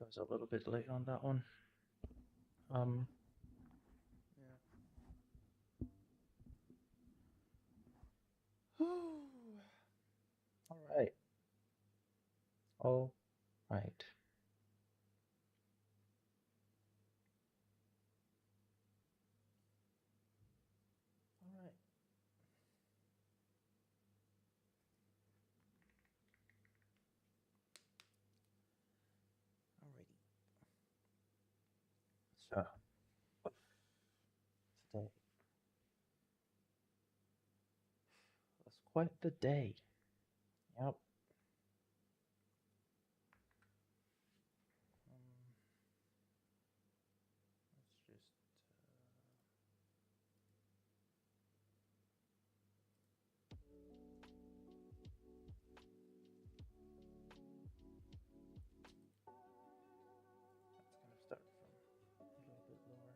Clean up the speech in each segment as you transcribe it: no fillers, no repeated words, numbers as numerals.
I was a little bit late on that one. Um, yeah. All right. All right. All right. Alrighty. So today was quite the day. Yep. Um, let's just. Let's kind of start from a little bit lower.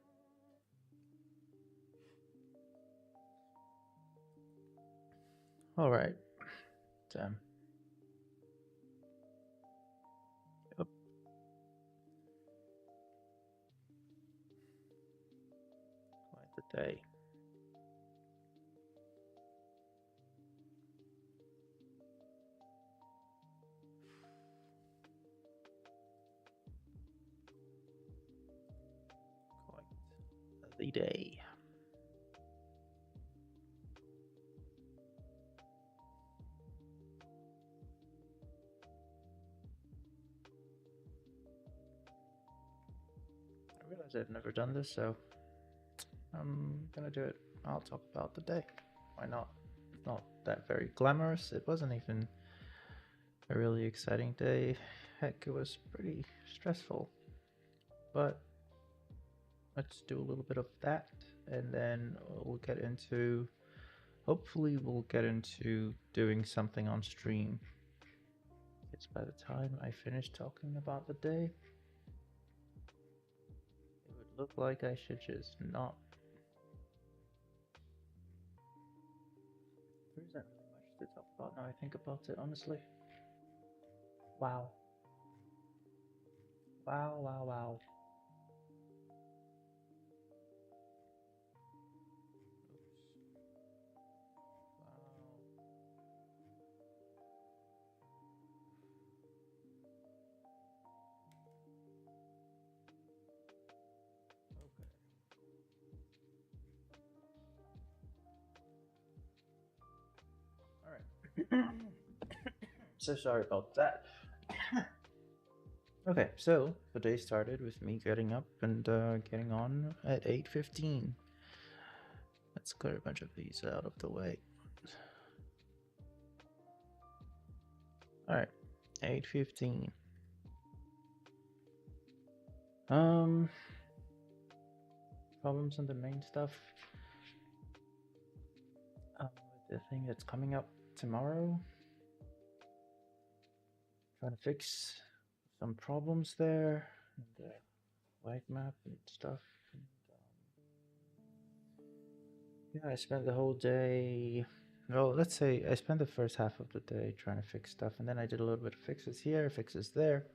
All right. Um, yep. Quite the day. Quite the day. I realize I've never done this, so I'm gonna do it. I'll talk about the day. Why not? It's not that very glamorous. It wasn't even a really exciting day. Heck, it was pretty stressful. But let's do a little bit of that, and then we'll get into. Hopefully, we'll get into doing something on stream. It's by the time I finish talking about the day, it would look like I should just not. There isn't really much to talk about now I think about it, honestly. Wow. Wow, wow, wow. Oops. Wow. Okay. Alright. So sorry about that. Okay, so the day started with me getting up and getting on at 8:15. Let's clear a bunch of these out of the way. Alright, 8:15. Um, Problems on the main stuff. With the thing that's coming up tomorrow. Trying to fix some problems there. And the white map and stuff. And, yeah, I spent the whole day. Well, let's say I spent the first half of the day trying to fix stuff, and then I did a little bit of fixes here, fixes there.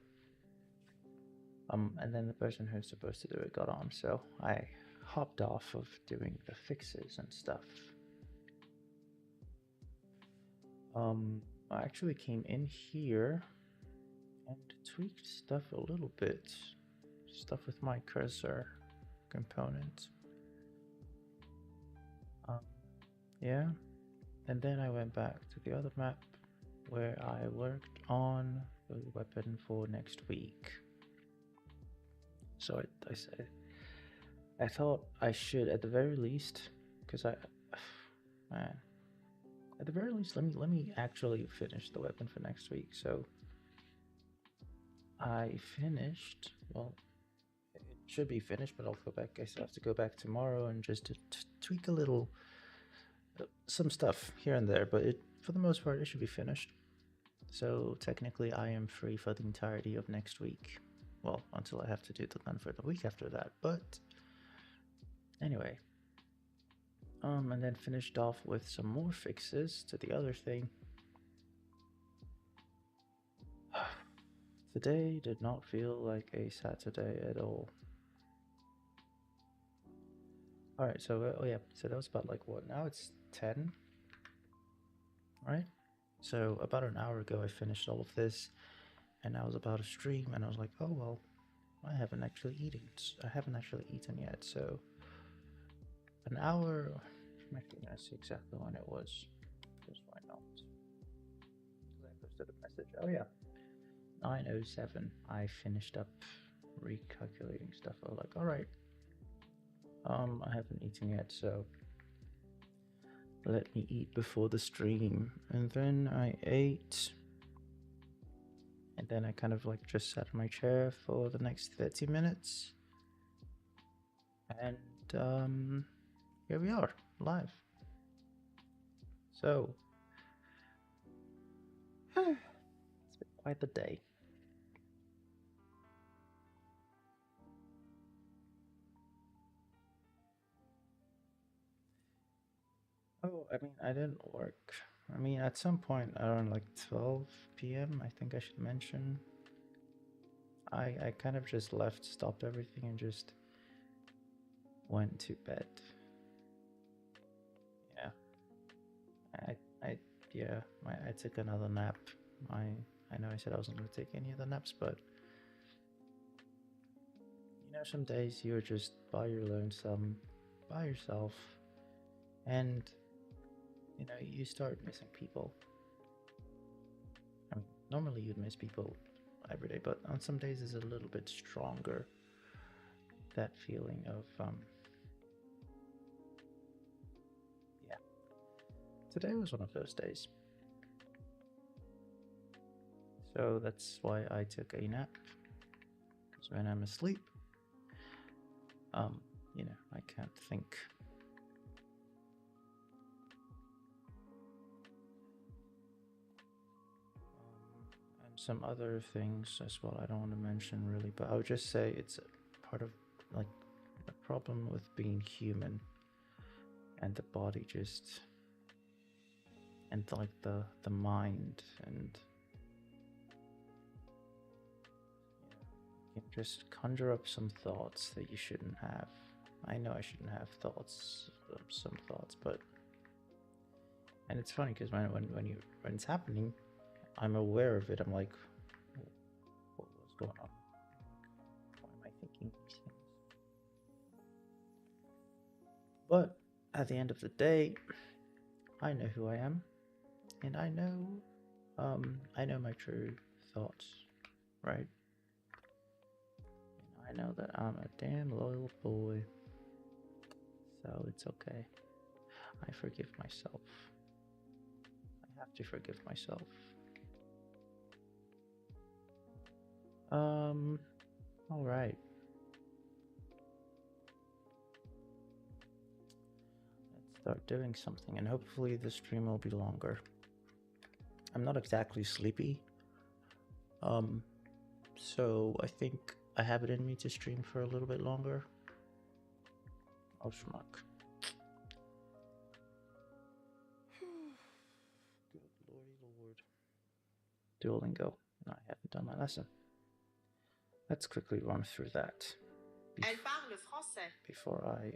And then the person who's supposed to do it got on, so I hopped off of doing the fixes and stuff. I actually came in here and tweaked stuff a little bit. Stuff with my cursor component. Yeah, and then I went back to the other map where I worked on the weapon for next week. So I said, I thought I should at the very least, because man, at the very least, let me actually finish the weapon for next week. So I finished. Well, it should be finished, but I'll go back. I still have to go back tomorrow and just to tweak a little, some stuff here and there. But for the most part, it should be finished. So technically, I am free for the entirety of next week. Well, until I have to do the gun for the week after that. But anyway, and then finished off with some more fixes to the other thing. The day did not feel like a Saturday at all. Alright, so, oh yeah, so that was about like what? Now it's 10, right? So about an hour ago I finished all of this, and I was about to stream, and I was like, oh well, I haven't actually eaten yet, so an hour. I'm actually gonna see exactly when it was, because why not? Because I posted a message. Oh yeah, 9:07. I finished up recalculating stuff. I was like, all right, I haven't eaten yet, so let me eat before the stream. And then I ate, and then I kind of like just sat in my chair for the next 30 minutes, and here we are, live. So it's been quite the day. Oh, I mean, I didn't work. I mean, at some point around like 12 p.m., I think I should mention, I kind of just left, stopped everything, and just went to bed. Yeah. I took another nap. I know I said I wasn't going to take any other naps, but you know, some days you're just by your lonesome, by yourself, and you know, you start missing people. I mean, normally you'd miss people every day, but on some days it's a little bit stronger. That feeling of yeah. Today was one of those days. So that's why I took a nap. Because when I'm asleep, you know, I can't think. And some other things as well I don't want to mention really, but I would just say it's a part of like the problem with being human, and the body just, and like the mind, and you can just conjure up some thoughts that you shouldn't have. I know I shouldn't have some thoughts, but, and it's funny because when it's happening, I'm aware of it. I'm like, what's going on? Why am I thinking these things? But at the end of the day, I know who I am, and I know my true thoughts, right? And I know that I'm a damn loyal boy, so it's okay. I forgive myself. I have to forgive myself. All right. Let's start doing something, and hopefully the stream will be longer. I'm not exactly sleepy. So I think I have it in me to stream for a little bit longer. Oh, schmuck. Good lordy lord. Duolingo. No, I haven't done my lesson. Let's quickly run through that. Elle parle français. Before I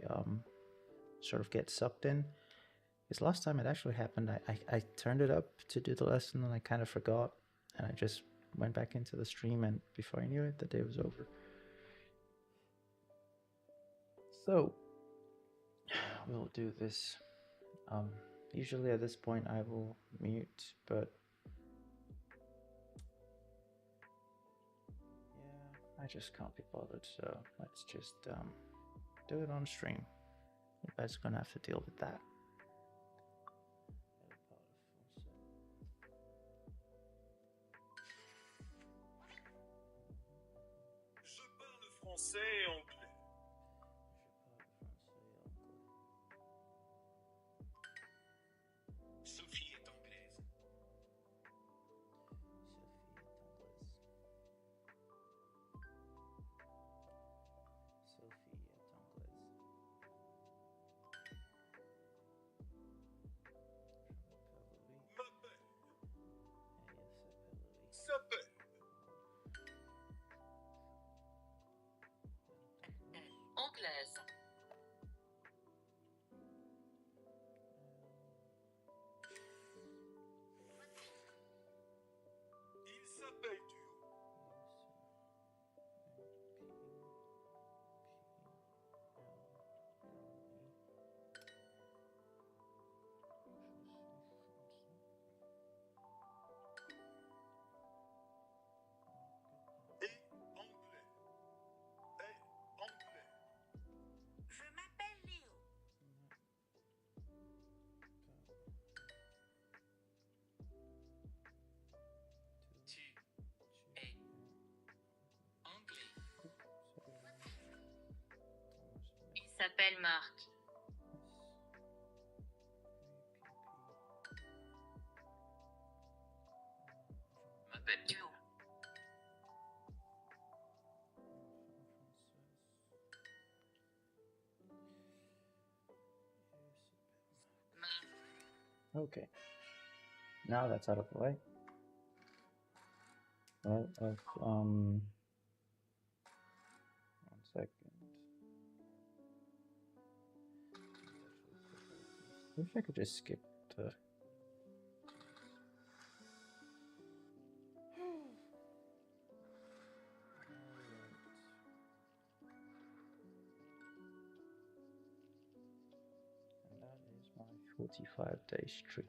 sort of get sucked in. Because last time it actually happened, I turned it up to do the lesson and I kind of forgot. And I just went back into the stream, and before I knew it, the day was over. So, we'll do this. Usually at this point I will mute, but yeah, I just can't be bothered, so let's just do it on stream. You guys are gonna have to deal with that. Je parle français et anglais. Sophie est anglaise. M'appelle. S'appelle. s'appelle Marc. M'appelles-tu? Okay. Now that's out of the way. Well, one second. I wish I could just skip the. And that is my 45-day streak.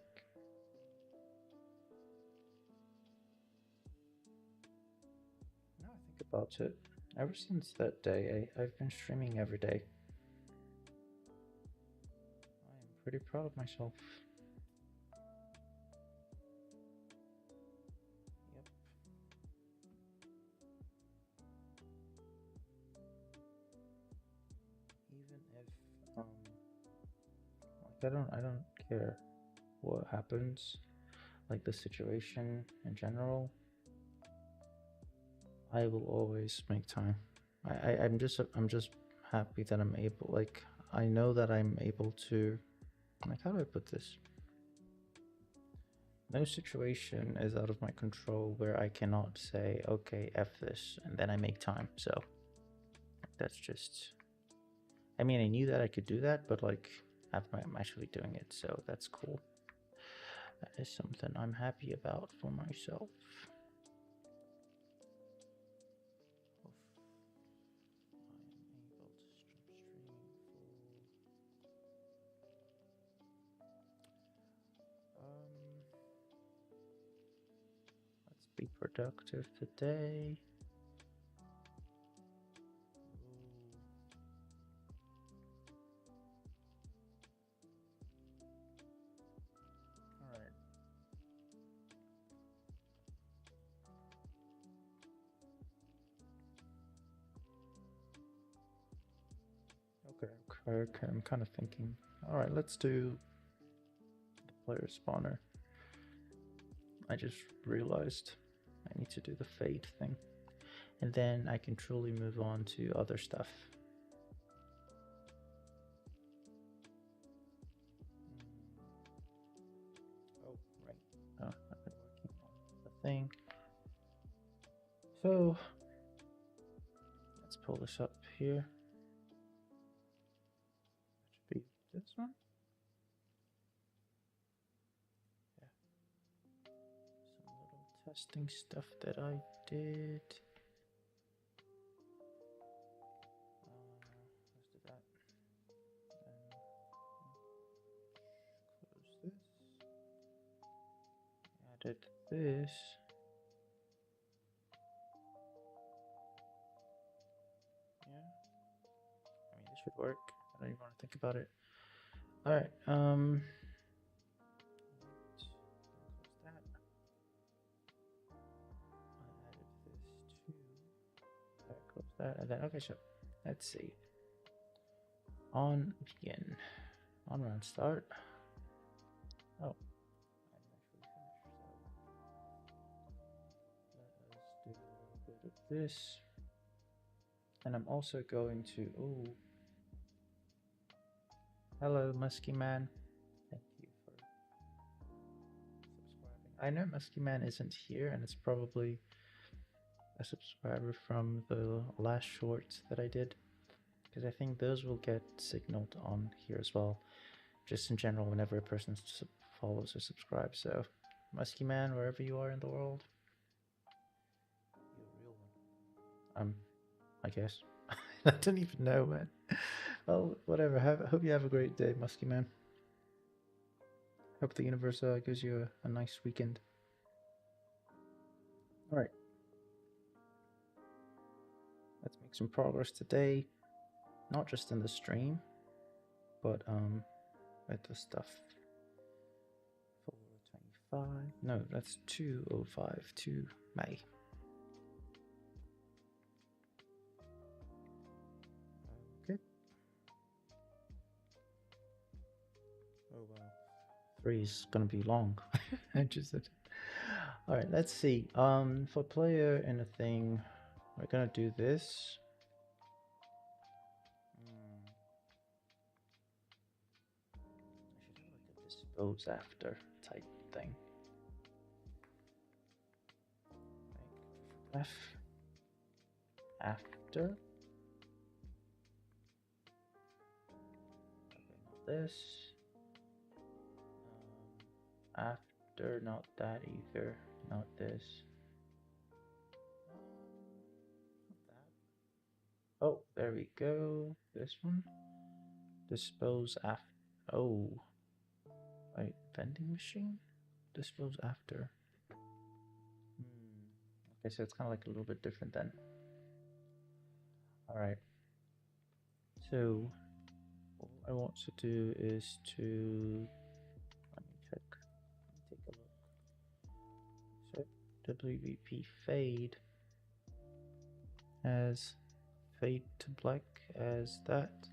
Now I think about it, ever since that day, I've been streaming every day. I am pretty proud of myself. Yep. Even if like I don't care what happens, like the situation in general, I will always make time. I'm just happy that I'm able, like, I know that I'm able to, like, how do I put this? No situation is out of my control where I cannot say, okay, F this, and then I make time. So that's just, I mean, I knew that I could do that, but like, I'm actually doing it, so that's cool. That is something I'm happy about for myself. Let's be productive today. Alright. Okay, I'm kind of thinking. Alright, let's do the player spawner. I just realized I need to do the fade thing. And then I can truly move on to other stuff. Oh, right. Oh, I've been working on the thing. So, let's pull this up here. That should be this one. Yeah. Some little testing stuff that I did. Let's do that. Then close this. Added this. Yeah. I mean, this should work. I don't even want to think about it. All right. Close that. I added this too. All right, close that, and then okay. So let's see. On begin. On round start. Oh, I'm actually finished. So let us do a bit of this. And I'm also going to, ooh. Hello, Musky Man. Thank you for subscribing. I know Musky Man isn't here, and it's probably a subscriber from the last shorts that I did, because I think those will get signaled on here as well, just in general whenever a person follows or subscribes. So, Musky Man, wherever you are in the world, you're a real one. I guess. I don't even know, man. Well, whatever. Hope you have a great day, Musky Man. Hope the universe gives you a nice weekend. All right. Let's make some progress today. Not just in the stream, but with the stuff. 425. No, that's 205 to May. Okay. 3 is gonna be long. Interested. All right, let's see. For player in a thing, we're gonna do this. I should have like a dispose after type thing. F after. Okay, not this. After, not that either. Not this. Not that. Oh, there we go. This one. Dispose after. Oh. Wait, vending machine? Dispose after. Okay, so it's kind of like a little bit different then. Alright. So, all I want to do is to. Let me check. Let me take a look. So, WVP fade as fade to black as that.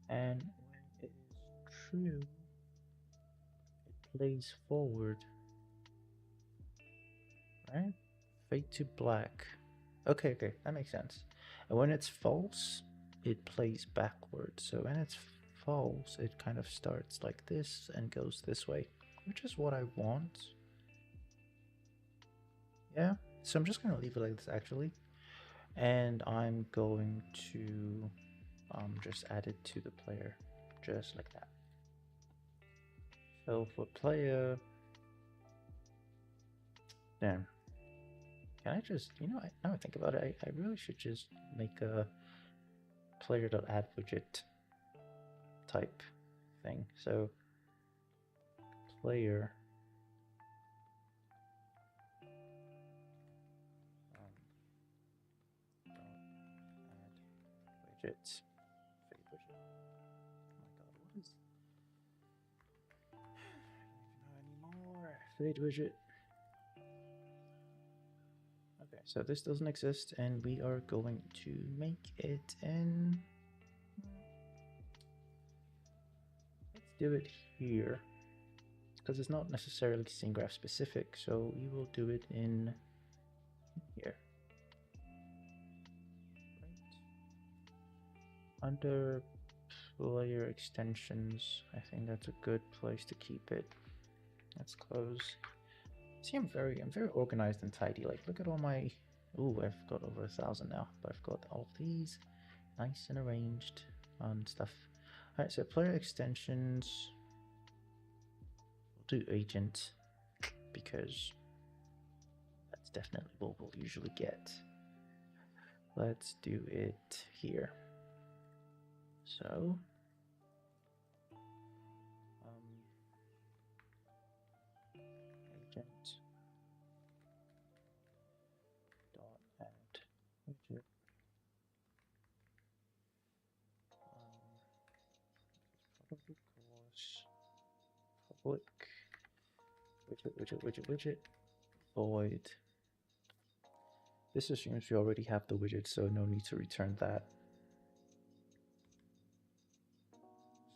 And when it is true, it plays forward. Right? Fade to black. Okay, that makes sense. And when it's false, it plays backwards. So when it's false, it kind of starts like this and goes this way, which is what I want. Yeah, so I'm just gonna leave it like this actually. And I'm going to just add it to the player, just like that. So for player, damn. Can I just, now I think about it, I really should just make a player.addWidget type thing. So player add widget. Fade widget. Oh my god, what is I don't even know anymore. Fade widget. Okay, so this doesn't exist and we are going to make it in. Let's do it here. Because it's not necessarily scene graph specific, so we will do it in here. Right. Under player extensions, I think that's a good place to keep it. Let's close. See, I'm very organized and tidy. Like, look at all my. Ooh, I've got over 1,000 now, but I've got all these nice and arranged and stuff. All right, so player extensions. We'll do agent because that's definitely what we'll usually get. Let's do it here. So. Agent dot add widget probably course public widget void. This assumes we already have the widget, so no need to return that.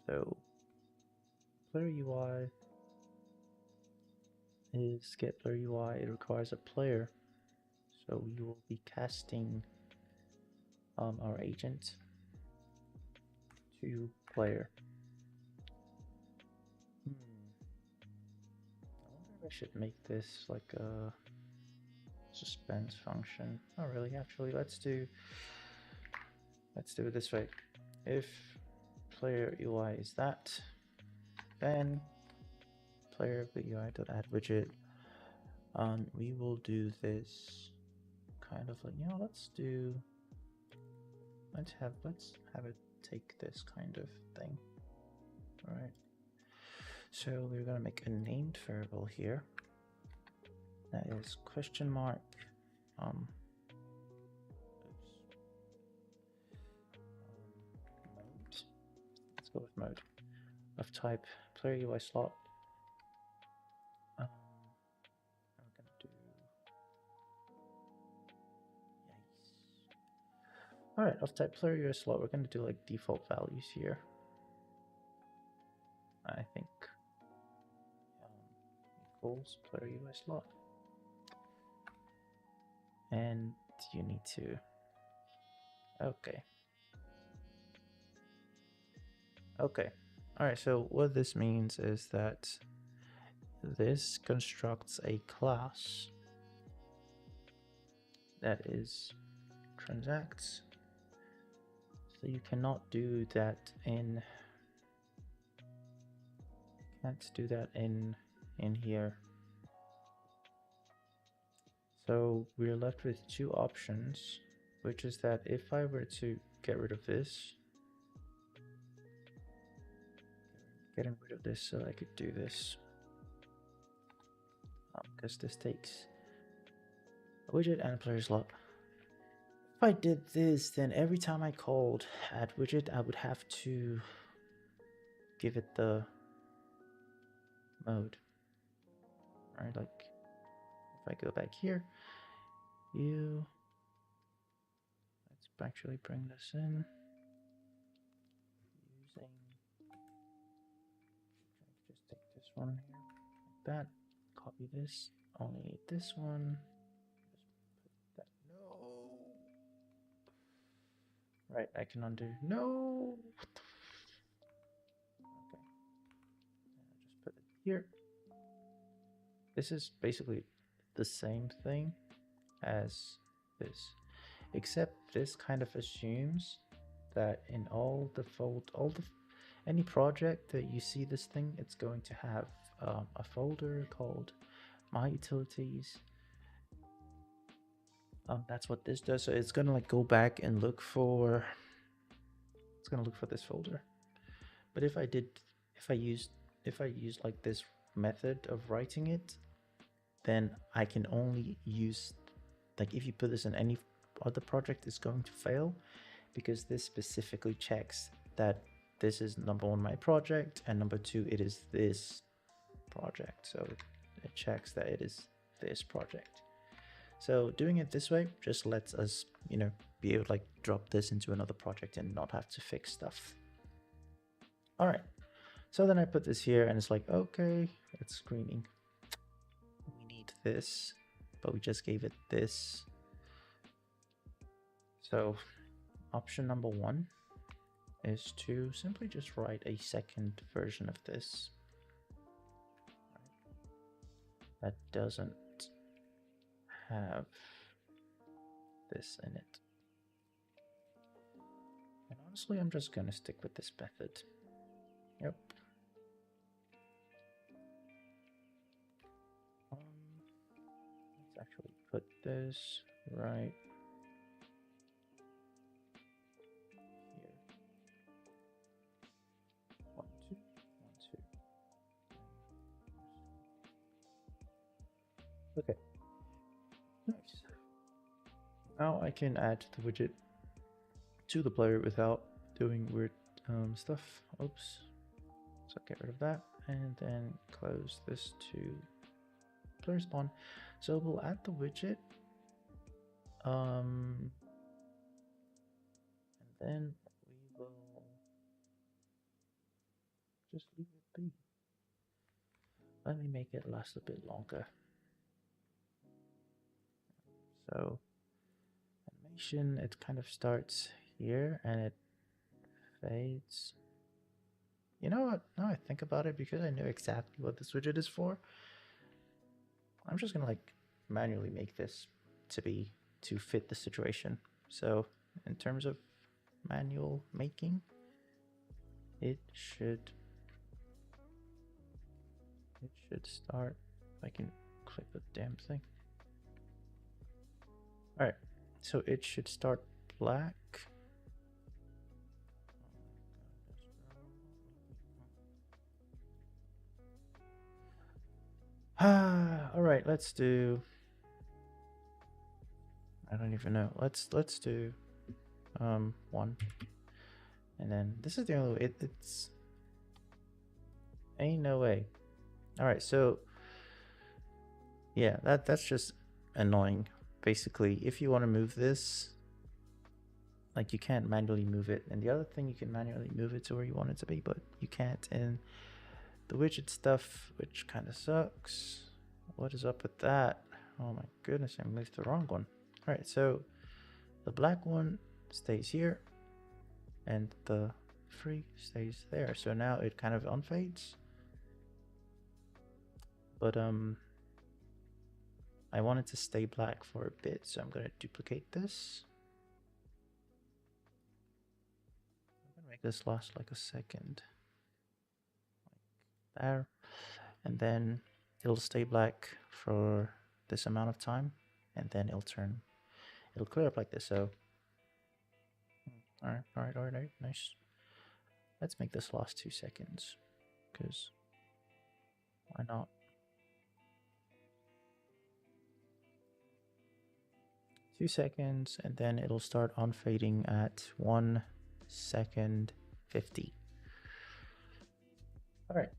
So player UI is get player UI. It requires a player, so we will be casting our agent to player. I wonder if I should make this like a suspense function. Not really, actually. Let's do it this way. If player UI is that, then player UI.add widget. We will do this kind of like, let's have it take this kind of thing. All right. So we're gonna make a named variable here. That is question mark. Mode. Let's go with mode. Of type player UI slot. We're gonna do. Yikes. All right, of type player UI slot, we're gonna do like default values here. I think equals player UI slot. And you need to, okay. Okay, alright, so what this means is that this constructs a class that is transacts. So you cannot do that in, can't do that in here. So we're left with two options, which is that if I were to get rid of this, getting rid of this so I could do this, because this takes a widget and a player slot. If I did this, then every time I called add widget, I would have to give it the mode. Right, like if I go back here, let's actually bring this in using, just take this one here, like that, copy this, only need this one, just put that, no, right, I can undo, no, okay, just put it here. This is basically the same thing as this, except this kind of assumes that in any project that you see this thing, it's going to have a folder called My Utilities. That's what this does. So it's gonna like go back and look for, it's gonna look for this folder. But if I used like this method of writing it, then I can only use, like if you put this in any other project, it's going to fail, because this specifically checks that this is number one, my project, and number two, it is this project. So it checks that it is this project. So doing it this way just lets us, you know, be able to like drop this into another project and not have to fix stuff. All right. So then I put this here and it's like, okay, it's screaming. We need this, but we just gave it this. So option number one is to simply just write a second version of this that doesn't have this in it. And honestly, I'm just gonna stick with this method. Yep. Let's actually put this right here. 1, 2, 1, 2. Okay. Nice. Now I can add the widget to the player without doing weird stuff. Oops. So get rid of that and then close this to player spawn. So we'll add the widget, and then we will just leave it be. Let me make it last a bit longer. So animation, it kind of starts here and it fades. You know what? Now I think about it, because I know exactly what this widget is for, I'm just gonna like manually make this to fit the situation. So in terms of manual making, it should start, if I can click the damn thing. All right, so it should start black. All right, let's do, I don't even know. Let's do 1. And then this is the only way, it's ain't no way. All right, so yeah, that's just annoying. Basically, if you want to move this, like you can't manually move it. And the other thing, you can manually move it to where you want it to be, but you can't in the widget stuff, which kind of sucks. What is up with that? Oh my goodness, I moved the wrong one. All right, so the black one stays here and the free stays there. So now it kind of unfades. But I want it to stay black for a bit, so I'm gonna duplicate this. I'm gonna make this last like a second. Like there. And then it'll stay black for this amount of time, and then it'll clear up like this. So all right, nice. Let's make this last 2 seconds, because why not? 2 seconds, and then it'll start unfading at 1 second 50. All right.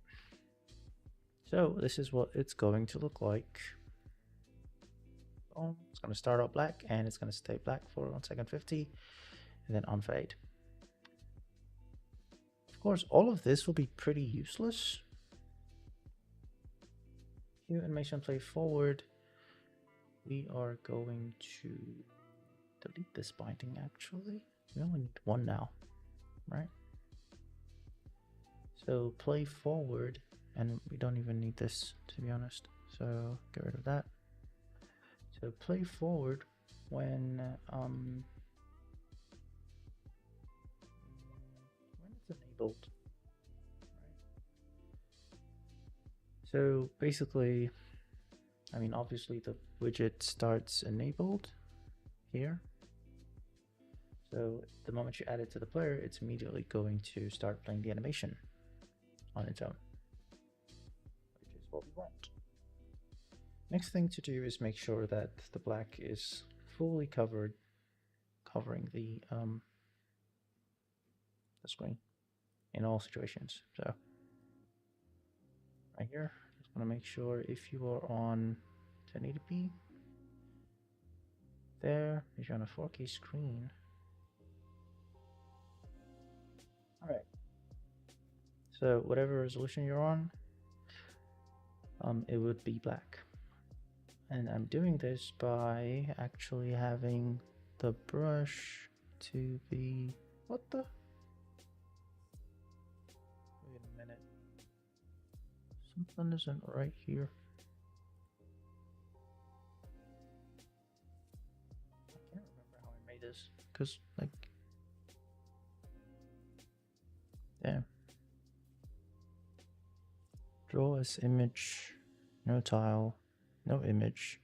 So this is what it's going to look like. It's going to start out black, and it's going to stay black for 1 second 50, and then unfade. Of course, all of this will be pretty useless. Cue animation play forward. We are going to delete this binding actually. We only need one now, right? So play forward, and we don't even need this to be honest. So get rid of that. So play forward when it's enabled. Right. So basically, I mean, obviously the widget starts enabled here. So the moment you add it to the player, it's immediately going to start playing the animation on its own, which is what we want. Next thing to do is make sure that the black is fully covered, covering the screen in all situations. So right here, just want to make sure if you are on 1080p, there, if you're on a 4K screen. All right. So whatever resolution you're on, it would be black. And I'm doing this by actually having the brush to be, what the? Wait a minute. Something isn't right here. I can't remember how I made this, because like, damn. Draw as image, no tile, no image.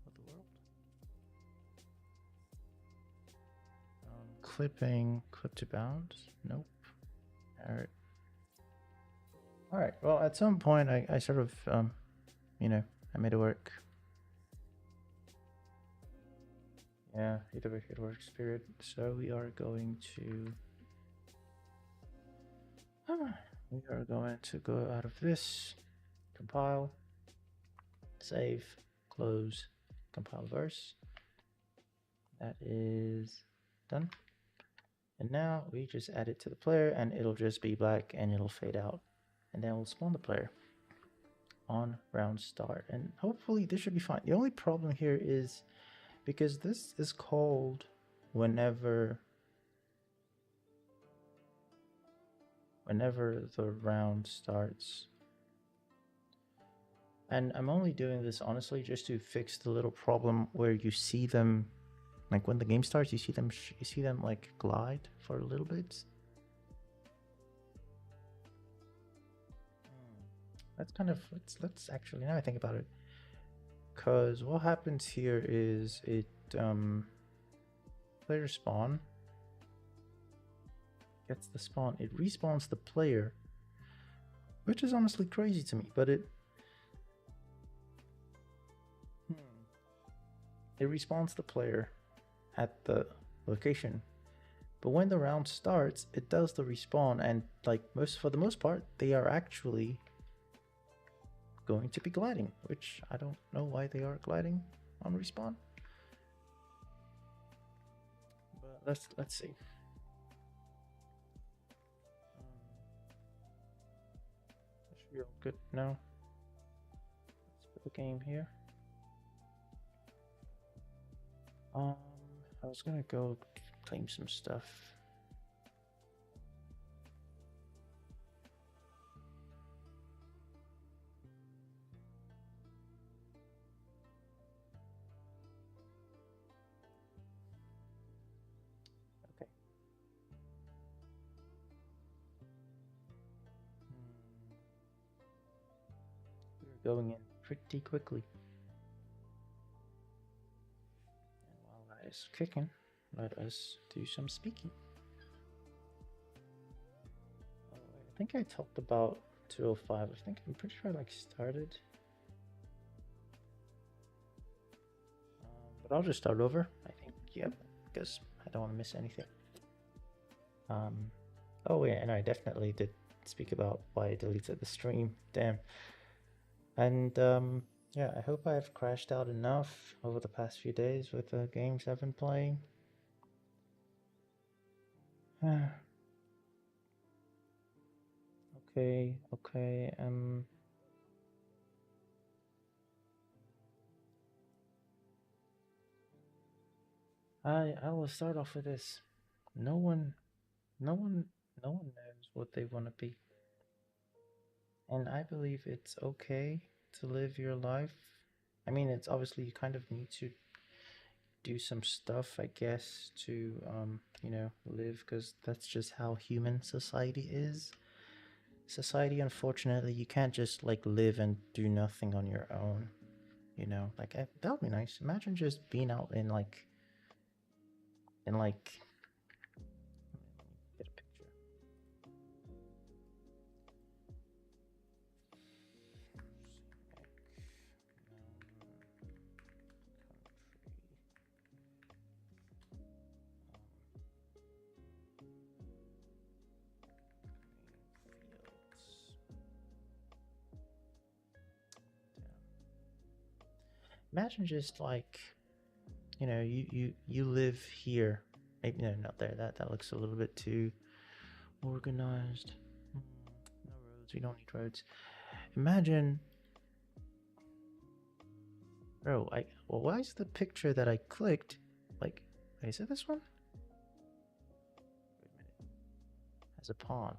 What the world? Clipping, clip to bound? Nope. Alright. Alright, well, at some point I sort of, you know, I made it work. Yeah, it works, period. So we are going to go out of this, compile, save, close, compile verse. That is done. And now we just add it to the player, and it'll just be black, and it'll fade out, and then we'll spawn the player on round start, and hopefully this should be fine. The only problem here is because this is called whenever the round starts, and I'm only doing this honestly just to fix the little problem where you see them, like when the game starts, you see them like glide for a little bit. That's kind of, let's actually, now I think about it, because what happens here is it player spawn gets the spawn, it respawns the player, which is honestly crazy to me, but it respawns the player at the location, but when the round starts, it does the respawn, and like for the most part, they are actually going to be gliding, which I don't know why they are gliding on respawn. But let's see. That should be all good now. Let's put the game here. I was gonna go claim some stuff. Okay. We're going in pretty quickly. And while that is kicking, let us do some speaking. Oh, I think I talked about 205. I'm pretty sure I started. But I'll just start over. I think, yep, because I don't want to miss anything. Oh yeah, and I definitely did speak about why I deleted the stream. Damn. And yeah, I hope I've crashed out enough over the past few days with the games I've been playing. Okay. I will start off with this. No one knows what they want to be. And I believe it's okay to live your life. I mean, it's obviously you kind of need to do some stuff, I guess, to live, because that's just how human society is. Society, unfortunately, you can't just live and do nothing on your own. That would be nice. Imagine just being out in get a picture. Imagine just you live here. Maybe no, not there. That looks a little bit too organized. No roads. We don't need roads. Imagine, bro. Well, why is the picture that I clicked is it this one? Wait a minute. Has a pond.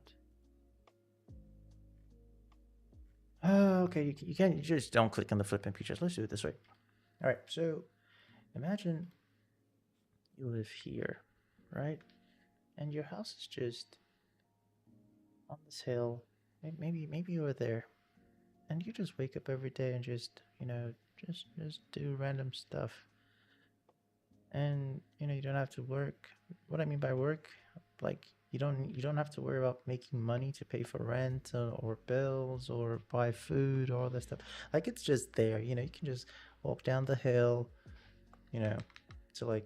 Oh, okay. You can't. You just don't click on the flipping pictures. Let's do it this way. All right. So imagine you live here, right? And your house is just on this hill. Maybe you were there, and you just wake up every day and just just do random stuff. And you don't have to work. What I mean by work, you don't have to worry about making money to pay for rent or bills or buy food or all that stuff. It's just there. You can just walk down the hill, to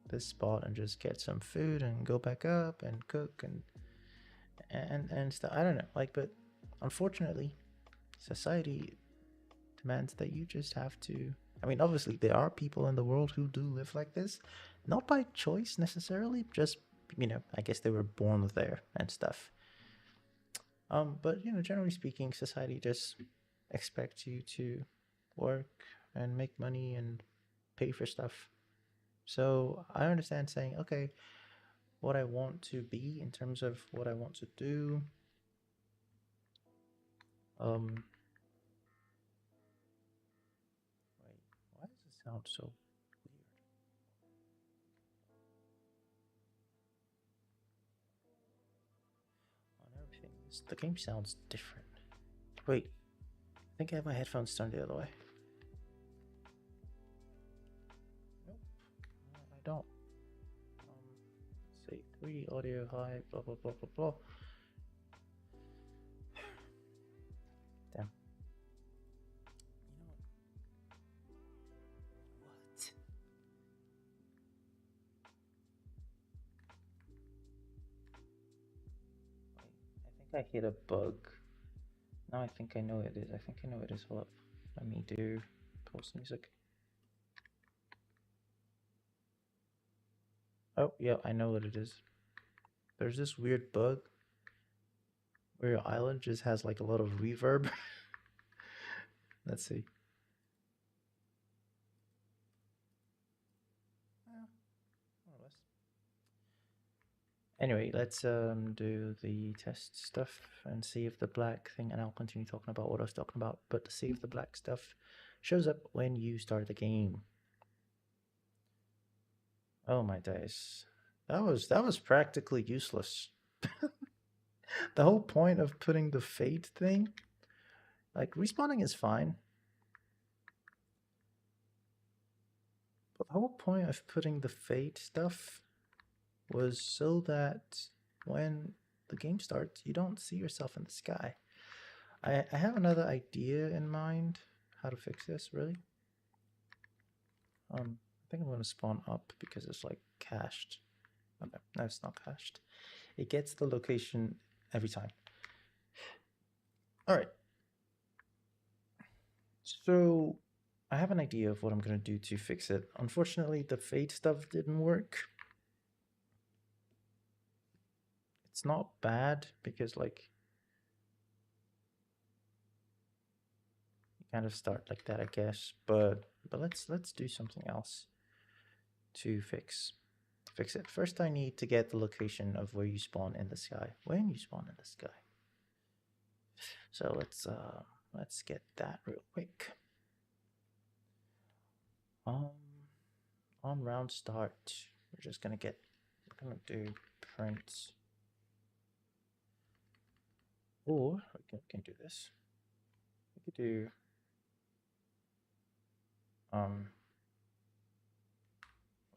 this spot and just get some food and go back up and cook and stuff. I don't know. But unfortunately, society demands that you just have to. I mean, obviously, there are people in the world who do live like this, not by choice necessarily, just, I guess they were born there and stuff. But, generally speaking, society just expects you to work and make money and pay for stuff. So I understand saying, okay, what I want to be in terms of what I want to do. Wait, why does it sound so weird? On everything, the game sounds different. Wait, I think I have my headphones turned the other way. Nope, I don't. Let's see, 3 audio high, blah blah blah blah blah. Damn. You know what? Wait, I think I hit a bug. Now I think I know what it is. I think I know what it is. Hold up. Let me do pause music. Oh, yeah, I know what it is. There's this weird bug where your island just has like a lot of reverb. Let's see. Yeah, more or less. Anyway, let's do the test stuff and see if the black thing, and I'll continue talking about what I was talking about, but to see if the black stuff shows up when you start the game. Oh my days. That was practically useless. The whole point of putting the fate thing, like respawning is fine, but the whole point of putting the fate stuff was so that when the game starts, you don't see yourself in the sky. I have another idea in mind how to fix this, really. I think I'm going to spawn up because it's like cached. Okay, no, it's not cached. It gets the location every time. All right. So I have an idea of what I'm going to do to fix it. Unfortunately, the fade stuff didn't work. It's not bad because like you kind of start like that, I guess. But let's do something else to fix it. First, I need to get the location of where you spawn in the sky. When you spawn in the sky. So let's get that real quick. On round start, we're gonna do print, or we can do this. We could do we'll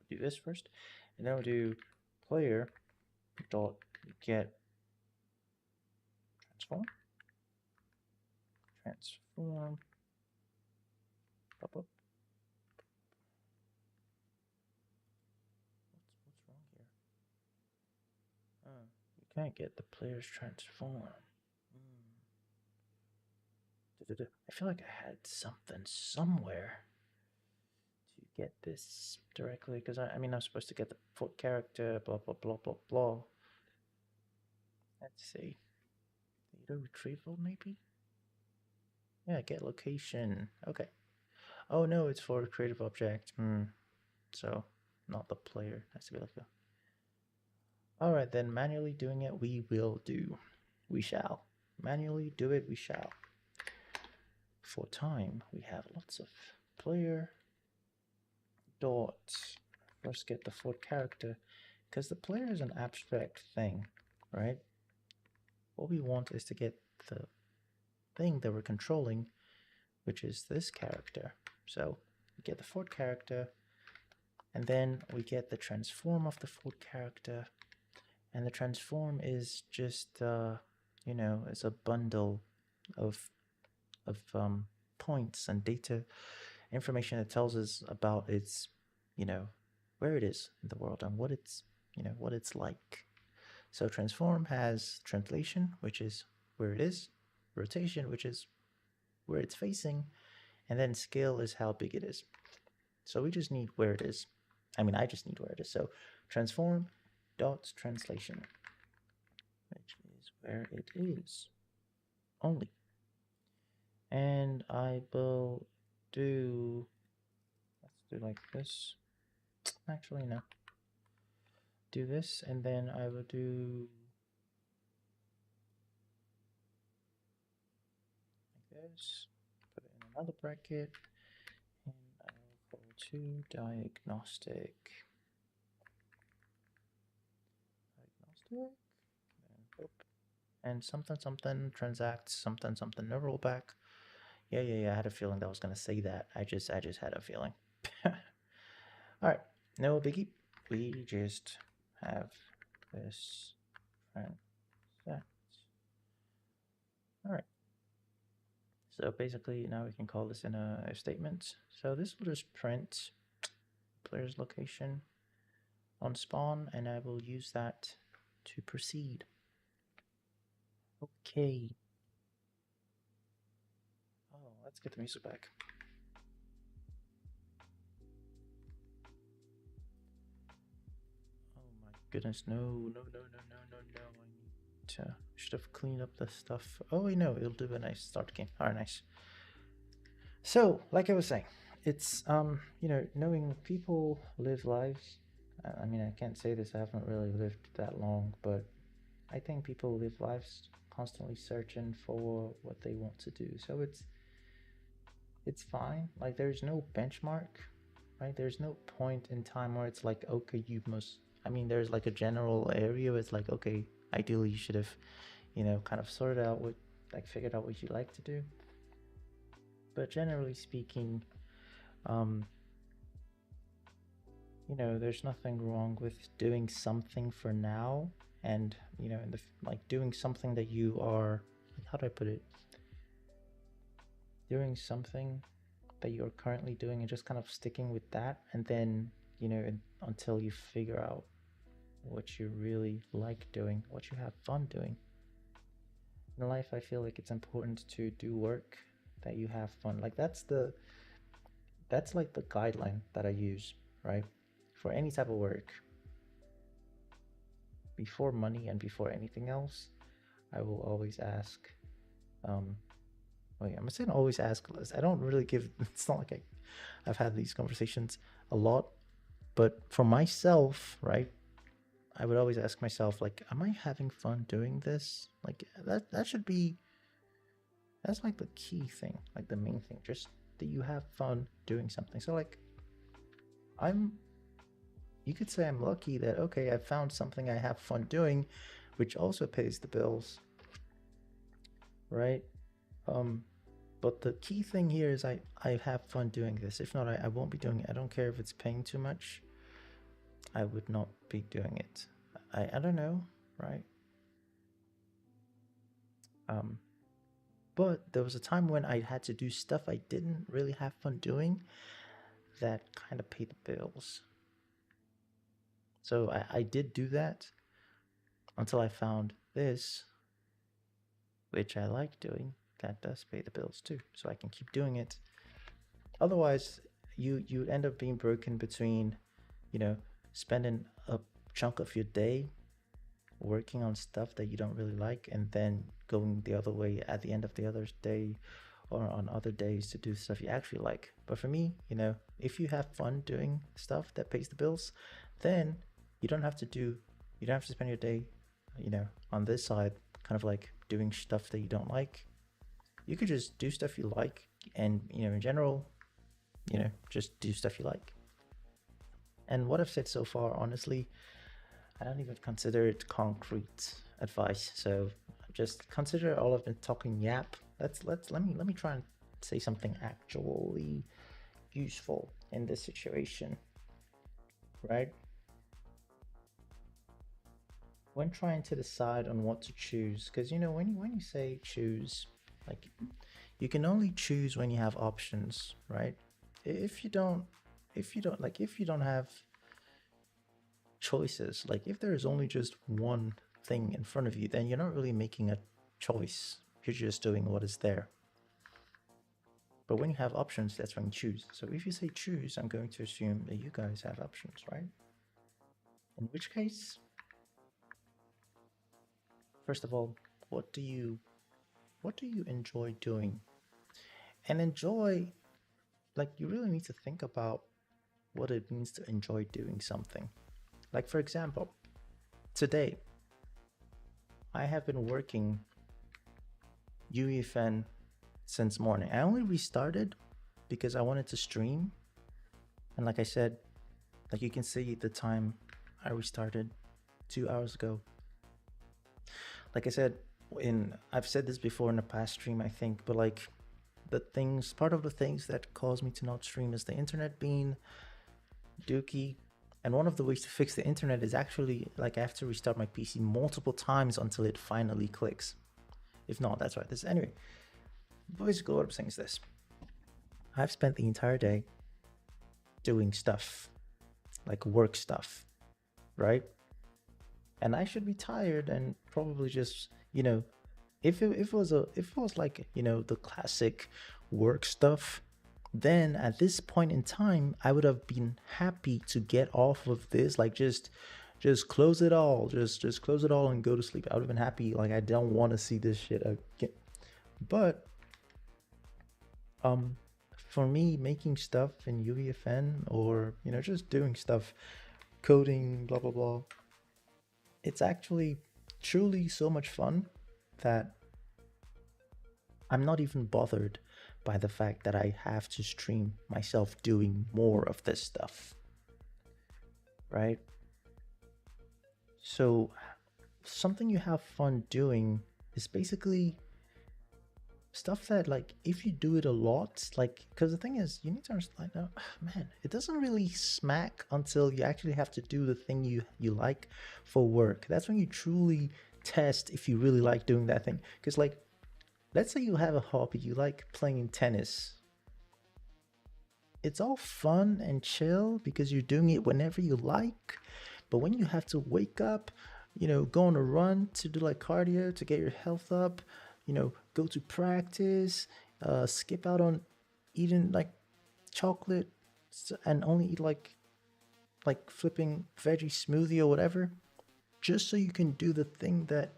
do this first, and then we'll do player dot get transform pop up. What's wrong here? You can't get the player's transform. I feel like I had something somewhere to get this directly, because I mean I'm supposed to get the foot character, blah blah blah blah blah. Let's see. Data retrieval maybe? Yeah, get location. Okay. Oh no, it's for a creative object. So not the player. Has to be like a. Alright then, manually doing it we will do. We shall. Manually do it we shall. For time, we have lots of player dot first get the foot character, because the player is an abstract thing, right? What we want is to get the thing that we're controlling, which is this character. So we get the foot character, and then we get the transform of the foot character, and the transform is just you know, it's a bundle of points and data information that tells us about its, you know, where it is in the world and what it's, you know, what it's like. So transform has translation, which is where it is, rotation, which is where it's facing, and then scale is how big it is. So we just need where it is. I mean, I just need where it is. So transform dot translation, which is where it is only. And I will do, let's do like this. Actually, no. Do this, and then I will do like this. Put it in another bracket, and I will go to diagnostic. And something something transacts something something no rollback. Yeah. I had a feeling that I was gonna say that. I just had a feeling. All right, no biggie. We just have this transact. All right. So basically, now we can call this in a statement. So this will just print player's location on spawn, and I will use that to proceed. Okay. Oh, let's get the music back. Goodness, no, no, no, no, no, no, no. I need to. Should have cleaned up the stuff. Oh, wait, no, it'll do a nice start game. All right, nice. So, like I was saying, it's knowing people live lives. I mean, I can't say this. I haven't really lived that long, but I think people live lives constantly searching for what they want to do. So it's fine. Like there's no benchmark, right? There's no point in time where it's like, okay, you must. I mean, there's like a general area where it's like, okay, ideally you should have, kind of sorted out what, like, figured out what you like to do. But generally speaking, um, there's nothing wrong with doing something for now, and in the like doing something that you are, like, how do I put it? Doing something that you're currently doing and just kind of sticking with that, and then until you figure out what you really like doing, what you have fun doing. In life, I feel like it's important to do work that you have fun. Like that's like the guideline that I use, right? For any type of work. Before money and before anything else, I will always ask, I'm saying always ask. I don't really give, it's not like I've had these conversations a lot, but for myself, right, I would always ask myself, like, am I having fun doing this? Like that should be, that's like the key thing, like the main thing, just that you have fun doing something. So like, you could say I'm lucky that, okay, I found something I have fun doing, which also pays the bills, right? But the key thing here is I have fun doing this. If not, I won't be doing it. I don't care if it's paying too much. I would not be doing it. I don't know, right? But there was a time when I had to do stuff I didn't really have fun doing that kind of paid the bills. So I did do that until I found this, which I like doing, that does pay the bills too. So I can keep doing it. Otherwise, you end up being broken between, spending a chunk of your day working on stuff that you don't really like, and then going the other way at the end of the other day or on other days to do stuff you actually like. But for me, if you have fun doing stuff that pays the bills, then you don't have to spend your day, on this side, kind of like doing stuff that you don't like. You could just do stuff you like, and in general, just do stuff you like. And what I've said so far, honestly, I don't even consider it concrete advice. So just consider all I've been talking yap. Let me try and say something actually useful in this situation, right? When trying to decide on what to choose, because when you say choose, like, you can only choose when you have options, right? If you don't have choices, like if there is only just one thing in front of you, then you're not really making a choice. You're just doing what is there. But when you have options, that's when you choose. So if you say choose, I'm going to assume that you guys have options, right? In which case, first of all, what do you enjoy doing? And enjoy, like, you really need to think about what it means to enjoy doing something. Like, for example, today I have been working UEFN since morning. I only restarted because I wanted to stream, and like I said, like, you can see the time I restarted 2 hours ago. Like I said, I've said this before in a past stream, I think, but like, part of the things that caused me to not stream is the internet being dookie. And one of the ways to fix the internet is actually, like, I have to restart my PC multiple times until it finally clicks. If not, that's right. Anyway, basically what I'm saying is this. I've spent the entire day doing stuff, like work stuff, right? And I should be tired and probably just, if it was like, the classic work stuff, then at this point in time, I would have been happy to get off of this, like just just close it all. Just close it all and go to sleep. I would have been happy. Like I don't want to see this shit again. But um, for me, making stuff in UEFN or just doing stuff, coding, blah blah blah, it's actually truly so much fun that I'm not even bothered by the fact that I have to stream myself doing more of this stuff, right? So, something you have fun doing is basically stuff that, like, if you do it a lot, like, because the thing is, you need to understand, like, man, it doesn't really smack until you actually have to do the thing you like for work. That's when you truly test if you really like doing that thing. Because, like, let's say you have a hobby, you like playing tennis. It's all fun and chill because you're doing it whenever you like. But when you have to wake up, go on a run to do like cardio to get your health up, go to practice, skip out on eating like chocolate and only eat like flipping veggie smoothie or whatever, just so you can do the thing that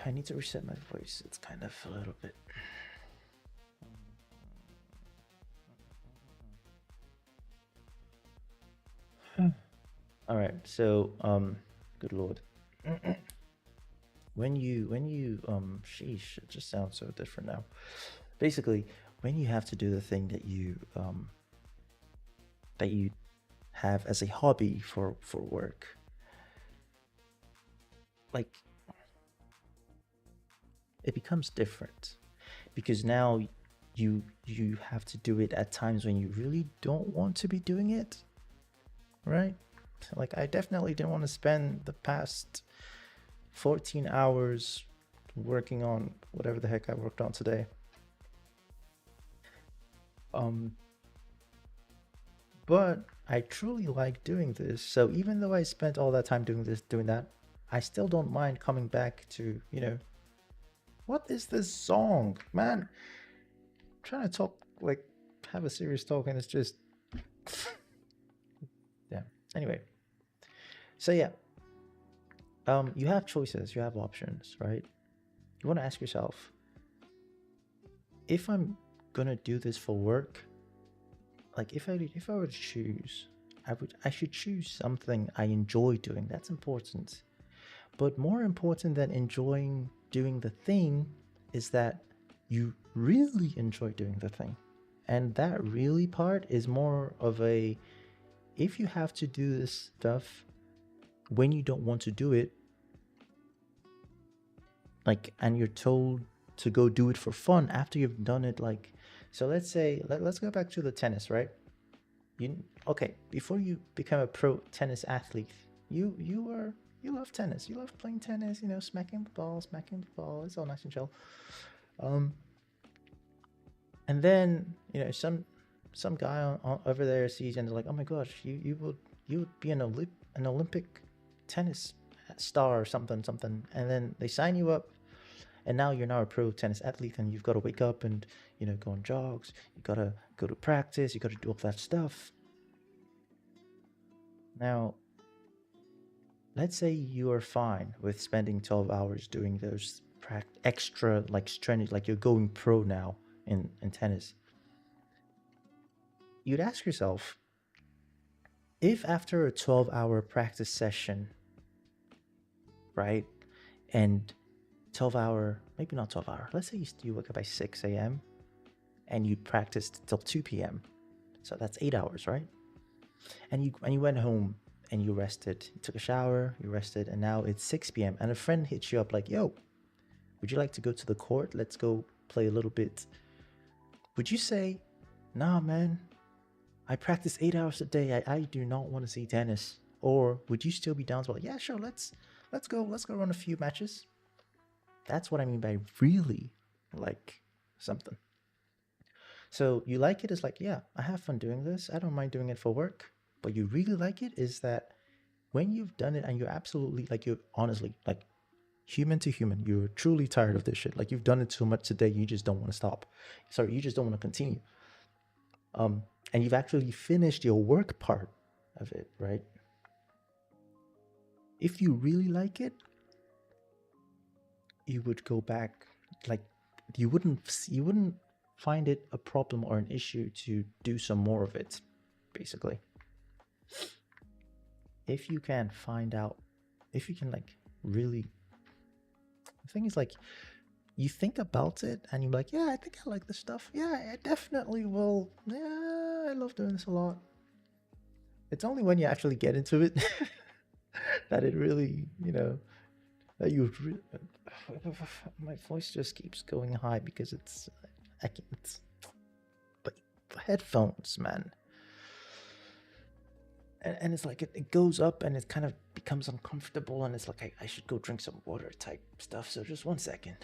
I need to reset my voice. It's kind of a little bit. All right. So, good lord. when you sheesh, it just sounds so different now. Basically, when you have to do the thing that you have as a hobby for work, like it becomes different because now you have to do it at times when you really don't want to be doing it, right? Like I definitely didn't want to spend the past 14 hours working on whatever the heck I worked on today. But I truly like doing this. So even though I spent all that time doing that, I still don't mind coming back to, what is this song, man? I'm trying to talk, like, have a serious talk, and it's just, yeah. Anyway, so yeah, you have choices, you have options, right? You want to ask yourself, if I'm gonna do this for work, like if I were to choose, I should choose something I enjoy doing. That's important. But more important than enjoying doing the thing is that you really enjoy doing the thing. And that really part is more of a, if you have to do this stuff when you don't want to do it, like, and you're told to go do it for fun after you've done it, like, so let's say, let's go back to the tennis, right? Okay, before you become a pro tennis athlete, you love tennis. You love playing tennis, smacking the ball. It's all nice and chill. And then, some guy over there sees and they're like, oh my gosh, you would be an Olympic tennis star or something. And then they sign you up, and now you're now a pro tennis athlete, and you've got to wake up and go on jogs. You got to go to practice. You got to do all that stuff. Now, let's say you are fine with spending 12 hours doing those extra, like, strenuous, like you're going pro now in tennis. You'd ask yourself, if after a 12-hour practice session, right, and 12-hour, maybe not 12-hour, let's say you wake up by 6 a.m. and you practiced till 2 p.m. So that's 8 hours, right? And you went home and you rested. You took a shower, you rested, and now it's 6 p.m. and a friend hits you up like, yo, would you like to go to the court? Let's go play a little bit. Would you say, nah, man, I practice 8 hours a day. I do not want to see tennis. Or would you still be down to, like, yeah, sure, let's go run a few matches? That's what I mean by really like something. So you like it as, like, yeah, I have fun doing this. I don't mind doing it for work. But you really like it is that when you've done it and you're absolutely, like, you're honestly, like, human to human, you're truly tired of this shit. Like, you've done it so much today, you just don't want to stop. Sorry, you just don't want to continue. And you've actually finished your work part of it, right? if you really like it, you would go back. Like, you wouldn't find it a problem or an issue to do some more of it, basically. If you can find out, if you can like really, the thing is like, you think about it and you're like, yeah, I think I like this stuff. Yeah, I definitely will. Yeah, I love doing this a lot. It's only when you actually get into it that it really, that you. My voice just keeps going high because it's but headphones, man. And it's like it goes up and it kind of becomes uncomfortable, and it's like I should go drink some water type stuff. So just 1 second.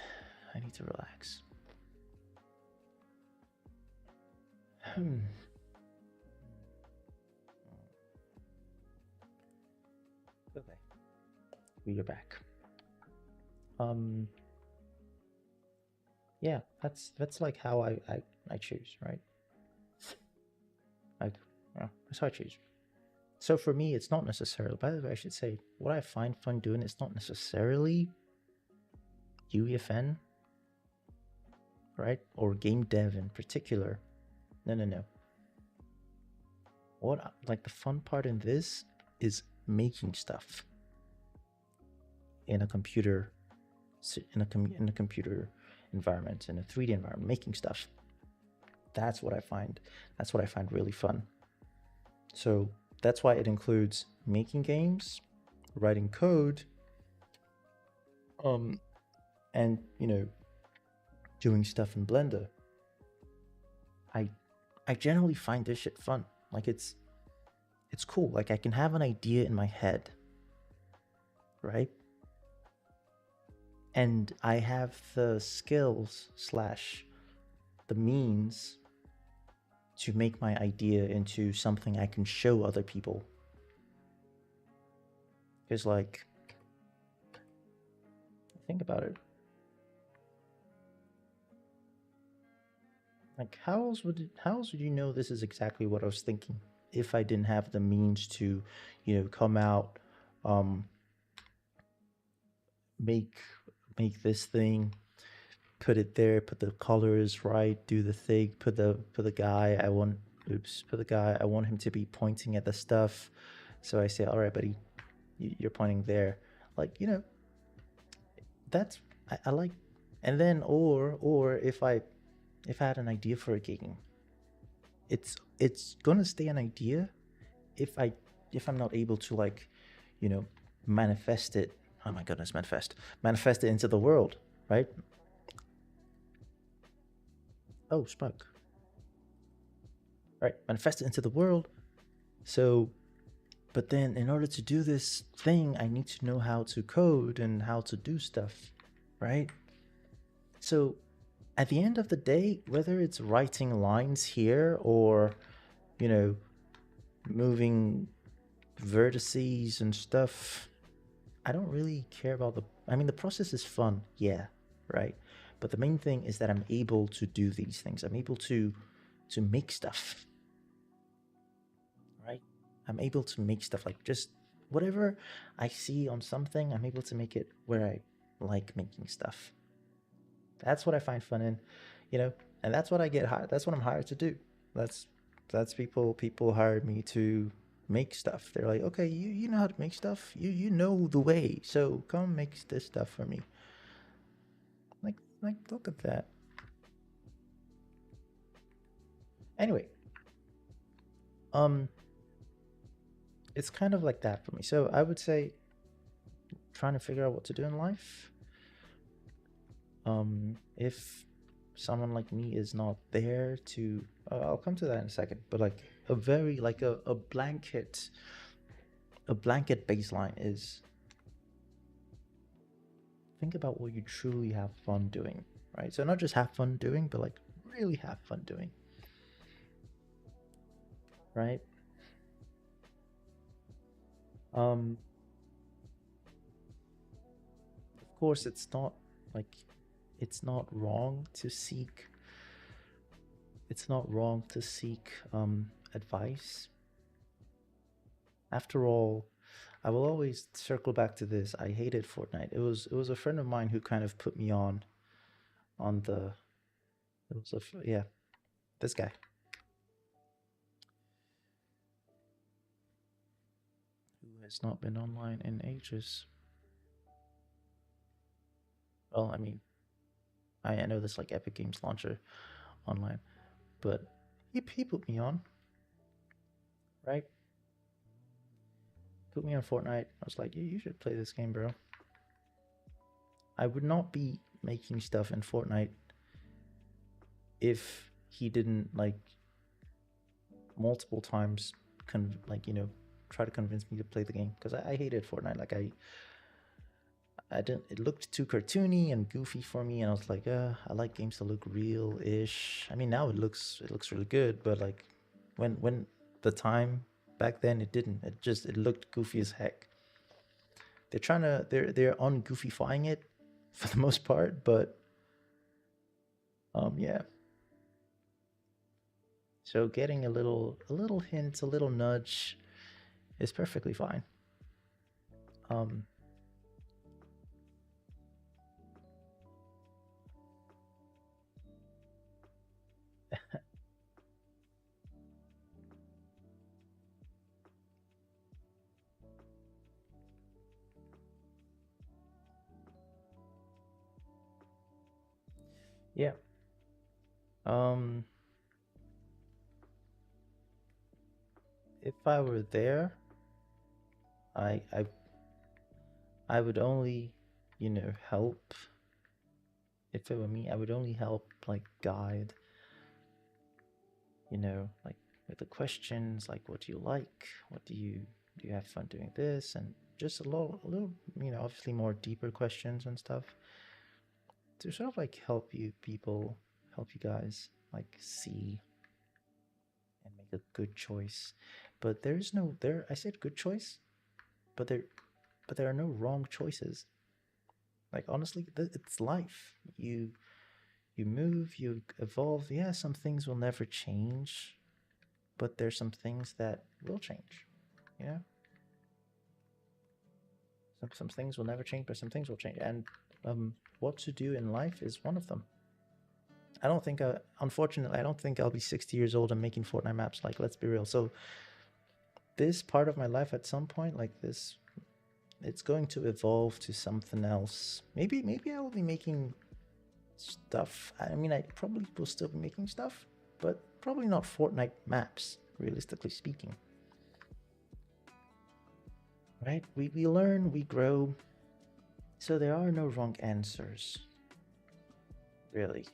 I need to relax. Okay. We are back. Yeah, that's like how I choose, right? Like, well, that's how I choose. So for me, it's not necessarily, by the way, I should say, what I find fun doing is not necessarily UEFN, right? Or game dev in particular. No. What, like, the fun part in this is making stuff in a computer, in a computer environment, in a 3D environment, making stuff. That's what I find really fun. So that's why it includes making games, writing code, and doing stuff in Blender. I generally find this shit fun. Like, it's cool. Like, I can have an idea in my head, right? And I have the skills / the means to make my idea into something I can show other people. Because, like, think about it. Like, how else would you know this is exactly what I was thinking if I didn't have the means to, come out, make this thing, put it there, put the colors right, do the thing, put the guy I want him to be pointing at the stuff. So I say, all right, buddy, you're pointing there. Like, that's I like. And then or if I had an idea for a game, it's gonna stay an idea if I'm not able to, like, manifest it. Oh my goodness, manifest it into the world, right? Oh, smoke. Right, manifest it into the world. So, but then in order to do this thing, I need to know how to code and how to do stuff, right? So at the end of the day, whether it's writing lines here or, moving vertices and stuff, I don't really care about the process is fun, yeah, right? But the main thing is that I'm able to do these things. I'm able to make stuff, right? I'm able to make stuff, like, just whatever I see on something, I'm able to make it where I like making stuff. That's what I find fun in, and that's what I get hired. That's what I'm hired to do. That's people hired me to make stuff. They're like, okay, you know how to make stuff. You know the way. So come make this stuff for me. Like look at that. Anyway, it's kind of like that for me. So I would say, trying to figure out what to do in life. If someone like me is not there to, I'll come to that in a second, but like a very, like a blanket baseline is, think about what you truly have fun doing, right? So not just have fun doing, but like really have fun doing, right? Of course, it's not wrong to seek advice. After all, I will always circle back to this. I hated Fortnite. It was a friend of mine who kind of put me on the yeah, this guy who has not been online in ages. Well, I mean, I know this like Epic Games launcher online, but he put me on, right? Put me on Fortnite. I was like, yeah, you should play this game, bro. I would not be making stuff in Fortnite if he didn't like multiple times try to convince me to play the game, because I hated Fortnite. Like I didn't. It looked too cartoony and goofy for me, and I was like, I like games that look real-ish. I mean, now it looks really good, but like when the time back then it didn't. It looked goofy as heck. They're ungoofifying it for the most part, but yeah. So getting a little hint, a little nudge is perfectly fine. Um, yeah. Um, if I were there, I I I would only, help. If it were me, I would only help like guide, like with the questions, like what do you like? What do you have fun doing this? And just a little, obviously more deeper questions and stuff to sort of like help you guys like see and make a good choice. But there's no there. I said good choice, but there are no wrong choices. Like honestly, it's life. You move, you evolve. Yeah, some things will never change, but there's some things that will change. You know, some things will never change, but some things will change. And what to do in life is one of them. I don't think, unfortunately, I don't think I'll be 60 years old and making Fortnite maps. Like, let's be real. So this part of my life, at some point, like this, it's going to evolve to something else. Maybe I will be making stuff. I mean, I probably will still be making stuff, but probably not Fortnite maps, realistically speaking. Right? We learn, we grow. So there are no wrong answers, really.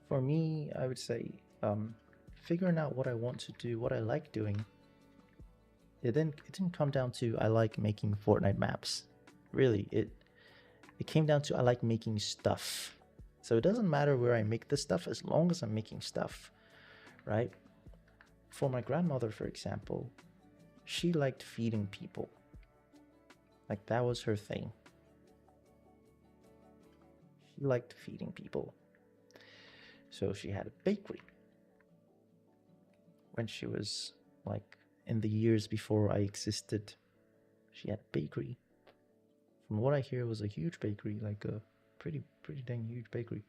For me, I would say figuring out what I want to do, what I like doing. It didn't come down to I like making Fortnite maps. Really, it came down to I like making stuff. So it doesn't matter where I make the stuff as long as I'm making stuff, right? For my grandmother, for example, she liked feeding people. Like that was her thing. She liked feeding people. So she had a bakery when she was like in the years before I existed. She had a bakery. From what I hear, it was a huge bakery, like a pretty dang huge bakery.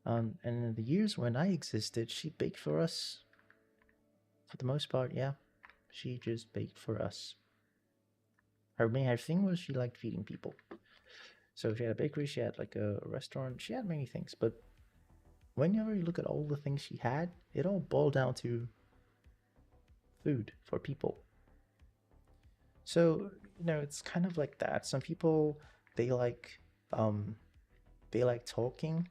And in the years when I existed, she baked for us. For the most part, yeah, she just baked for us. Her thing was she liked feeding people. So she had a bakery, she had like a restaurant, she had many things. But whenever you look at all the things she had, it all boiled down to food for people. So, it's kind of like that. Some people they like um they like talking,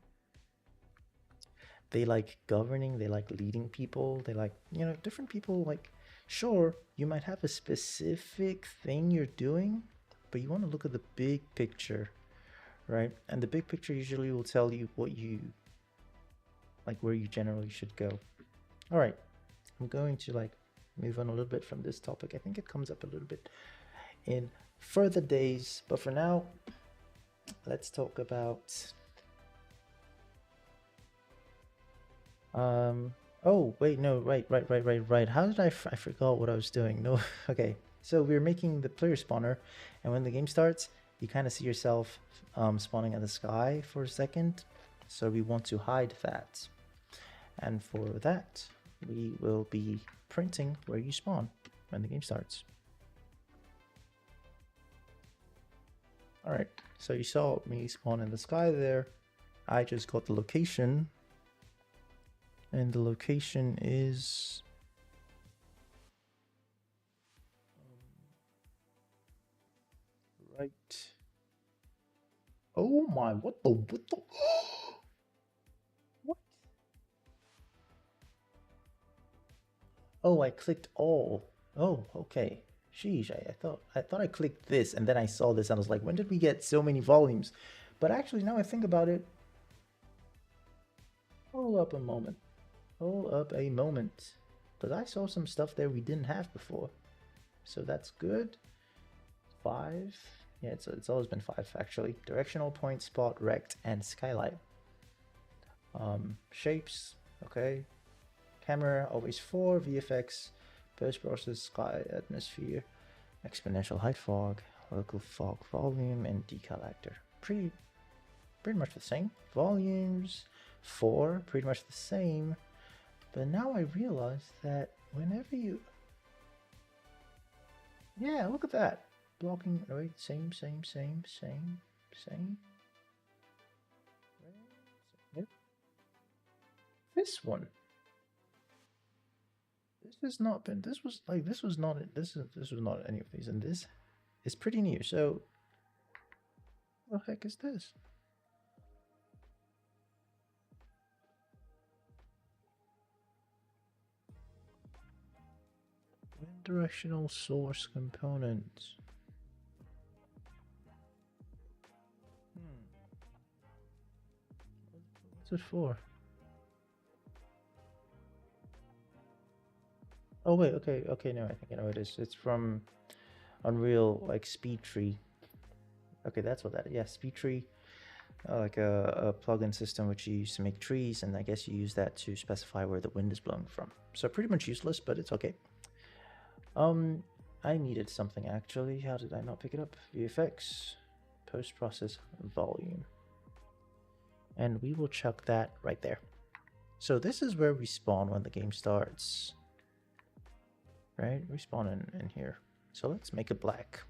they like governing, they like leading people, they like, different people like sure, you might have a specific thing you're doing, but you want to look at the big picture, right? And the big picture usually will tell you what you like where you generally should go. All right. I'm going to like move on a little bit from this topic. I think it comes up a little bit in further days, but for now, let's talk about Oh, wait, no, right. How did I forgot what I was doing. No, okay. So we're making the player spawner, and when the game starts, you kind of see yourself spawning in the sky for a second. So we want to hide that. And for that, we will be printing where you spawn when the game starts. All right, so you saw me spawn in the sky there. I just got the location, and the location is right. Oh my, what the what? Oh, I clicked all. Oh, okay. Sheesh, I thought I clicked this and then I saw this and I was like, when did we get so many volumes? But actually now I think about it, hold up a moment. Hold up a moment. Because I saw some stuff there we didn't have before. So that's good. 5. Yeah, it's always been 5 actually. Directional point, spot, rect, and skylight. Shapes, okay. Camera, always 4. VFX, post-process, sky, atmosphere, exponential height fog, local fog volume, and decal actor. Pretty much the same. Volumes, 4, pretty much the same. But now I realize that whenever you... Yeah, look at that. Blocking, right, same. Yep. This one. This has not been, this was like, this was not any of these, and this is pretty new, so what the heck is this? Wind directional source components. What's it for? Oh wait, okay, no, I think I know what it is. It's from Unreal, like Speed Tree. Okay, that's what that is. Yeah, Speed Tree, like a plugin system which you use to make trees, and I guess you use that to specify where the wind is blowing from. So pretty much useless, but it's okay. I needed something actually. How did I not pick it up? VFX, post-process volume. And we will chuck that right there. So this is where we spawn when the game starts. Right? We spawn in here. So let's make it black.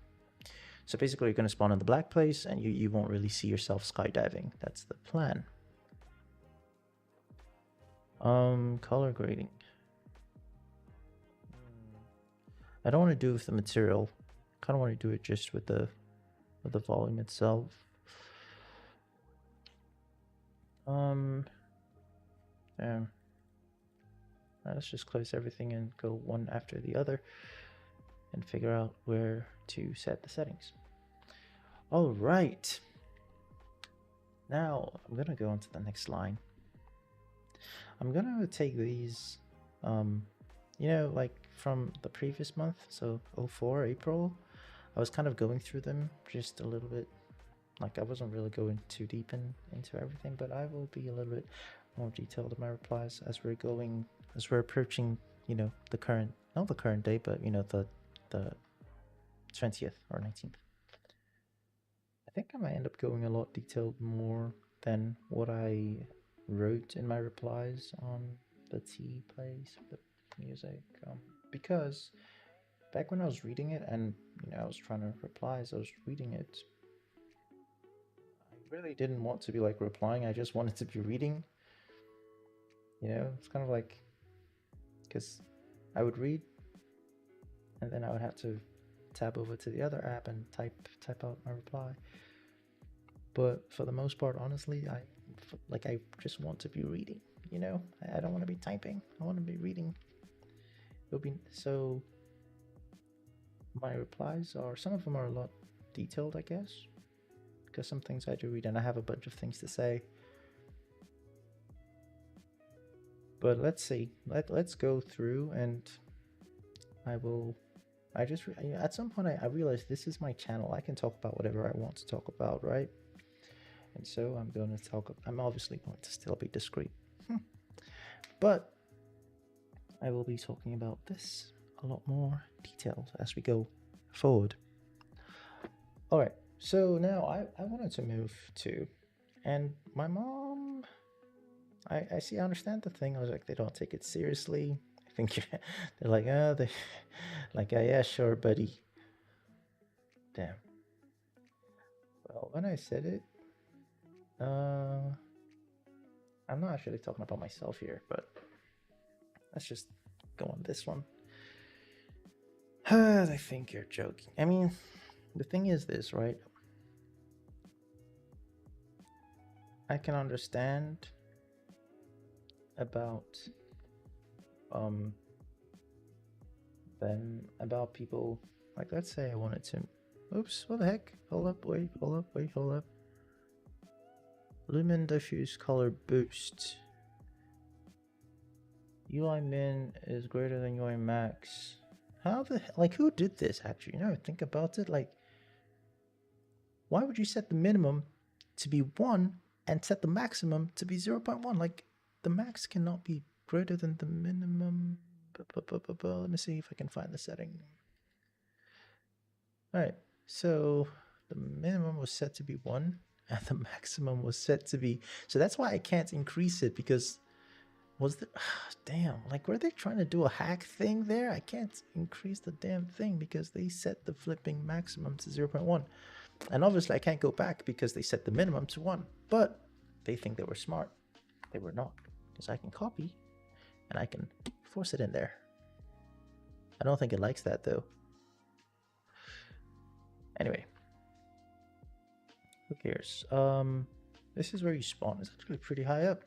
So basically you're going to spawn in the black place and you won't really see yourself skydiving. That's the plan. Color grading. I don't want to do it with the material. I kind of want to do it just with the volume itself. Yeah. Let's just close everything and go one after the other and figure out where to set the settings. All right. Now I'm gonna go on to the next line. I'm gonna take these, you know, like from the previous month, so 04 April. I was kind of going through them just a little bit. Like I wasn't really going too deep into everything, but I will be a little bit more detailed in my replies as we're approaching, you know, the current, not the current day, but you know, the 20th or 19th. I think I might end up going a lot detailed more than what I wrote in my replies on the T plays, the music, because back when I was reading it and you know I was trying to reply as I was reading it, I really didn't want to be like replying. I just wanted to be reading. You know, it's kind of like, because I would read and then I would have to tab over to the other app and type out my reply. But for the most part, honestly, I just want to be reading. You know, I don't want to be typing. I want to be reading. It'll be so. My replies are, some of them are a lot detailed, I guess, because some things I do read and I have a bunch of things to say. But let's see. Let's go through and at some point I realized this is my channel. I can talk about whatever I want to talk about, right? And so I'm obviously going to still be discreet. But I will be talking about this a lot more detailed as we go forward. All right, so now I wanted to move too, and my mom, I see, I understand the thing. I was like, they don't take it seriously. I think they're like, oh, they, like, yeah, sure, buddy. Damn. Well, when I said it, I'm not actually talking about myself here, but let's just go on this one. I think you're joking. I mean, the thing is this, right? I can understand about them, about people, like, let's say I wanted to, oops, what the heck, hold up, wait, hold up. Lumen diffuse color boost, UI min is greater than UI max. How the hell, like, who did this actually? You know, think about it, like, why would you set the minimum to be 1 and set the maximum to be 0.1? Like, the max cannot be greater than the minimum. Let me see if I can find the setting. All right, so the minimum was set to be 1 and the maximum was set to be, so that's why I can't increase it, because was the damn, like, were they trying to do a hack thing there? I can't increase the damn thing because they set the flipping maximum to 0.1. And obviously I can't go back because they set the minimum to 1, but they think they were smart. They were not, because I can copy and I can force it in there. I don't think it likes that though. Anyway, who cares? This is where you spawn. It's actually pretty high up.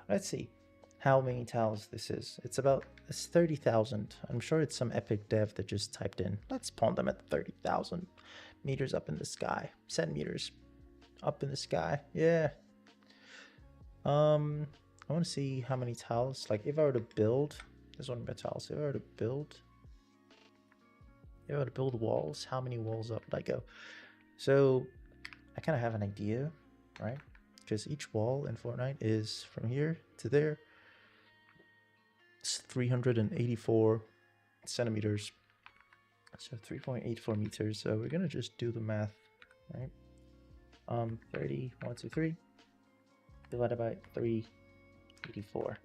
Let's see how many tiles this is. It's 30,000. I'm sure it's some epic dev that just typed in, let's spawn them at 30,000 meters up in the sky, centimeters up in the sky. Yeah. I want to see how many tiles, like, if I were to build, there's one more tiles. If I were to build walls, how many walls up would I go? So I kind of have an idea, right? Because each wall in Fortnite is from here to there. It's 384 centimeters. So 3.84 meters. So we're gonna just do the math, right? 30, 1, 2, 3 divided by 384.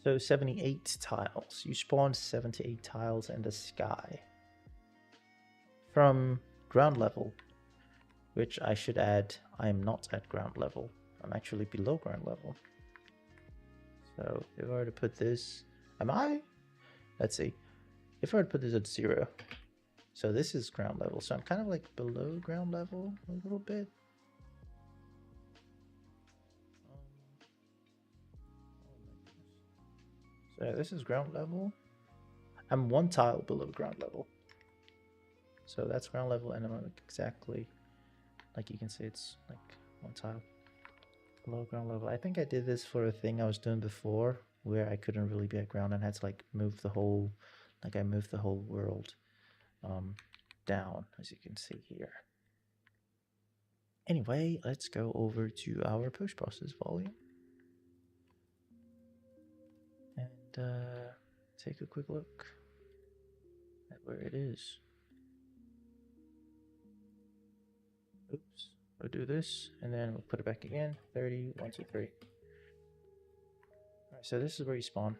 So 78 tiles. You spawn 78 tiles in the sky from ground level, which I should add, I am not at ground level. I'm actually below ground level. So if I were to put this, am I? Let's see. If I were to put this at 0, so this is ground level. So I'm kind of like below ground level a little bit. So this is ground level. I'm 1 tile below ground level. So that's ground level, and I'm exactly, like, you can see it's like 1 tile below ground level. I think I did this for a thing I was doing before where I couldn't really be at ground and had to, like, move the whole, like, I moved the whole world down, as you can see here. Anyway, let's go over to our post-process volume and take a quick look at where it is. Oops, we'll do this and then we'll put it back again. 30, 1, 2, 3. Alright, so this is where you spawn.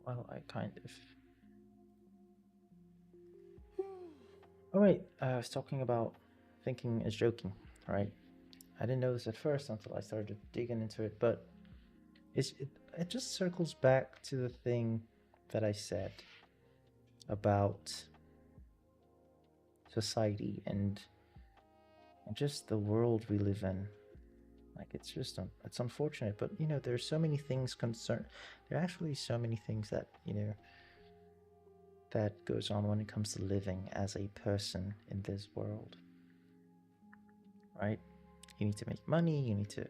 Well, I kind of... Alright, I was talking about thinking is joking, right? I didn't know this at first until I started digging into it, but it just circles back to the thing that I said about society and just the world we live in. Like, it's just it's unfortunate, but you know, there's so many things there are actually so many things that, you know, that goes on when it comes to living as a person in this world, right? You need to make money, you need to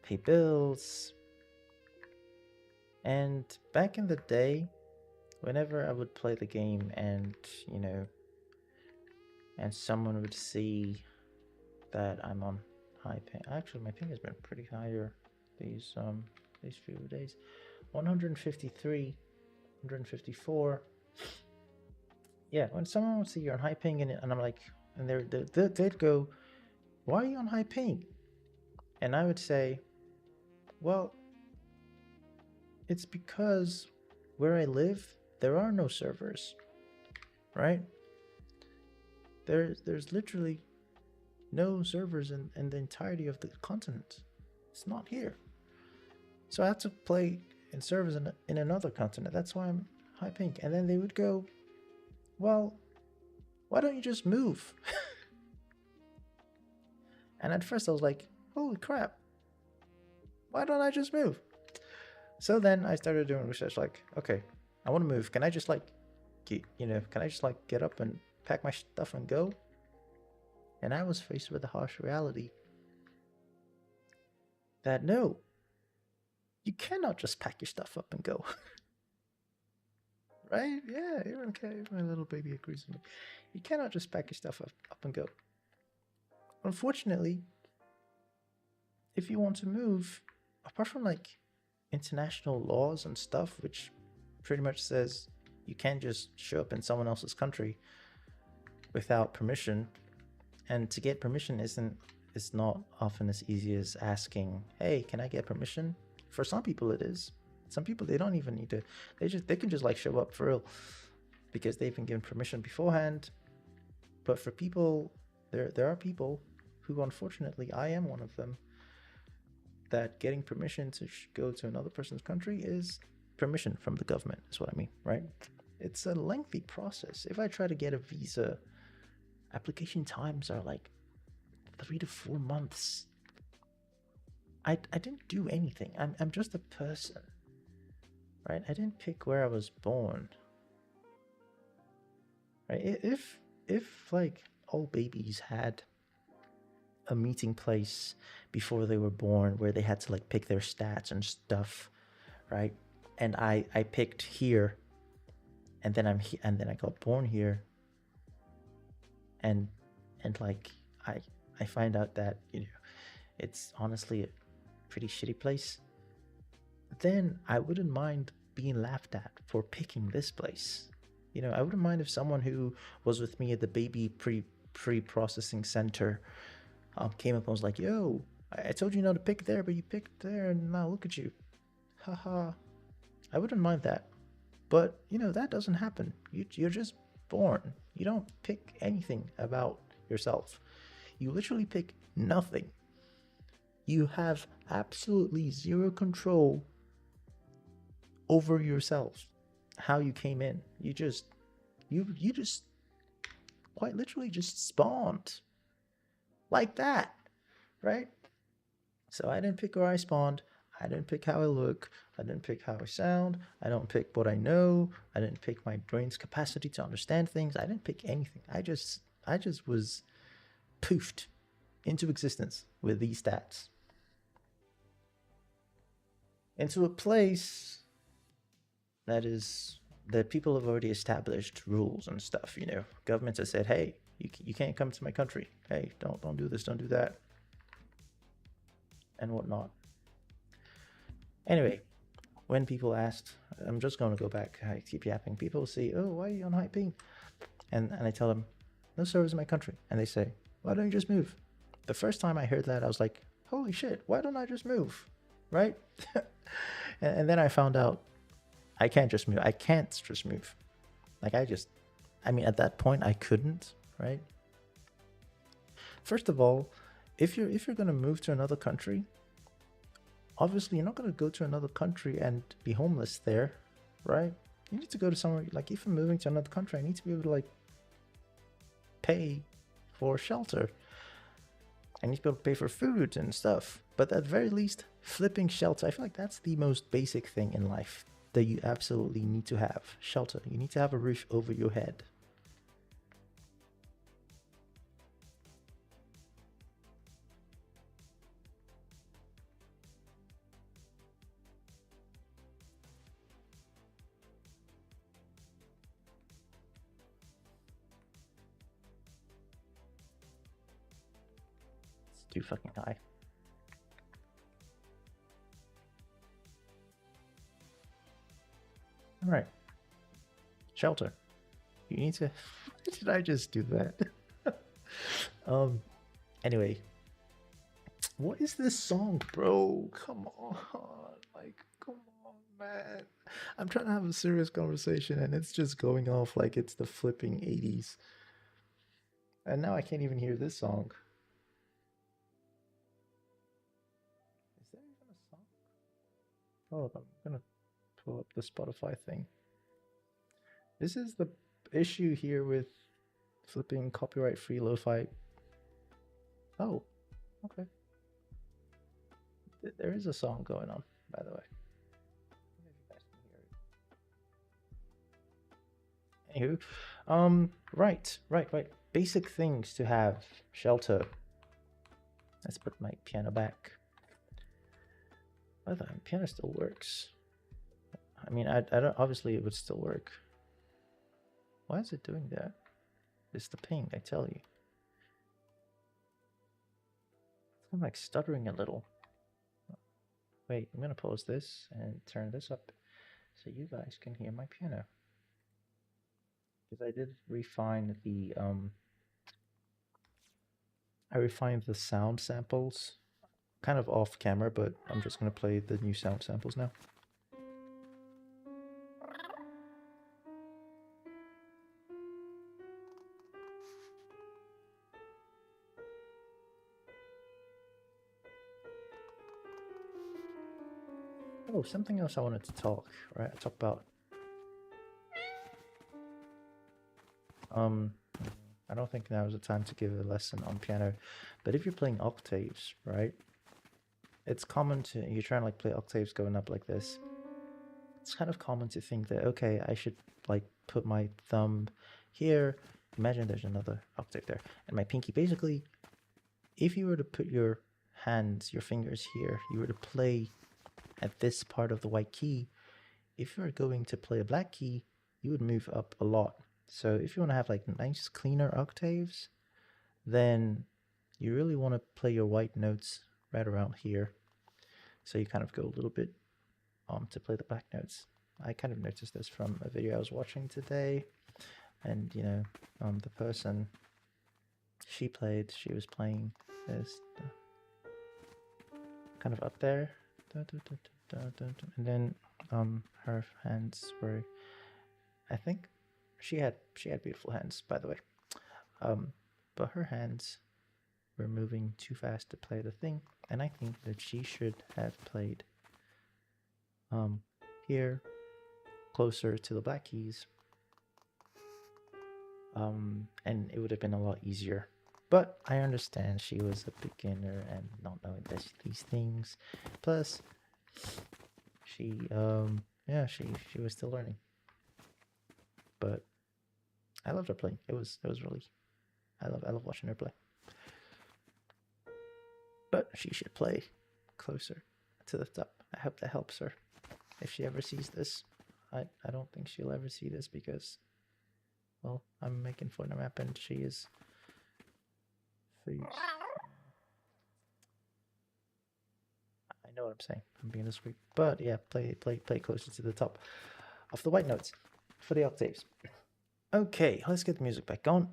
pay bills. And back in the day, whenever I would play the game and, you know, and someone would see that I'm high ping. Actually, my ping has been pretty higher these few days. 153, 154. Yeah, when someone would see you're on high ping and I'm like, and they'd go, "Why are you on high ping?" And I would say, "Well, it's because where I live, there are no servers, right? There's literally no servers in the entirety of the continent. It's not here. So I had to play in servers in another continent. That's why I'm high ping." And then they would go, "Well, why don't you just move?" And at first I was like, holy crap, why don't I just move? So then I started doing research like, okay, I want to move. Can I just like, can I just like get up and pack my stuff and go? And I was faced with the harsh reality that no, you cannot just pack your stuff up and go. Right? Yeah, even my little baby agrees with me. You cannot just pack your stuff up and go. Unfortunately, if you want to move, apart from like international laws and stuff, which pretty much says you can't just show up in someone else's country without permission, and to get permission it's not often as easy as asking, "Hey, can I get permission?" For some people it is. Some people, they don't even need to, they can just like show up for real because they've been given permission beforehand. But for people, there are people who, unfortunately, I am one of them, that getting permission to go to another person's country is permission from the government, is what I mean, right? It's a lengthy process. If I try to get a visa, application times are like 3 to 4 months. I didn't do anything. I'm just a person, right? I didn't pick where I was born, right? If like all babies had a meeting place before they were born where they had to like pick their stats and stuff, right? And I picked here, and then and then I got born here, and like I find out that it's honestly a pretty shitty place, then I wouldn't mind being laughed at for picking this place. I wouldn't mind if someone who was with me at the baby pre-processing center came up and was like, "Yo, I told you not to pick there, but you picked there, and now look at you." Haha. I wouldn't mind that. But, that doesn't happen. You're just born. You don't pick anything about yourself. You literally pick nothing. You have absolutely zero control over yourself, how you came in. You just quite literally just spawned like that, right? So I didn't pick where I spawned. I didn't pick how I look. I didn't pick how I sound. I don't pick what I know. I didn't pick my brain's capacity to understand things. I didn't pick anything. I just was poofed into existence with these stats. Into a place that people have already established rules and stuff. Governments have said, "Hey, you can't come to my country. Hey, don't do this, don't do that," and whatnot. Anyway, when people asked, I'm just going to go back, I keep yapping. People say, "Oh, why are you on high ping?" And I tell them, "No servers in my country." And they say, "Why don't you just move?" The first time I heard that, I was like, holy shit, why don't I just move? Right? and then I found out I can't just move. I can't just move. Like at that point I couldn't, right? First of all, if you're going to move to another country, obviously you're not going to go to another country and be homeless there, right? You need to go to somewhere, like if I'm moving to another country, I need to be able to like pay for shelter. I need to be able to pay for food and stuff. But at the very least, flipping shelter, I feel like that's the most basic thing in life that you absolutely need to have. Shelter. You need to have a roof over your head. too fucking high. All right. Shelter. You need to. Why did I just do that? Anyway, what is this song, bro? Come on, like, come on, man. I'm trying to have a serious conversation, and it's just going off like it's the flipping 80s. And now I can't even hear this song. Is there even a song? Oh, I'm gonna pull up the Spotify thing. This is the issue here with flipping copyright-free lo-fi. Oh, okay. There is a song going on, by the way. Maybe you guys can hear it. Anywho, right. Basic things to have. Shelter. Let's put my piano back. By the way, piano still works. I mean, I don't. Obviously, it would still work. Why is it doing that? It's the ping, I tell you. I'm like stuttering a little. Wait, I'm gonna pause this and turn this up so you guys can hear my piano. Because I did refine the I refined the sound samples, kind of off camera, but I'm just gonna play the new sound samples now. Oh, something else I wanted to talk, right? Talk about. I don't think now is the time to give a lesson on piano, but if you're playing octaves, right? It's common to, you're trying to like play octaves going up like this. It's kind of common to think that, okay, I should like put my thumb here. Imagine there's another octave there, and my pinky. Basically, if you were to put your hands, your fingers here, you were to play at this part of the white key. If you were going to play a black key, you would move up a lot. So if you want to have like nice cleaner octaves, then you really want to play your white notes right around here. So you kind of go a little bit to play the black notes. I kind of noticed this from a video I was watching today, and you know, the person she was playing this kind of up there, and then her hands were, I think she had beautiful hands, by the way, but her hands were moving too fast to play the thing, and I think that she should have played here closer to the black keys, and it would have been a lot easier. But I understand she was a beginner and not knowing these things. Plus, she was still learning. But I loved her playing. It was really, I love watching her play. But she should play closer to the top. I hope that helps her if she ever sees this. I don't think she'll ever see this because, well, I'm making fun of her and she is. I know what I'm saying. I'm being discreet, but yeah, play closer to the top of the white notes for the octaves. Okay, let's get the music back on.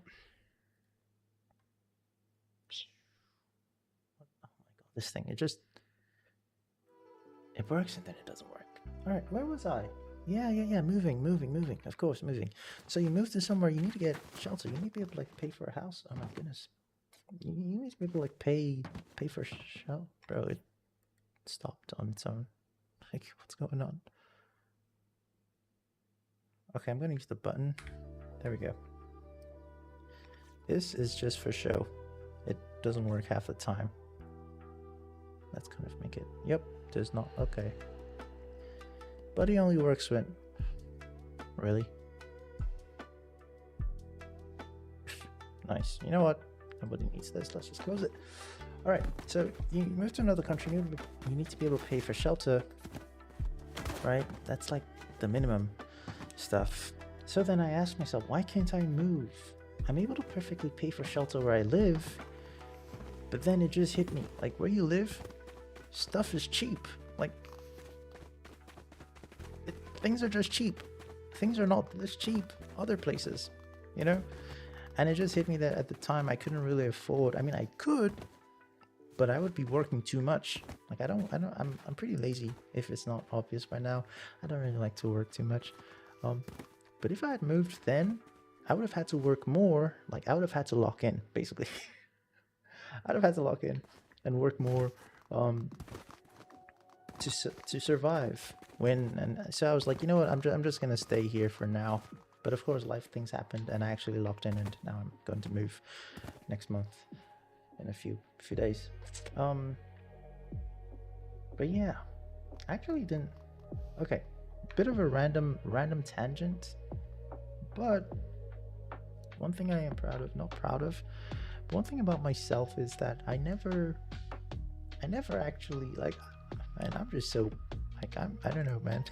Oh my god, this thing, it works and then it doesn't work. All right, where was I? Yeah, moving. Of course, moving. So you move to somewhere, you need to get shelter. You need to be able to like pay for a house. Oh my goodness. You need to be able to like pay for shelter. Bro, it stopped on its own. Like, what's going on? Okay, I'm gonna use the button. There we go. This is just for show. It doesn't work half the time. Let's kind of make it. Yep, does not. Okay. But it only works when. Really? Nice. You know what? Nobody needs this. Let's just close it. All right. So you move to another country. You need to be able to pay for shelter, right? That's like the minimum stuff. So then I asked myself, why can't I move? I'm able to perfectly pay for shelter where I live, But then it just hit me, like, where you live, stuff is cheap. Like, things are just cheap. Things are not this cheap other places, you know? And it just hit me that at the time I couldn't really afford. I mean, I could, but I would be working too much. Like, I'm pretty lazy, if it's not obvious by now. I don't really like to work too much. But if I had moved then, I would have had to work more. Like, I would have had to lock in, basically. I'd have had to lock in and work more to survive. And so I was like, you know what, I'm just gonna stay here for now. But of course, things happened, and I actually locked in, and now I'm going to move next month in a few days. But yeah, I actually didn't. Okay, bit of a random tangent, but one thing I am not proud of, but one thing about myself is that I never actually, like, man, I'm just so, like, I don't know, man.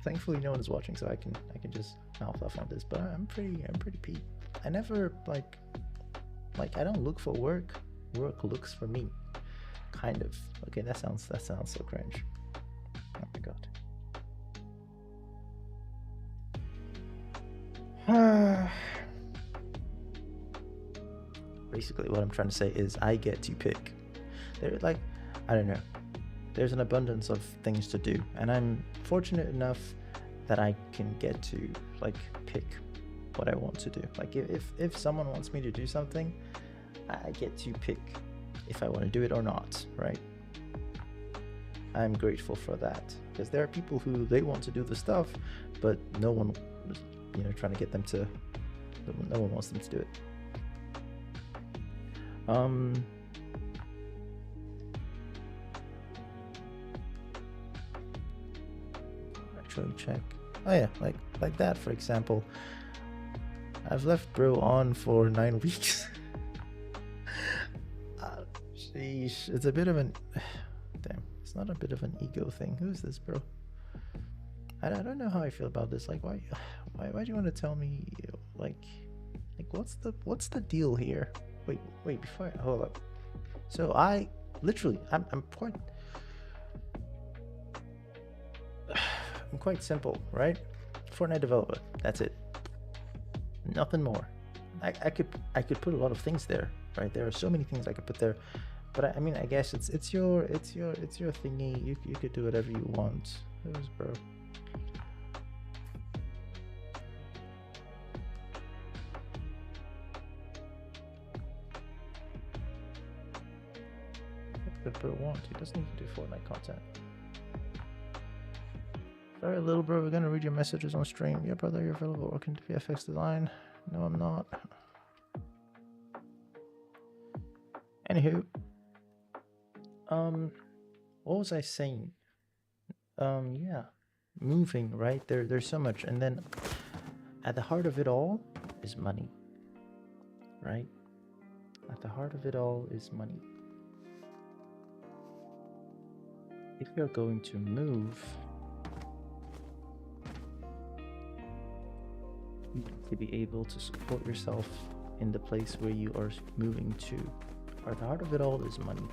Thankfully no one's watching, so I can just mouth off on this, but I'm pretty Pete. I never like I don't look for work looks for me, kind of. Okay, that sounds so cringe. Oh my god. Basically what I'm trying to say is I get to pick. They're like, I don't know, there's an abundance of things to do, and I'm fortunate enough that I can get to, like, pick what I want to do. Like, if someone wants me to do something, I get to pick if I want to do it or not, right? I'm grateful for that, because there are people who they want to do the stuff, but no one is, trying to get them to, no one wants them to do it. Actually check. Oh yeah, like that, for example. I've left bro on for 9 weeks. Sheesh, it's a bit of an damn, it's not a bit of an ego thing. Who's this, bro? I don't know how I feel about this. Like, why do you want to tell me, like what's the deal here? Wait, before I hold up. So I'm quite simple, right? Fortnite developer. That's it. Nothing more. I could put a lot of things there, right? There are so many things I could put there, but I mean, I guess it's your thingy. You could do whatever you want. Who's bro? Bro won't. He doesn't even do Fortnite content. Sorry, little bro, we're gonna read your messages on stream. Yeah, brother, you're available working to VFX design. No, I'm not. Anywho, what was I saying? Yeah, moving, right? There's so much, and then at the heart of it all is money, right? At the heart of it all is money. If you're going to move, you need to be able to support yourself in the place where you are moving to. At the heart of it all is money,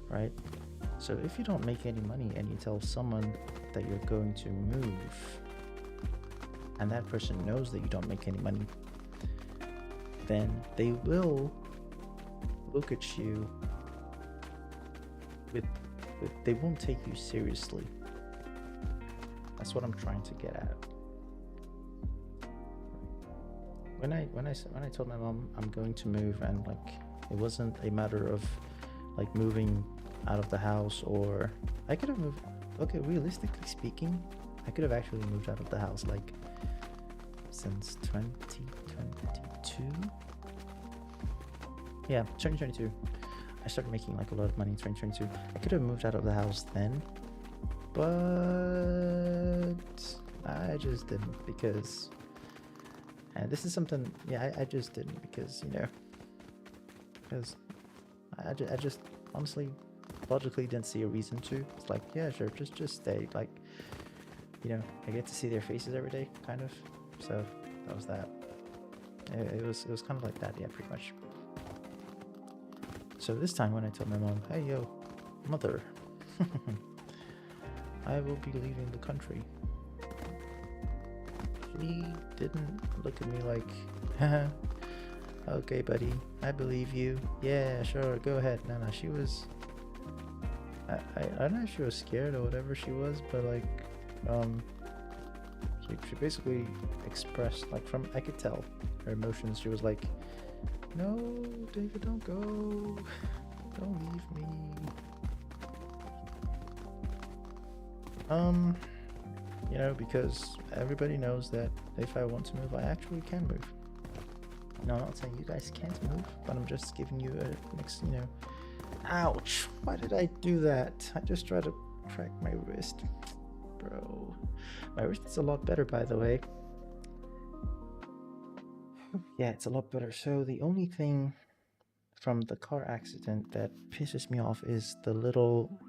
right? So if you don't make any money and you tell someone that you're going to move, and that person knows that you don't make any money, then they will look at you with they won't take you seriously. That's what I'm trying to get at. When I told my mom I'm going to move, and like, it wasn't a matter of like moving out of the house, or I could have moved. Okay, realistically speaking, I could have actually moved out of the house like since 2022. Yeah, 2022. I started making like a lot of money in 2022. I could have moved out of the house then, but I just didn't, because, and this is something, yeah, I just didn't, because, because I just honestly, logically didn't see a reason to. It's like, yeah, sure, just stay. Like, I get to see their faces every day, kind of. So that was that. It was kind of like that, yeah, pretty much. So this time when I told my mom, hey yo, mother, I will be leaving the country, she didn't look at me like, haha, okay buddy, I believe you, yeah sure, go ahead. No, she was, I don't know if she was scared or whatever she was, but like she basically expressed, like, from, I could tell her emotions. She was like, no David, don't go, don't leave me. You know, because everybody knows that if I want to move, I actually can move. No, I'm not saying you guys can't move, but I'm just giving you a next, you know. Ouch, why did I do that? I just tried to crack my wrist. Bro, my wrist is a lot better, by the way. Yeah, it's a lot better. So the only thing from the car accident that pisses me off is the little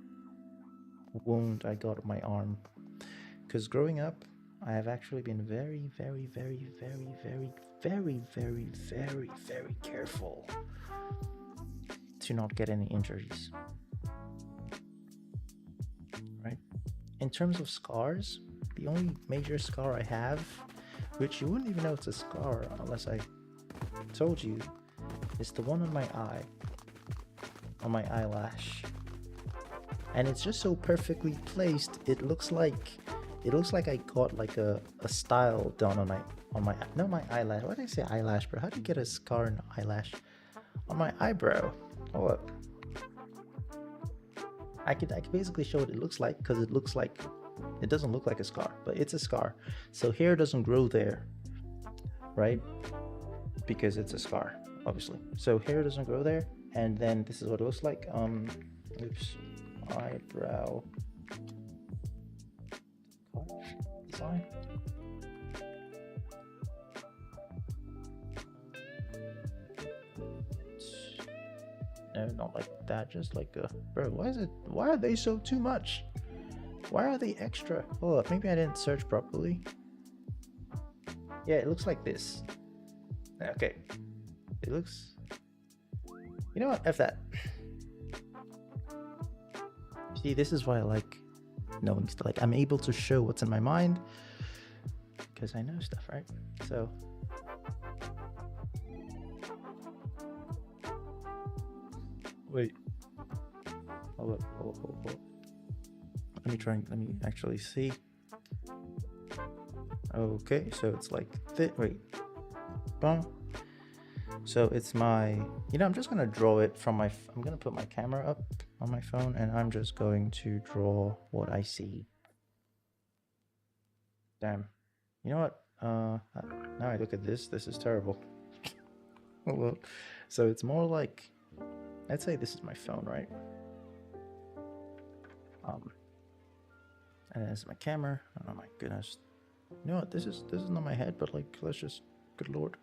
wound I got on my arm. Because growing up, I have actually been very, very, very, very, very, very, very, very, very careful to not get any injuries. Right? In terms of scars, the only major scar I have, which you wouldn't even know it's a scar unless I told you, is the one on my eye, on my eyelash. And it's just so perfectly placed, it looks like I got like a style done on my eyelash. Why did I say eyelash, bro? How do you get a scar in eyelash? On my eyebrow. Hold up. I could basically show what it looks like, because it looks like, it doesn't look like a scar, but it's a scar. So hair doesn't grow there, right? Because it's a scar, obviously. So hair doesn't grow there, and then this is what it looks like. Oops, eyebrow design. No, not like that, just like a, bro, why are they so too much? Why are they extra? Oh, maybe I didn't search properly. Yeah, it looks like this. Okay, it looks, you know what, F that. See, this is why I like knowing stuff. Like, I'm able to show what's in my mind because I know stuff, right? So wait, hold up. Let me actually see. Okay, so it's like this. Wait, boom. So it's my, you know, I'm just gonna draw it from my, I'm gonna put my camera up on my phone and I'm just going to draw what I see. Damn, you know what, now I look at this is terrible. Well, so it's more like, let's say this is my phone, right? And this is my camera. Oh my goodness, you know what, this is not my head, but like, let's just, good lord.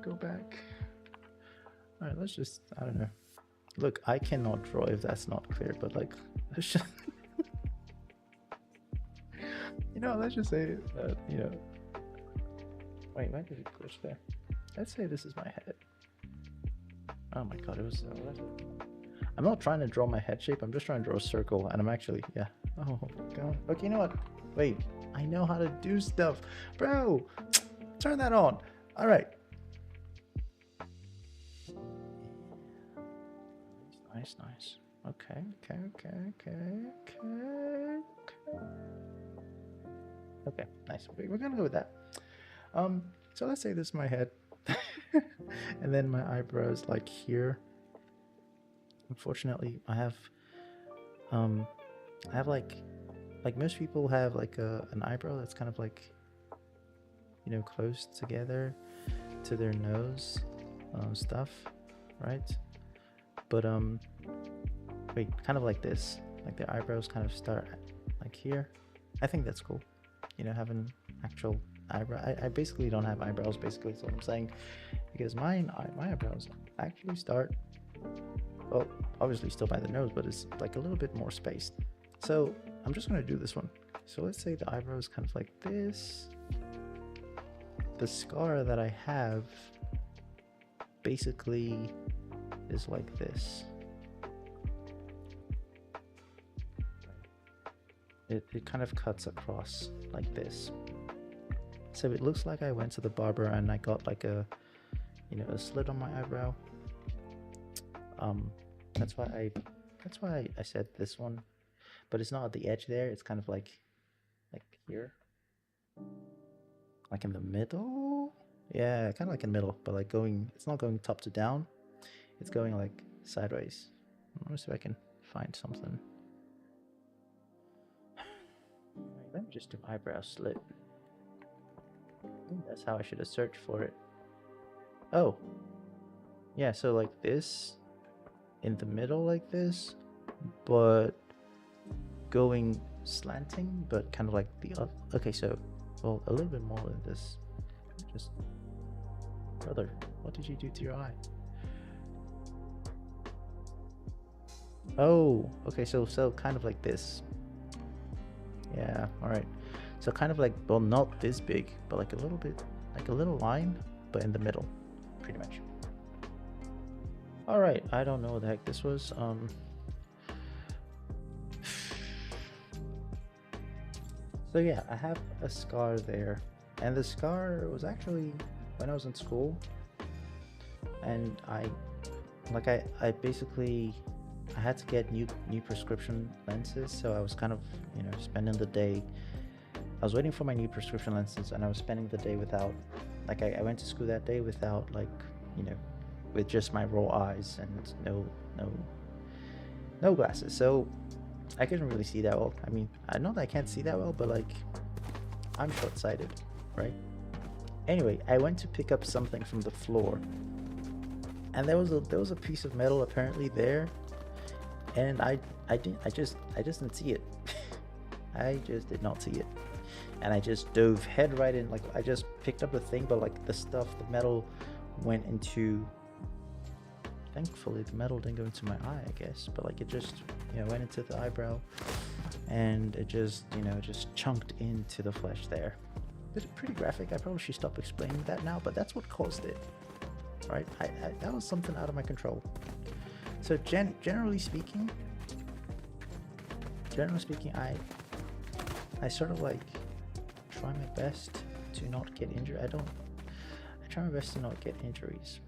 Go back. All right, let's just, I don't know. Look, I cannot draw if that's not clear, but like, let's just, you know, let's just say that, you know, wait, why did it glitch there? Let's say this is my head. Oh my god, it was, I'm not trying to draw my head shape, I'm just trying to draw a circle, and I'm actually, yeah. Oh god. Okay, you know what? Wait, I know how to do stuff. Bro, turn that on. All right. Nice. Okay. Okay, nice. We're gonna go with that. So let's say this is my head, and then my eyebrows like here. Unfortunately, I have like most people have like an eyebrow that's kind of like, you know, close together to their nose, stuff, right? But wait, kind of like this, like the eyebrows kind of start like here. I think that's cool, you know, having actual eyebrow. I basically don't have eyebrows, basically, is what I'm saying, because my eyebrows actually start, well, obviously still by the nose, but it's like a little bit more spaced. So I'm just gonna do this one. So let's say the eyebrow is kind of like this, the scar that I have basically is like this. It kind of cuts across like this. So it looks like I went to the barber and I got like a slit on my eyebrow. That's why I said this one, but it's not at the edge there. It's kind of like here, like in the middle. Yeah, kind of like in the middle, but like it's not going top to down. It's going like sideways. Let me see if I can find something. Let me just do eyebrow slit. That's how I should have searched for it. Oh, yeah, so like this, in the middle like this, but going slanting, but kind of like the other. Okay, so, well, a little bit more than this. Just, brother, what did you do to your eye? Oh, okay, so kind of like this. Yeah, all right. So kind of like, well, not this big, but like a little bit, like a little line, but in the middle, pretty much. All right, I don't know what the heck this was. So yeah, I have a scar there, and the scar was actually when I was in school, and I basically I had to get new prescription lenses, so I was kind of spending the day. I was waiting for my new prescription lenses, and I was spending the day without, like, I went to school that day without, like, with just my raw eyes and no glasses, so I couldn't really see that well. I mean, I know that I can't see that well, but like, I'm short-sighted, right? Anyway, I went to pick up something from the floor, and there was a piece of metal apparently there, and I just didn't see it. I just did not see it, and I just dove head right in. Like, I just picked up the thing, but like the metal went into. Thankfully, the metal didn't go into my eye, I guess, but like it just went into the eyebrow, and it just just chunked into the flesh there. It's pretty graphic. I probably should stop explaining that now, but that's what caused it, right? That was something out of my control. So generally speaking, I sort of like try my best to not get injured. I try my best to not get injuries,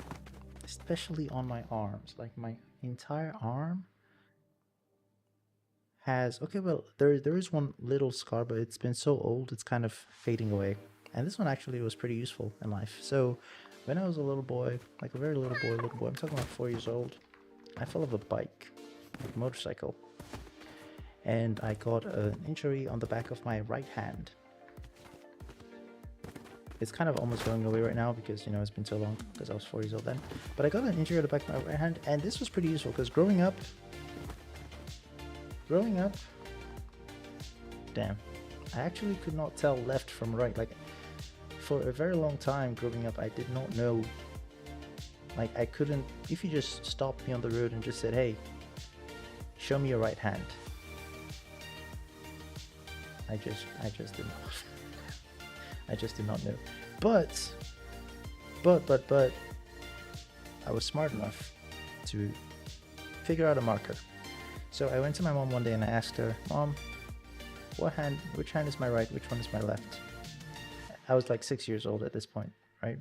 especially on my arms. Like, my entire arm has, okay, well, there is one little scar, but it's been so old it's kind of fading away. And this one actually was pretty useful in life. So when I was a little boy, like a very little boy, I'm talking about 4 years old, I fell off a bike, like a motorcycle, and I got an injury on the back of my right hand. It's kind of almost going away right now because it's been so long, because I was 4 years old then. But I got an injury on the back of my right hand, and this was pretty useful because growing up, damn, I actually could not tell left from right. Like, for a very long time growing up, I did not know. Like, I couldn't. If you just stopped me on the road and just said, "Hey, show me your right hand," I just did not. I just did not know. But I was smart enough to figure out a marker. So I went to my mom one day and I asked her, "Mom, which hand is my right, which one is my left?" I was like 6 years old at this point, right?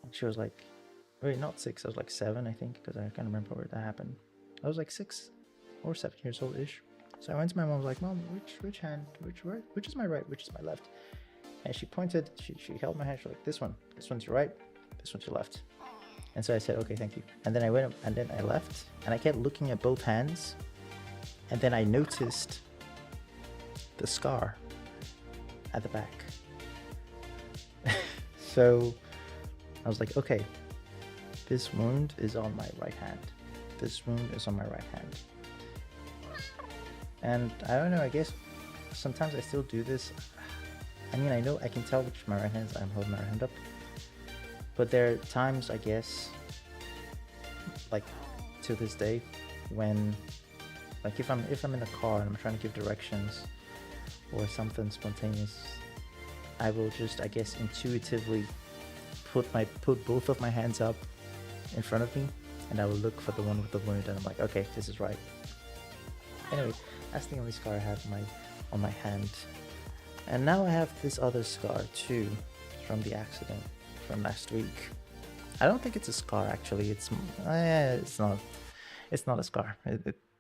And she was like, wait, not 6, I was like 7, I think, because I can't remember where that happened. I was like 6 or 7 years old-ish. So I went to my mom, I was like, "Mom, which hand, which is my right, which is my left?" And she pointed, she held my hand, she was like, this one's your right, this one's your left. And so I said, "Okay, thank you." And then I went up, and then I left, and I kept looking at both hands, and then I noticed the scar at the back. So I was like, okay, this wound is on my right hand. This wound is on my right hand. And I don't know, I guess sometimes I still do this. I mean, I know I can tell which my right hand is. I'm holding my right hand up. But there are times, I guess, like to this day, when, like, if I'm in a car and I'm trying to give directions or something spontaneous, I will just, I guess, intuitively put both of my hands up in front of me, and I will look for the one with the wound, and I'm like, okay, this is right. Anyway, that's the only scar I have on my hand. And now I have this other scar too, from the accident from last week. I don't think it's a scar actually. It's not. It's not a scar.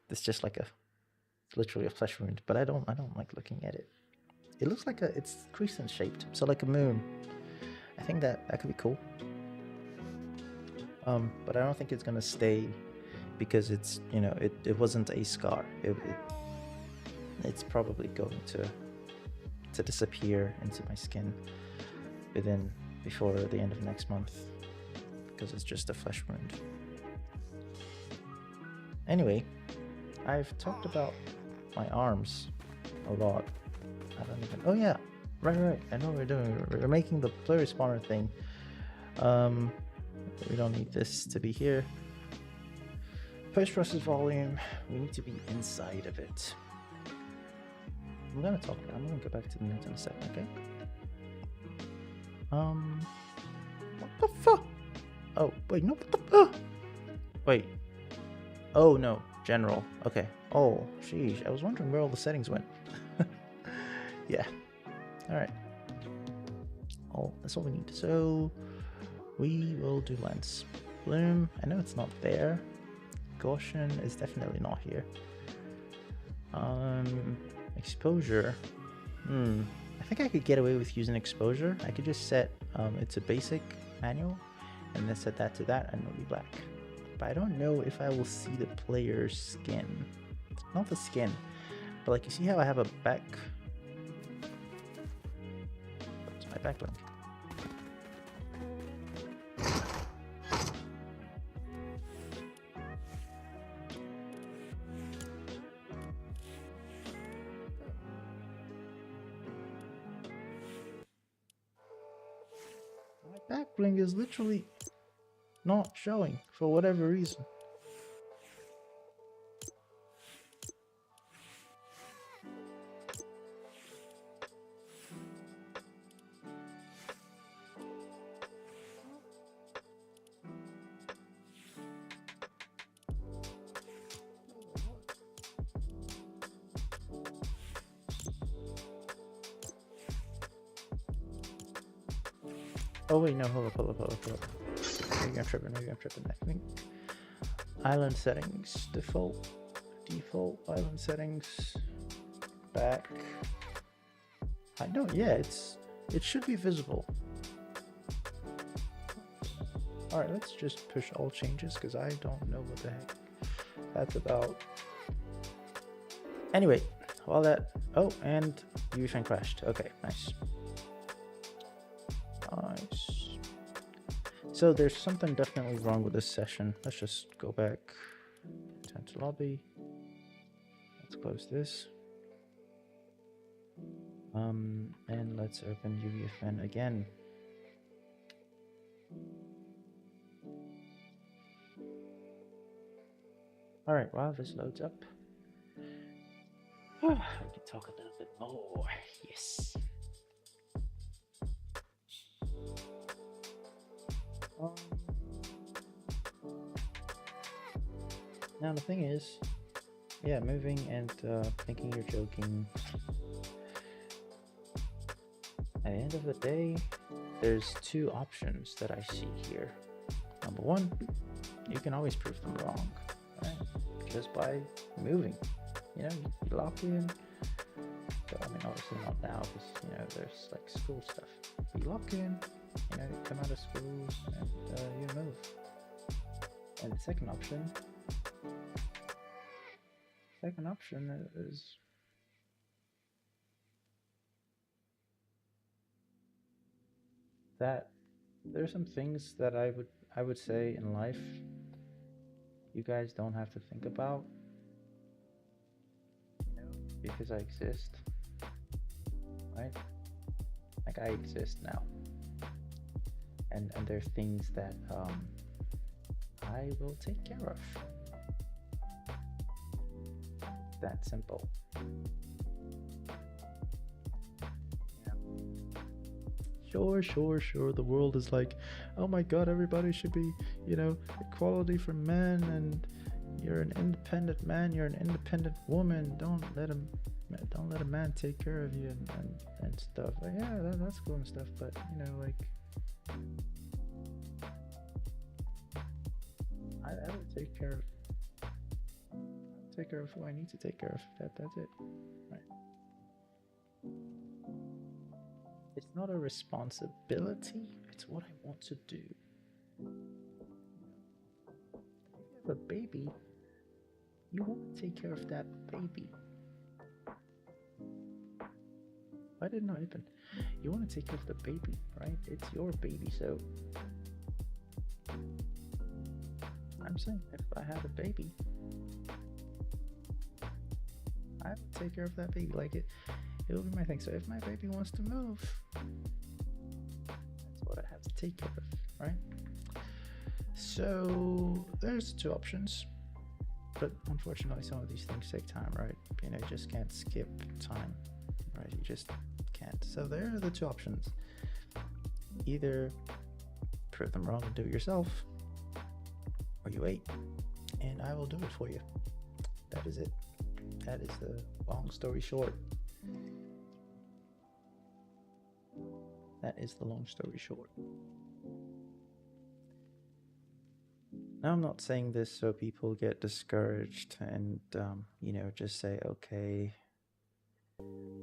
It's just like literally a flesh wound. But I don't like looking at it. It looks like it's crescent shaped, so like a moon. I think that could be cool. But I don't think it's gonna stay because it's, you know, it wasn't a scar. It's probably going to disappear into my skin before the end of next month, because it's just a flesh wound. Anyway, I've talked about my arms a lot. I don't even. Oh yeah, right. I know what we're doing. We're making the player spawner thing. We don't need this to be here. Post-process volume. We need to be inside of it. I'm gonna go back to the notes in a second, okay? What the fuck? Oh, wait, no, what the wait. Oh, no, general, okay. Oh, sheesh, I was wondering where all the settings went. Yeah, alright. Oh, that's all we need. So, we will do lens. Bloom, I know it's not there. Gaussian is definitely not here. Exposure. I think I could get away with using exposure. I could just set it's a basic manual, and then set that to that, and it'll be black. But I don't know if I will see the player's skin. Not the skin, but like, you see how I have a back. What's my back link? Back bling is literally not showing for whatever reason. Oh wait, no, hold up. Maybe I'm tripping. I think island settings, default island settings, back. I don't. Yeah, it should be visible. All right, let's just push all changes because I don't know what the heck that's about. Anyway, while that. Oh, and UEFN crashed. Okay, nice. Nice. So there's something definitely wrong with this session. Let's just go back. Turn to lobby. Let's close this. And let's open UEFN again. All right, while this loads up, we can talk a little bit more. Yes. Now the thing is, yeah, moving and thinking you're joking. At the end of the day, there's two options that I see here. Number one, you can always prove them wrong, right? Just by moving. You know, you lock in. But I mean, obviously not now because, you know, there's like school stuff. But you lock in, you know, you come out of school and you move. And the second option is that there's some things that I would say in life you guys don't have to think about, you know, because I exist, right? Like, I exist now, and there are things that I will take care of. That simple. Yeah. Sure. The world is like, oh my god, everybody should be, equality for men, and you're an independent man, you're an independent woman. Don't let a man take care of you and stuff. Like, yeah, that's cool and stuff, but like, I will take care of who I need to take care of. That's it. Right. It's not a responsibility, it's what I want to do. If you have a baby, you want to take care of that baby. Why didn't I open? You want to take care of the baby, right? It's your baby, so I'm saying if I had a baby, I would take care of that baby. Like it'll be my thing. So if my baby wants to move, that's what I have to take care of, right? So there's two options, but unfortunately some of these things take time, right? You just can't skip time, right? You just can't. So there are the two options. Either prove them wrong and do it yourself, or you wait and I will do it for you. That is it. That is the long story short. That is the long story short. Now, I'm not saying this so people get discouraged and, just say, okay,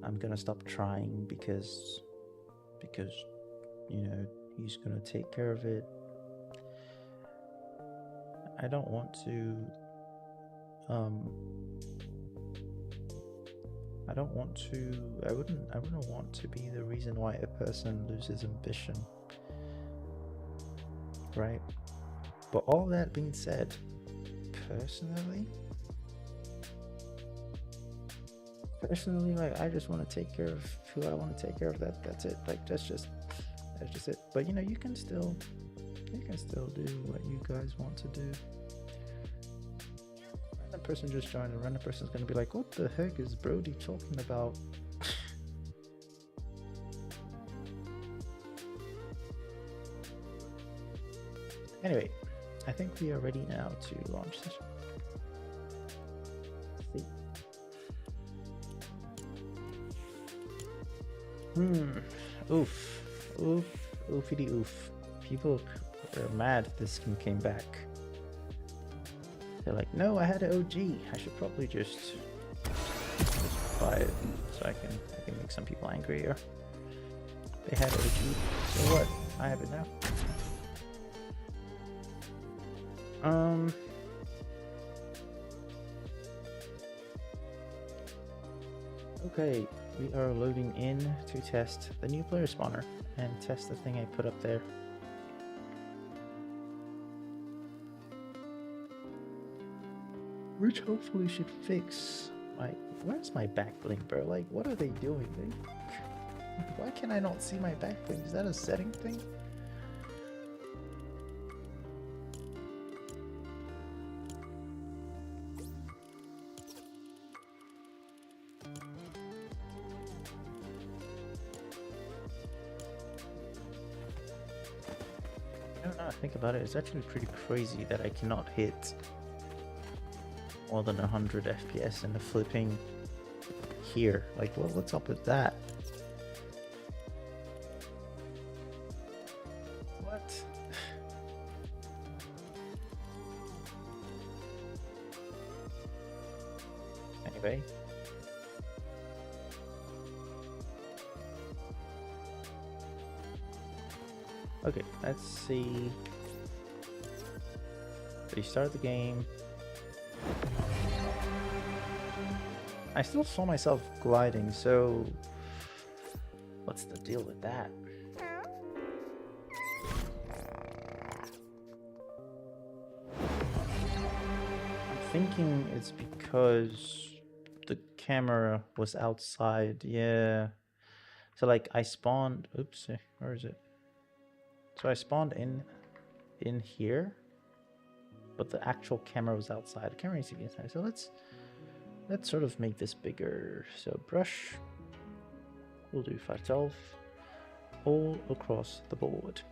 I'm gonna stop trying because, he's gonna take care of it. I don't want to, I wouldn't want to be the reason why a person loses ambition, right? But all that being said, personally, like, I just want to take care of who I want to take care of. That's it. Like, that's just it. But you can still do what you guys want to do. Random person just joined, and random person's gonna be like, what the heck is Brody talking about? Anyway, I think we are ready now to launch session. Let's see. Oofity oof. People are mad this skin came back. They're like, no, I had an OG. I should probably just buy it so I can make some people angrier. They had OG, so what? I have it now. Okay, we are loading in to test the new player spawner and test the thing I put up there. Which hopefully should fix my... Where's my back blink, bro? Like, what are they doing? Why can I not see my back blink? Is that a setting thing? Think about it, it's actually pretty crazy that I cannot hit more than 100 FPS in the flipping here. Like, what's up with that? What? Anyway. Okay, let's see. Restart the game. I still saw myself gliding, so what's the deal with that? I'm thinking it's because the camera was outside. Yeah. So like I spawned. Oops, where is it? So I spawned in here, but the actual camera was outside. I can't really see the inside. So let's sort of make this bigger. So brush, we'll do 512. all across the board.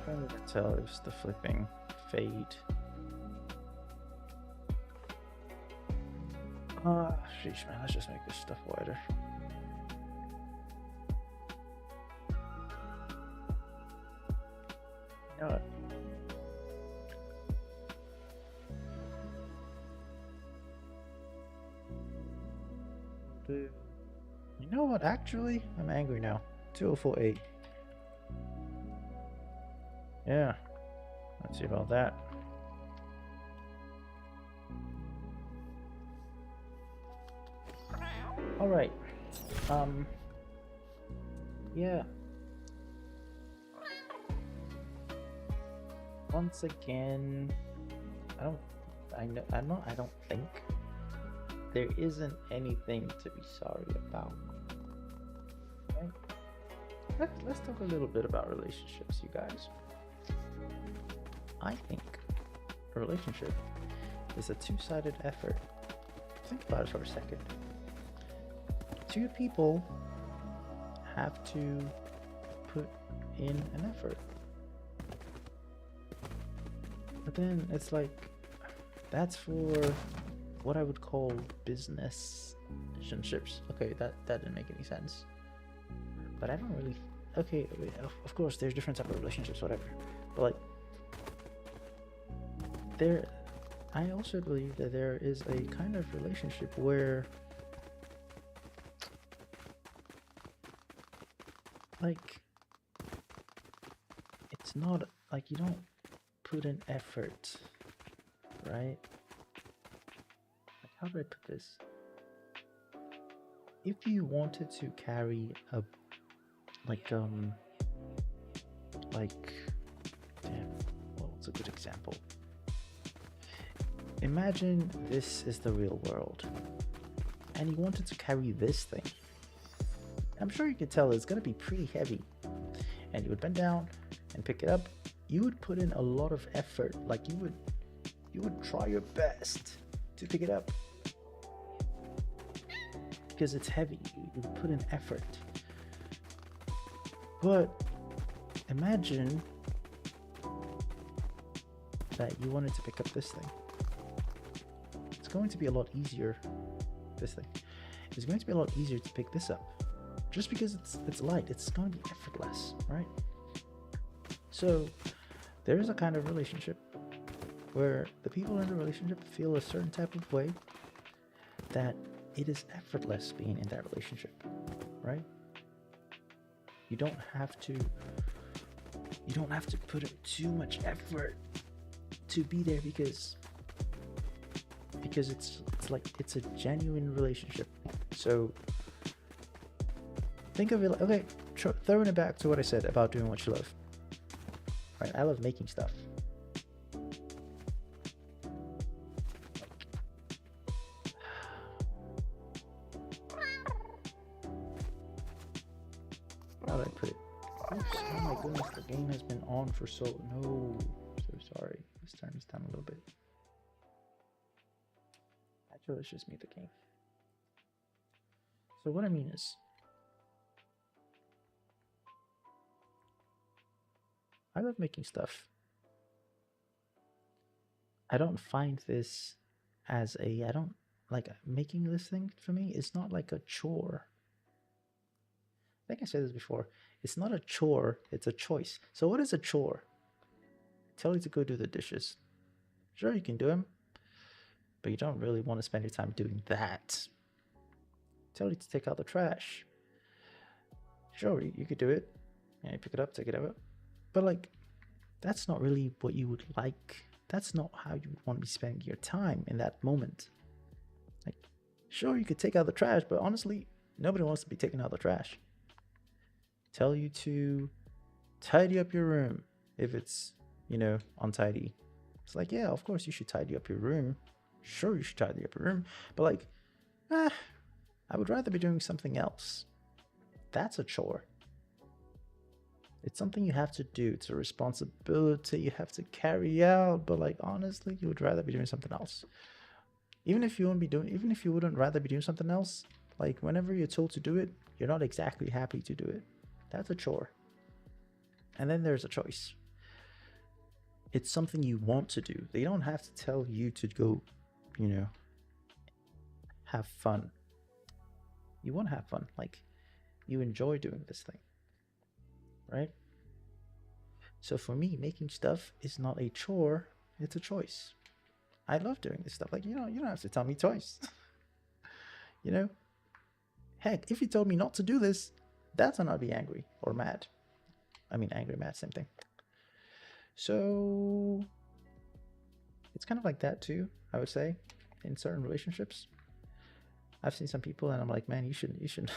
Trying to tell if the flipping fade. Sheesh, man, let's just make this stuff wider. You know what? You know what? Actually, I'm angry now. 2048. Yeah. Let's see about that. All right. Yeah. Once again, I don't think there isn't anything to be sorry about. Right? Let's talk a little bit about relationships, you guys. I think a relationship is a two-sided effort. Think about it for a second. Two people have to put in an effort. But then it's like, that's for what I would call business relationships. Okay, that didn't make any sense. But I don't really, okay, of course there's different types of relationships, whatever. But like, I also believe that there is a kind of relationship where like, it's not like you don't put in effort, right? Like, how do I put this? If you wanted to carry a damn, what's a good example? Imagine this is the real world and you wanted to carry this thing. I'm sure you could tell it's gonna be pretty heavy, and you would bend down and pick it up. You would put in a lot of effort. Like you would try your best to pick it up because it's heavy. You put in effort. But imagine that you wanted to pick up this thing. It's going to be a lot easier. This thing. It's going to be a lot easier to pick this up. Just because it's light, it's going to be effortless, right? So there is a kind of relationship where the people in the relationship feel a certain type of way that it is effortless being in that relationship, right? You don't have to put in too much effort to be there because it's like it's a genuine relationship. So think of it like, okay, throwing it back to what I said about doing what you love. Right? I love making stuff. How do I put it? Oops, oh my goodness, the game has been on for so sorry. Let's turn this down a little bit. Actually, let's just mute the game. So what I mean is, I love making stuff. I don't find this as I don't like making this thing for me. It's not like a chore. I think I said this before. It's not a chore, it's a choice. So what is a chore? Tell you to go do the dishes. Sure, you can do them, but you don't really want to spend your time doing that. Tell you to take out the trash. Sure, you could do it. Yeah, you pick it up, take it out. But like, that's not really what you would like. That's not how you would want to be spending your time in that moment. Like, sure, you could take out the trash, but honestly, nobody wants to be taking out the trash. Tell you to tidy up your room if it's, untidy. It's like, yeah, of course you should tidy up your room. Sure, you should tidy up your room. But like, I would rather be doing something else. That's a chore. It's something you have to do. It's a responsibility you have to carry out. But like honestly, you would rather be doing something else. Even if you wouldn't rather be doing something else, like whenever you're told to do it, you're not exactly happy to do it. That's a chore. And then there's a choice. It's something you want to do. They don't have to tell you to go, have fun. You want to have fun. Like, you enjoy doing this thing, right? So for me, making stuff is not a chore, it's a choice. I love doing this stuff. Like, you don't have to tell me twice. Heck, if you told me not to do this, that's when I'd be angry or mad. I mean, angry, mad, same thing. So it's kind of like that too, I would say, in certain relationships. I've seen some people and I'm like, man, you should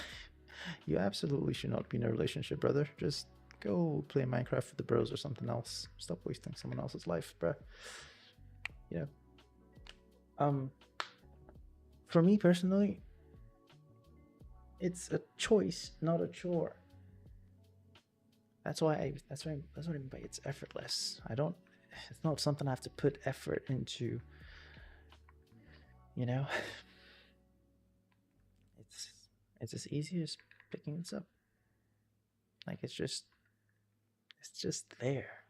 you absolutely should not be in a relationship, brother. Just go play Minecraft with the bros or something else. Stop wasting someone else's life, bruh. For me personally, it's a choice, not a chore. That's what I mean by it's effortless. It's not something I have to put effort into. It's as easy as picking this up. Like it's just there.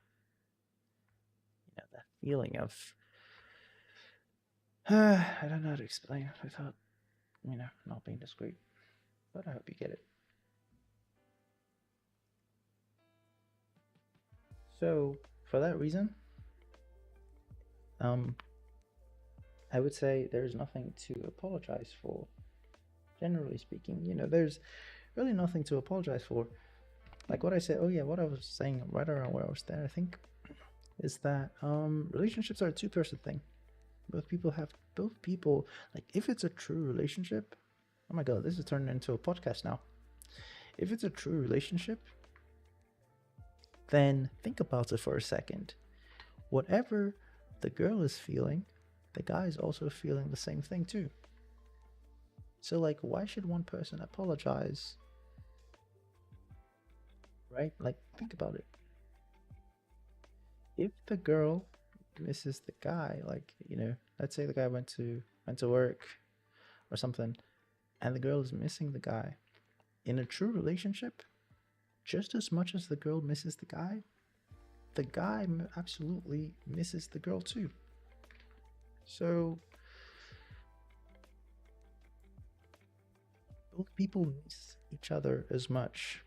That feeling of I don't know how to explain without, not being discreet. But I hope you get it. So for that reason, I would say there's nothing to apologize for. Generally speaking, there's really nothing to apologize for. Like what I said, what I was saying right around where I was there, I think, is that relationships are a two-person thing. Both people, like if it's a true relationship, oh my god, this is turning into a podcast now. If it's a true relationship, then think about it for a second. Whatever the girl is feeling, the guy is also feeling the same thing too. So like, why should one person apologize? Right? Like, think about it. If the girl misses the guy, like, let's say the guy went to work or something, and the girl is missing the guy. In a true relationship, just as much as the girl misses the guy absolutely misses the girl too. So both people miss each other as much,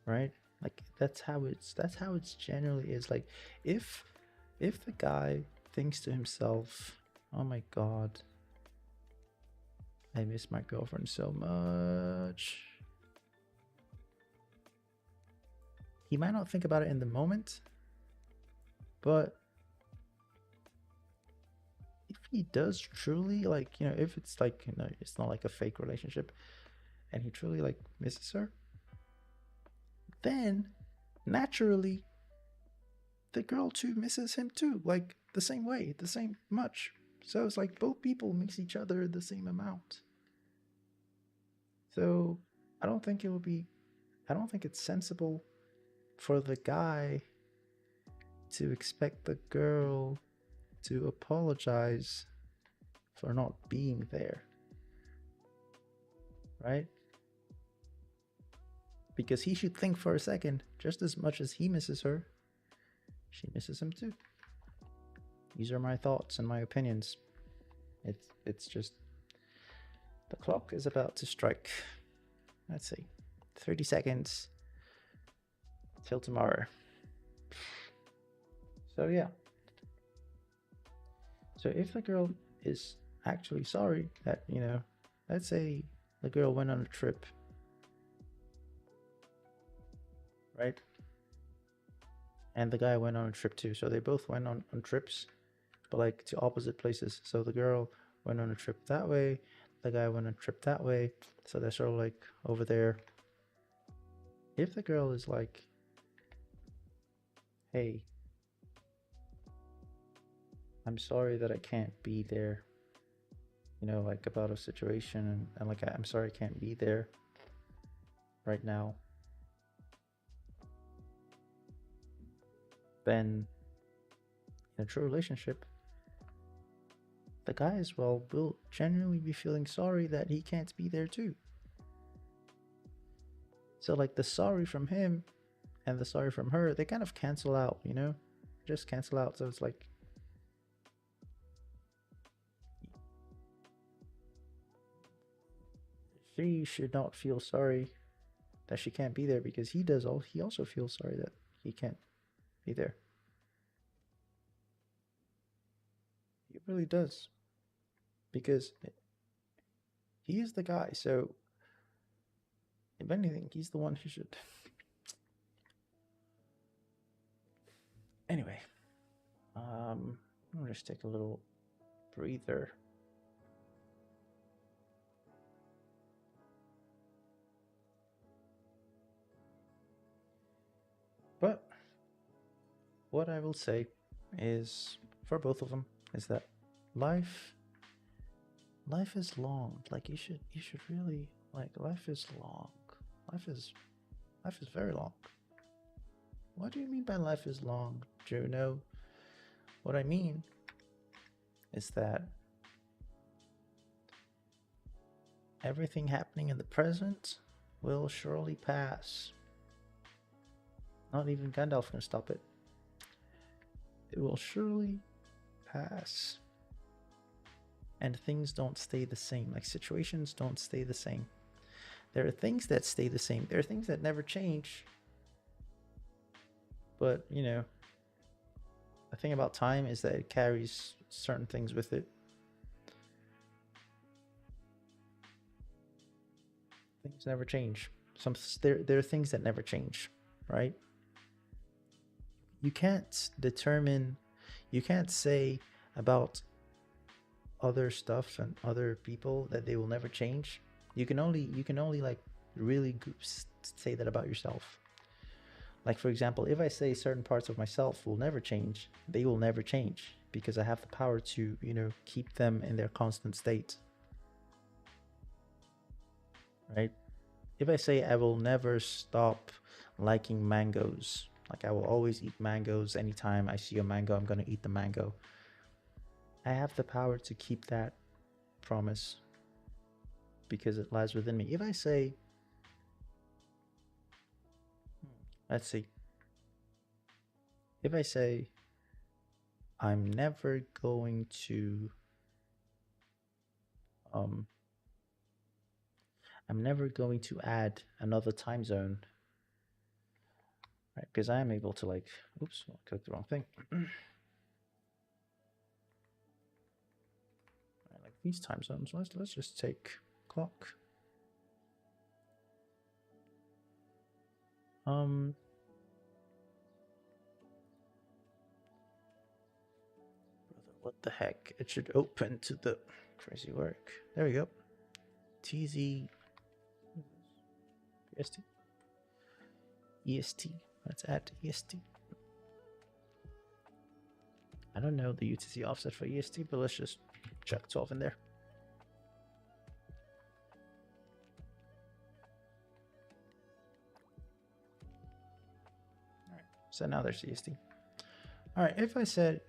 right? Like that's how it's generally is. Like if the guy thinks to himself, oh my god, I miss my girlfriend so much, he might not think about it in the moment, but if he does truly, like, if it's like, it's not like a fake relationship and he truly like misses her, then naturally the girl too misses him too, like the same way, the same much. So it's like both people miss each other the same amount. So I don't think it's sensible for the guy to expect the girl to apologize for not being there, right? Because he should think for a second, just as much as he misses her, she misses him too. These are my thoughts and my opinions. It's just, the clock is about to strike, let's see, 30 seconds till tomorrow. So yeah. So if the girl is actually sorry that, let's say the girl went on a trip, right? And the guy went on a trip too. So they both went on trips, but like to opposite places. So the girl went on a trip that way, the guy went on a trip that way. So they're sort of like over there. If the girl is like, hey, I'm sorry that I can't be there, like about a situation, and like, I'm sorry I can't be there right now. then in a true relationship, the guy as well will genuinely be feeling sorry that he can't be there too. So like the sorry from him and the sorry from her, they kind of cancel out, you know? Just cancel out. So it's like she should not feel sorry that she can't be there because he also feels sorry that he can't be there. He really does. Because he is the guy, so if anything, he's the one who should. Anyway, I'm gonna just take a little breather. But what I will say is, for both of them, is that life is long. Like you should really like life is long. Life is very long. What do you mean by life is long, Juno? What I mean is that everything happening in the present will surely pass. Not even Gandalf can stop it. It will surely pass. And things don't stay the same. Like situations don't stay the same. There are things that stay the same. There are things that never change. But, you know, the thing about time is that it carries certain things with it. Things never change. There are things that never change, right? You can't say about other stuff and other people that they will never change. You can only like really say that about yourself. Like for example, if I say certain parts of myself will never change, they will never change because I have the power to, you know, keep them in their constant state. Right? If I say I will never stop liking mangoes, like I will always eat mangoes, anytime I see a mango, I'm going to eat the mango. I have the power to keep that promise because it lies within me. If I say, let's see, if I say, I'm never going to add another time zone, right? Because I am able to like, oops, I clicked the wrong thing. Like these time zones, let's just take clock. What the heck? It should open to the crazy work. There we go. TZ EST. EST. Let's add EST. I don't know the UTC offset for EST, but let's just chuck 12 in there. Alright, so now there's EST. Alright, if I said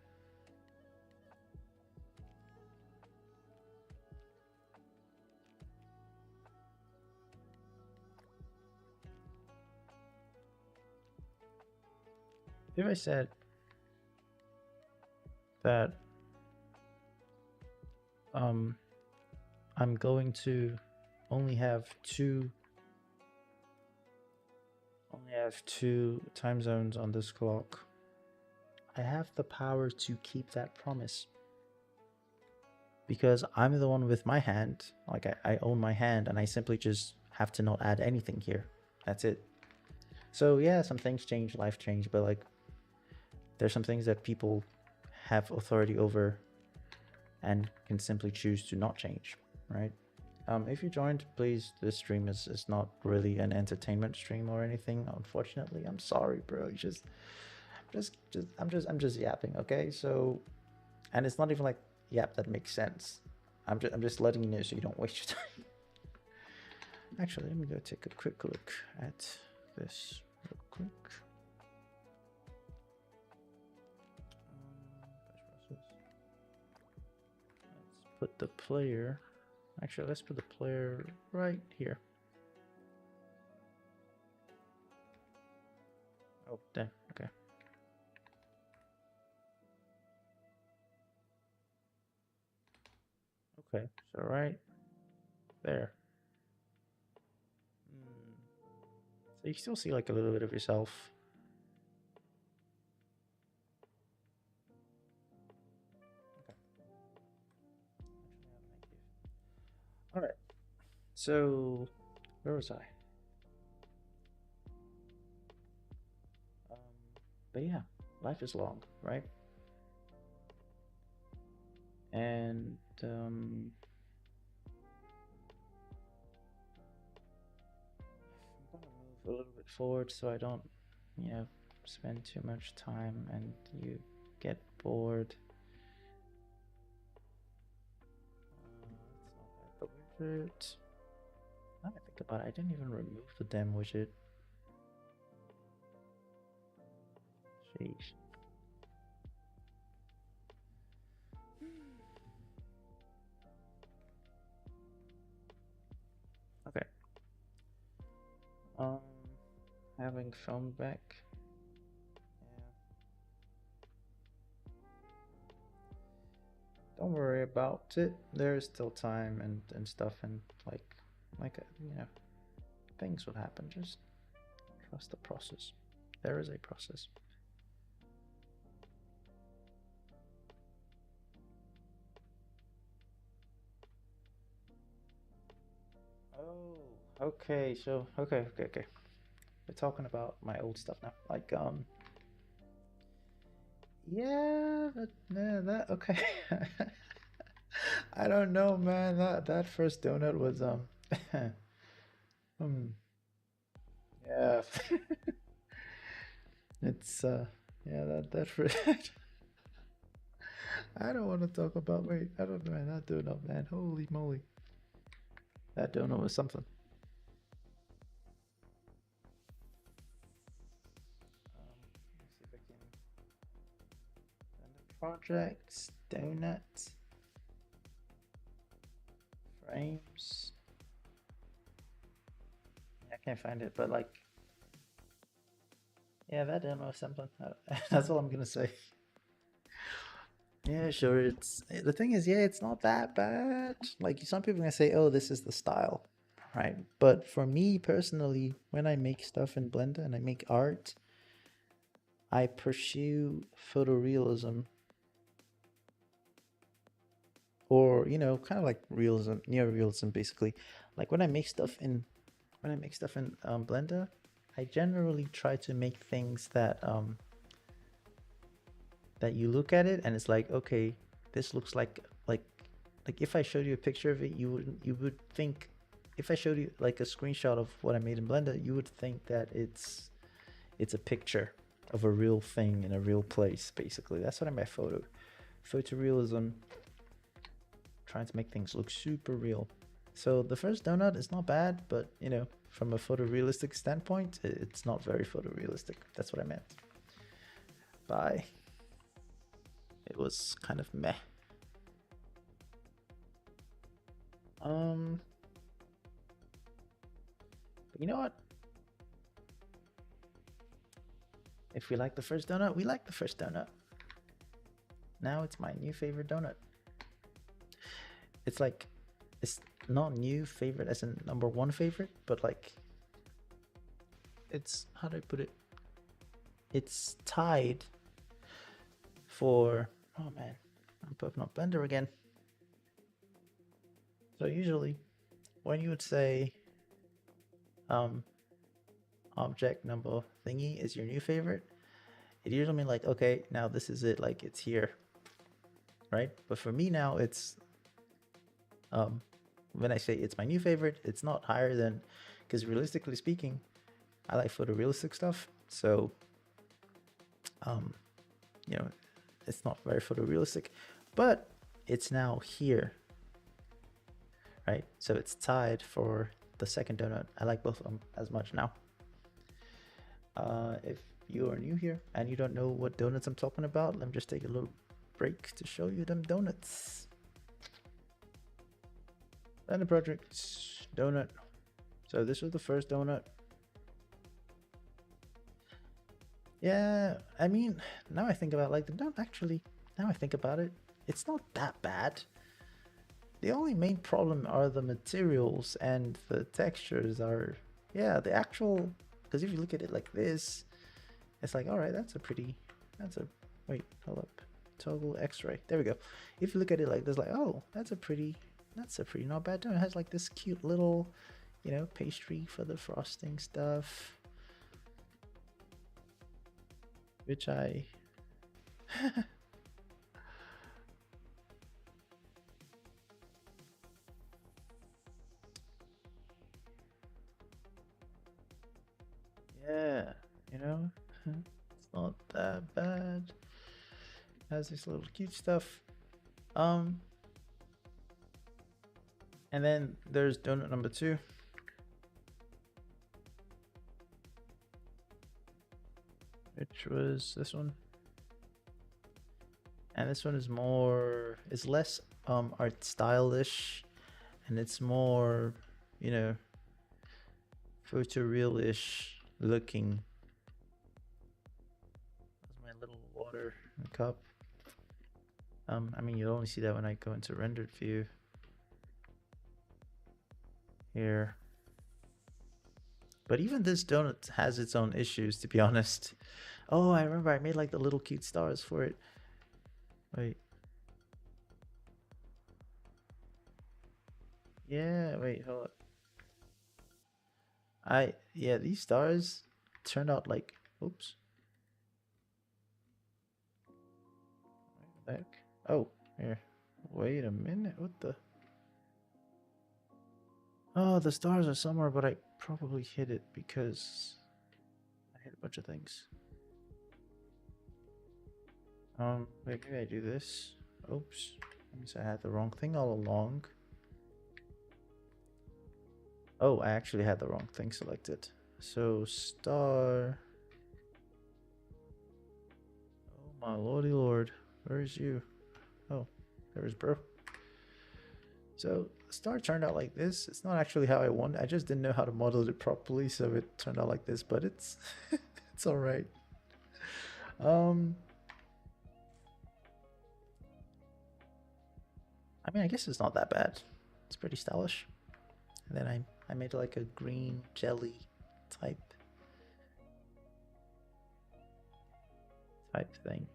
that I'm going to only have two time zones on this clock, I have the power to keep that promise because I'm the one with my hand. Like I own my hand and I simply just have to not add anything here. That's it. So yeah, some things change, life change, but like there's some things that people have authority over and can simply choose to not change, right? If you joined, please, this stream is not really an entertainment stream or anything, unfortunately. I'm sorry, bro. I'm just yapping, okay? So, and it's not even like yap that makes sense. I'm just letting you know so you don't waste your time. Actually, let me go take a quick look at this real quick. put the player. Actually, let's put the player right here. Oh, damn. Okay. Okay, so right there. So you still see like a little bit of yourself. Okay. All right. So where was I? Um, but yeah, life is long, right? And I'm gonna move a little bit forward so I don't, you know, spend too much time and you get bored. Let's not add the widget. Now I think about it, I didn't even remove the damn widget. Sheesh. Okay. Um, having phone back. Yeah. Don't worry about it. There's still time and stuff and you know, things will happen. Just trust the process. There is a process. Oh, okay. So, okay. We're talking about my old stuff now. Like, yeah, okay. I don't know, man. That first donut was, hmm, yeah. It's, yeah, that first. I don't want to talk about. Wait, I don't know, man. That donut, man. Holy moly, that donut was something. Let's see if I can find the projects, donut, frames. I can't find it, but like, yeah, that donut was something. That's all I'm gonna say. Yeah, sure. It's the thing is, yeah, it's not that bad. Like some people are gonna say, "Oh, this is the style," right? But for me personally, when I make stuff in Blender and I make art, I pursue photorealism, or you know, kind of like realism, near realism, basically. Like when I make stuff in Blender, I generally try to make things that you look at it and it's like, okay, this looks like if I showed you a picture of it, you would think, if I showed you like a screenshot of what I made in Blender, you would think that it's a picture of a real thing in a real place. Basically, that's what I mean by photorealism, trying to make things look super real. So the first donut is not bad, but you know, from a photorealistic standpoint, it's not very photorealistic. That's what I meant by it was kind of meh. But you know what? If we like the first donut, we like the first donut. Now it's my new favorite donut. It's like, it's not new favorite as in number one favorite, but like, it's, how do I put it? It's tied for, oh man, I'm popping up Blender again. So usually when you would say object number thingy is your new favorite, it usually means like, okay, now this is it, like it's here, right? But for me now, it's when I say it's my new favorite, it's not higher than, because realistically speaking, I like photorealistic stuff, so you know, it's not very photorealistic, but it's now here, right? So it's tied for the second donut. I like both of them as much now. If you are new here and you don't know what donuts I'm talking about, let me just take a little break to show you them donuts. Then the project's donut. So this was the first donut. Yeah, I mean, now I think about now I think about it, it's not that bad. The only main problem are the materials and the textures are, yeah, the actual, because if you look at it like this, it's like, all right, wait, hold up, toggle X-ray. There we go. If you look at it like this, like, oh, that's a pretty not bad donut. It has like this cute little, pastry for the frosting stuff. Which I yeah, it's not that bad. Has this little cute stuff. And then there's donut number 2. Which was this one. And this one is less art stylish, and it's more, photoreal-ish looking. That's my little water cup. I mean, you'll only see that when I go into rendered view here. But even this donut has its own issues, to be honest. Oh, I remember I made like the little cute stars for it. Wait. Yeah, wait, hold up. Yeah, these stars turned out like, oops. What the heck? Oh, here. Wait a minute, what the? Oh, the stars are somewhere, but I probably hid it because I hit a bunch of things. Wait, maybe I do this. Oops. That means I had the wrong thing all along. Oh, I actually had the wrong thing selected. So, star. Oh my lordy lord. Where is you? Oh, there's bro. So, the star turned out like this. It's not actually how I wanted. I just didn't know how to model it properly, so it turned out like this, but it's it's alright. I mean, I guess it's not that bad. It's pretty stylish. And then I made like a green jelly type thing.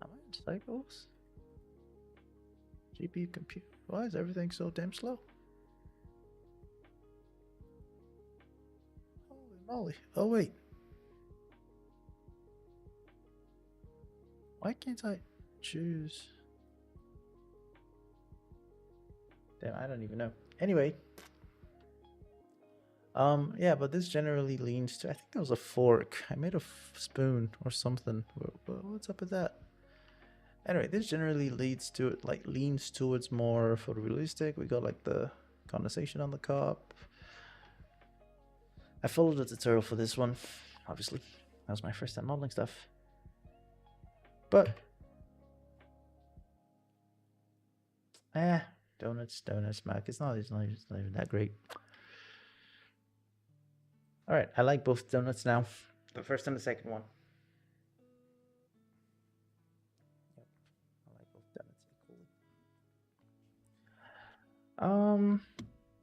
How much cycles? GPU compute. Why is everything so damn slow? Holy moly. Oh wait. Why can't I choose? Damn, I don't even know. Anyway. Yeah, but this generally leans to, I think it was a fork. I made a spoon or something. What's up with that? Anyway, this generally leans towards more photorealistic. We got like the condensation on the cup. I followed a tutorial for this one, obviously. That was my first time modeling stuff. But donuts, Mac. It's not even that great. All right, I like both donuts now. The first and the second one. Yep, I like both donuts equally.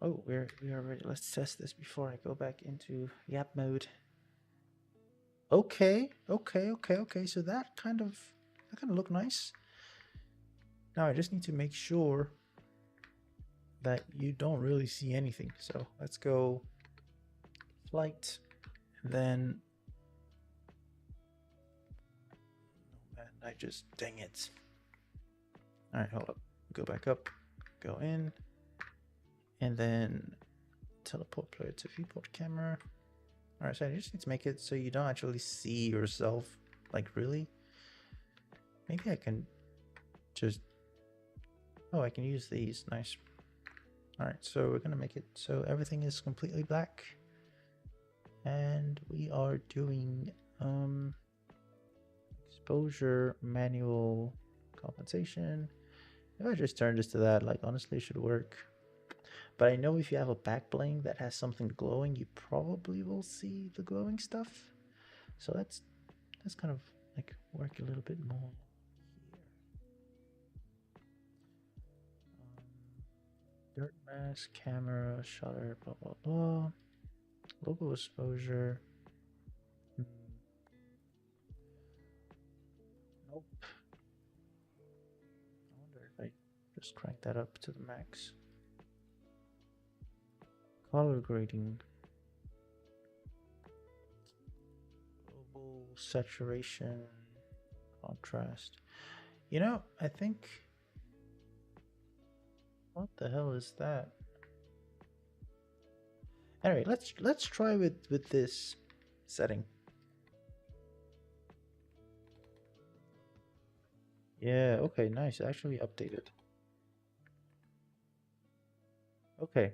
Oh, we are ready. Let's test this before I go back into yap mode. Okay. So that kind of look nice. Now I just need to make sure that you don't really see anything. So let's go light, and then dang it. All right, hold up. Go back up, go in, and then teleport player to viewport camera. All right, so I just need to make it so you don't actually see yourself. Like, really? Maybe I can just... Oh, I can use these. Nice. All right, so we're gonna make it so everything is completely black. And we are doing exposure, manual compensation. If I just turn this to that, like honestly it should work. But I know if you have a back bling that has something glowing, you probably will see the glowing stuff. So let's kind of like work a little bit more here. Dirt mask, camera, shutter, blah blah blah. Local exposure. Nope. I wonder if I just crank that up to the max. Color grading. Global saturation, contrast. You know, I think. What the hell is that? Anyway, let's try with this setting. Yeah, okay, nice. Actually updated. Okay.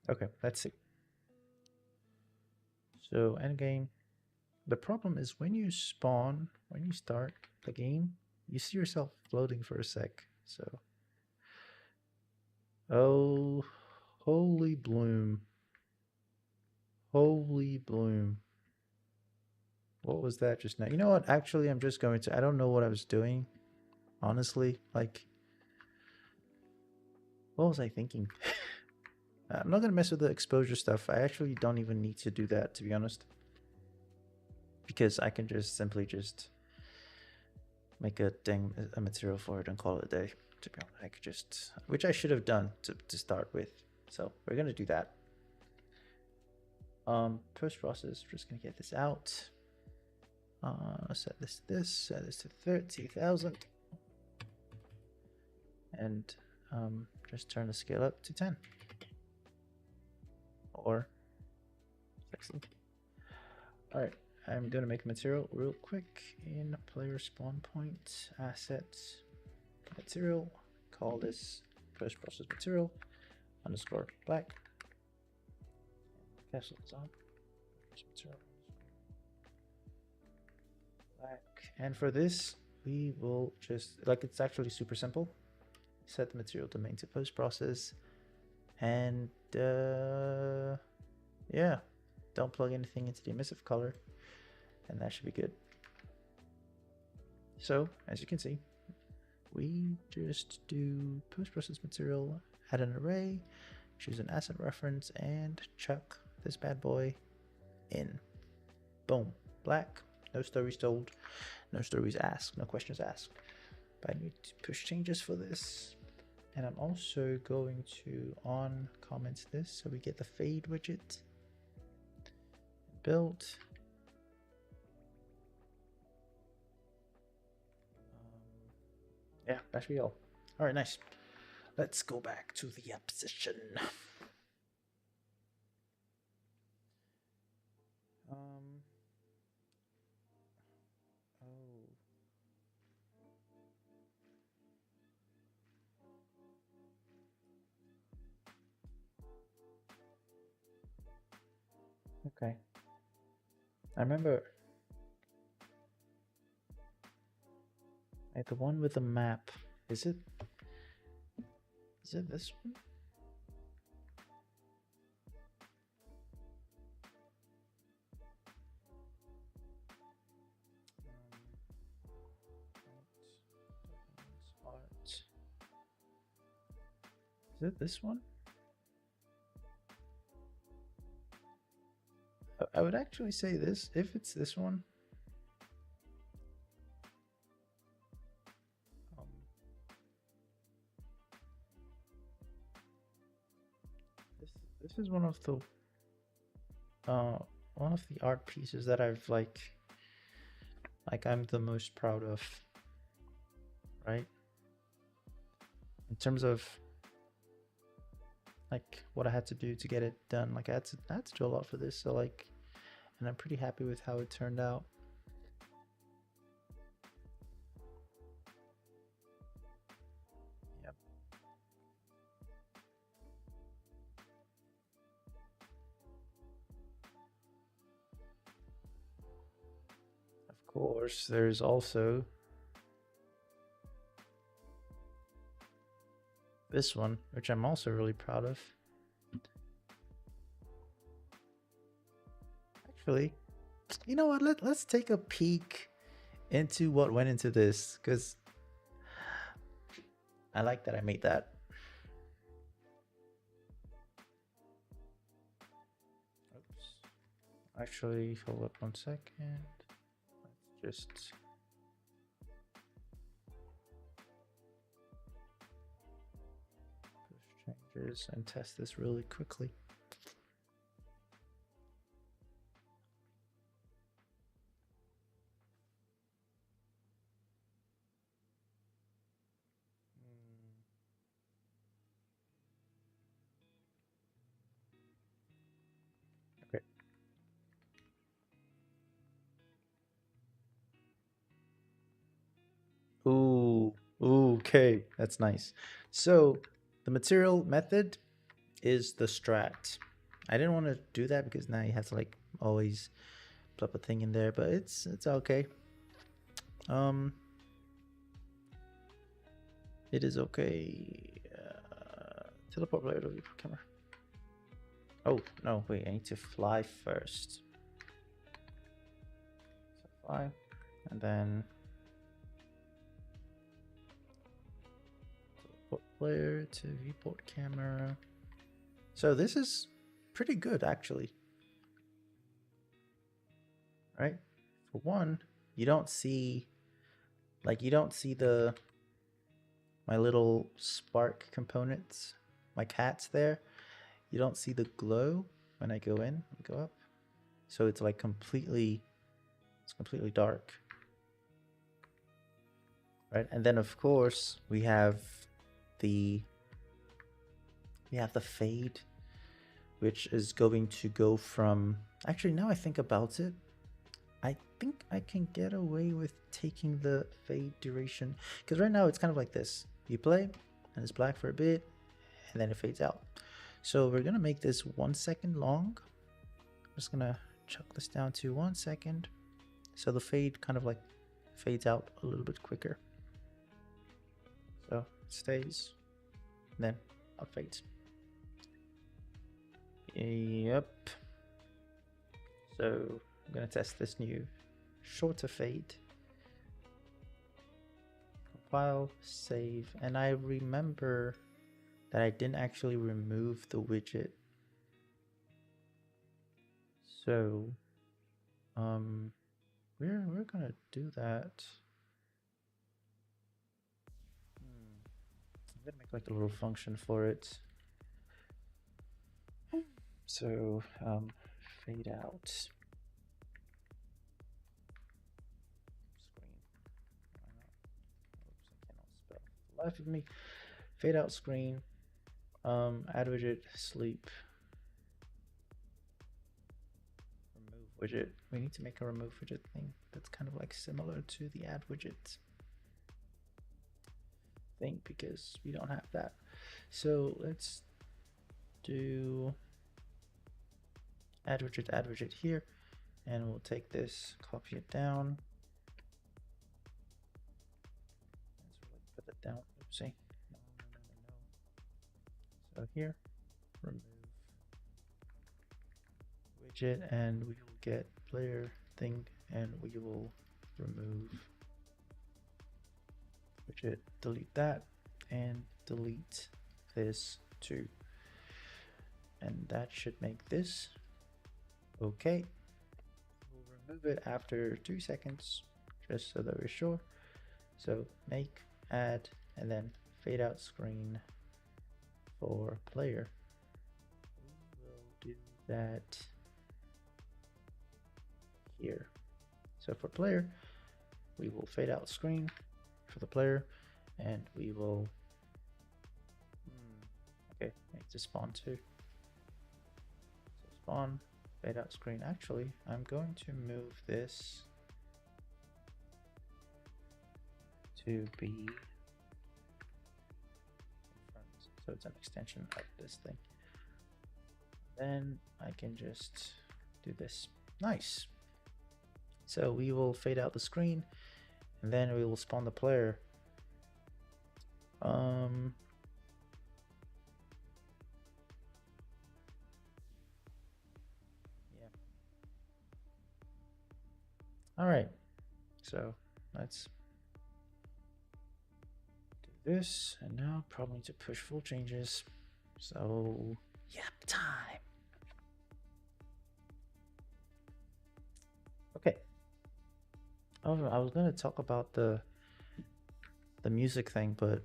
Okay, let's see. So endgame. The problem is when you spawn, when you start the game, you see yourself floating for a sec. So oh, holy bloom. Holy bloom. What was that just now? You know what? Actually, I'm just going to I don't know what I was doing. Honestly, like what was I thinking? I'm not gonna mess with the exposure stuff. I actually don't even need to do that, to be honest, because I can just simply just make a material for it and call it a day. To be honest, I could just, which I should have done to start with. So we're gonna do that. Post process. We're just gonna get this out. Set this to this. Set this to 30,000, and just turn the scale up to 10. Or 60. Alright, I'm gonna make a material real quick in player spawn point, assets, material, call this post process material underscore black. Castle is on. Material black. And for this, we will just, like, it's actually super simple. Set the material domain to post process, and yeah, don't plug anything into the emissive color, and that should be good. So as you can see, we just do post process material, add an array, choose an asset reference, and chuck this bad boy in. Boom, black. No stories told, no stories asked, no questions asked. But I need to push changes for this. And I'm also going to on comment this so we get the fade widget built. Yeah, that should be all. All right, nice. Let's go back to the opposition. Okay. I remember the one with the map. Is it this one? Is it this one? I would actually say this, if it's this one. This is one of the art pieces that I've like I'm the most proud of, right? In terms of like what I had to do to get it done. Like I had to do a lot for this, so like, and I'm pretty happy with how it turned out. Yep. Of course, there's also this one, which I'm also really proud of. Actually, you know what? Let's take a peek into what went into this, because I like that I made that. Oops. Actually, hold up 1 second. Let's just push changes and test this really quickly. Okay. Ooh, okay, that's nice. So the material method is the strat. I didn't want to do that because now you have to like always plop a thing in there, but it's okay. It is okay. Teleport player to the camera. Oh no, wait! I need to fly first. So fly, and then teleport player to viewport camera. So this is pretty good actually. Right? For one, you don't see the my little spark components, my cats there. You don't see the glow when I go in, go up. So it's like completely dark. Right? And then of course we have the fade, which is going to go from, actually now I think about it, I think I can get away with taking the fade duration, because right now it's kind of like this. You play and it's black for a bit and then it fades out. So we're gonna make this 1 second long. I'm just gonna chuck this down to 1 second, so the fade kind of like fades out a little bit quicker. So it stays, and then out fades. Yep. So I'm gonna test this new shorter fade. Compile, save, and I remember that I didn't actually remove the widget. So we're gonna do that. I'm gonna make like a little function for it. So fade out screen. Oops, I cannot spell for the life of me. Fade out screen. Add widget, sleep. Remove widget. We need to make a remove widget thing that's kind of like similar to the add widget thing, because we don't have that. So let's do add widget here, and we'll take this, copy it down, put it down. Oopsie. No. So here, remove widget, and we will get player thing, and we will remove widget, delete that, and delete this too. And that should make this okay. We'll remove it after 2 seconds, just so that we're sure. So make, add, and then fade out screen for player. We will do that here. So for player, we will fade out screen for the player, and we will okay, make the spawn too. So spawn, fade out screen. Actually, I'm going to move this to be in front, so it's an extension of this thing. Then I can just do this. Nice. So we will fade out the screen, and then we will spawn the player. All right, so let's do this, and now probably need to push full changes. So, yep, time. Okay. Oh, I was gonna talk about the music thing, but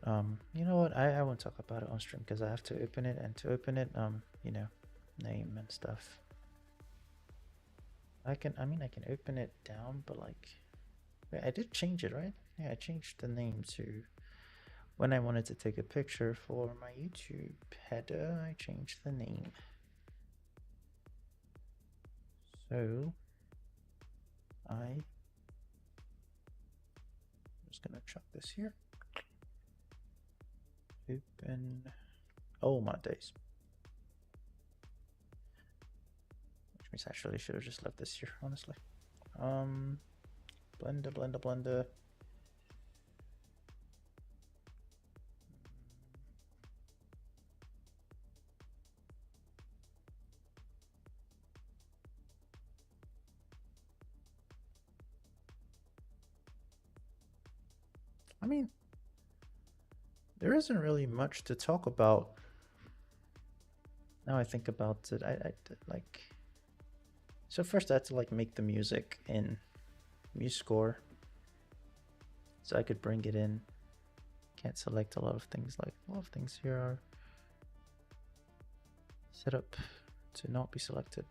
you know what? I won't talk about it on stream because I have to open it, and to open it, you know, name and stuff. I can open it down, but like, wait, I did change it, right? Yeah, I changed the name to when I wanted to take a picture for my YouTube header. I changed the name. So I'm just gonna chuck this here. Open. Oh my days. Which means I actually should have just left this here, honestly. Blender. I mean, there isn't really much to talk about. Now I think about it, I like. So first I had to like make the music in MuseScore, so I could bring it in. Can't select a lot of things. Like a lot of things here are set up to not be selected.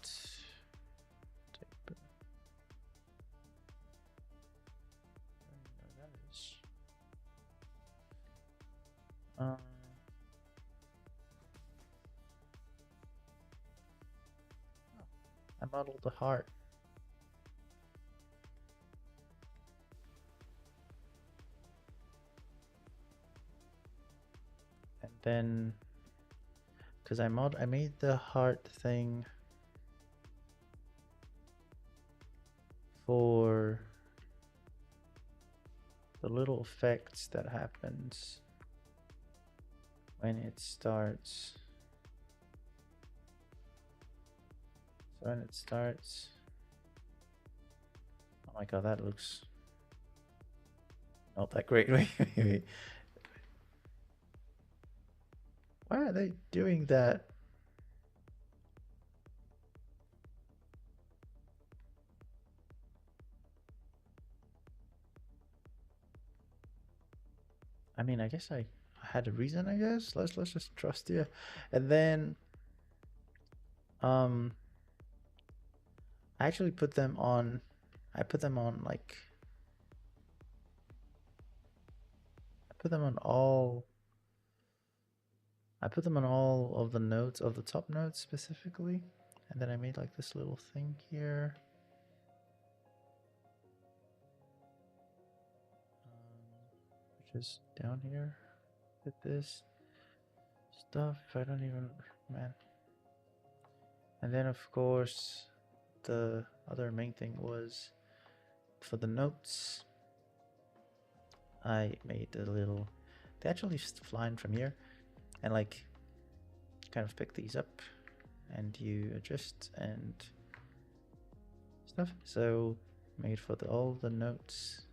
I modeled the heart. And then, because I made the heart thing for the little effects that happens when it starts. So when it starts, oh my god, that looks not that great. Wait. Why are they doing that? I mean, I guess I had a reason, I guess. Let's just trust you. And then I actually put them on like I put them on all of the notes, of the top notes specifically. And then I made like this little thing here. Which is down here with this stuff. I don't even, man. And then of course the other main thing was for the notes. I made a little, they actually fly in from here, and like kind of pick these up and you adjust and stuff. So made for all the notes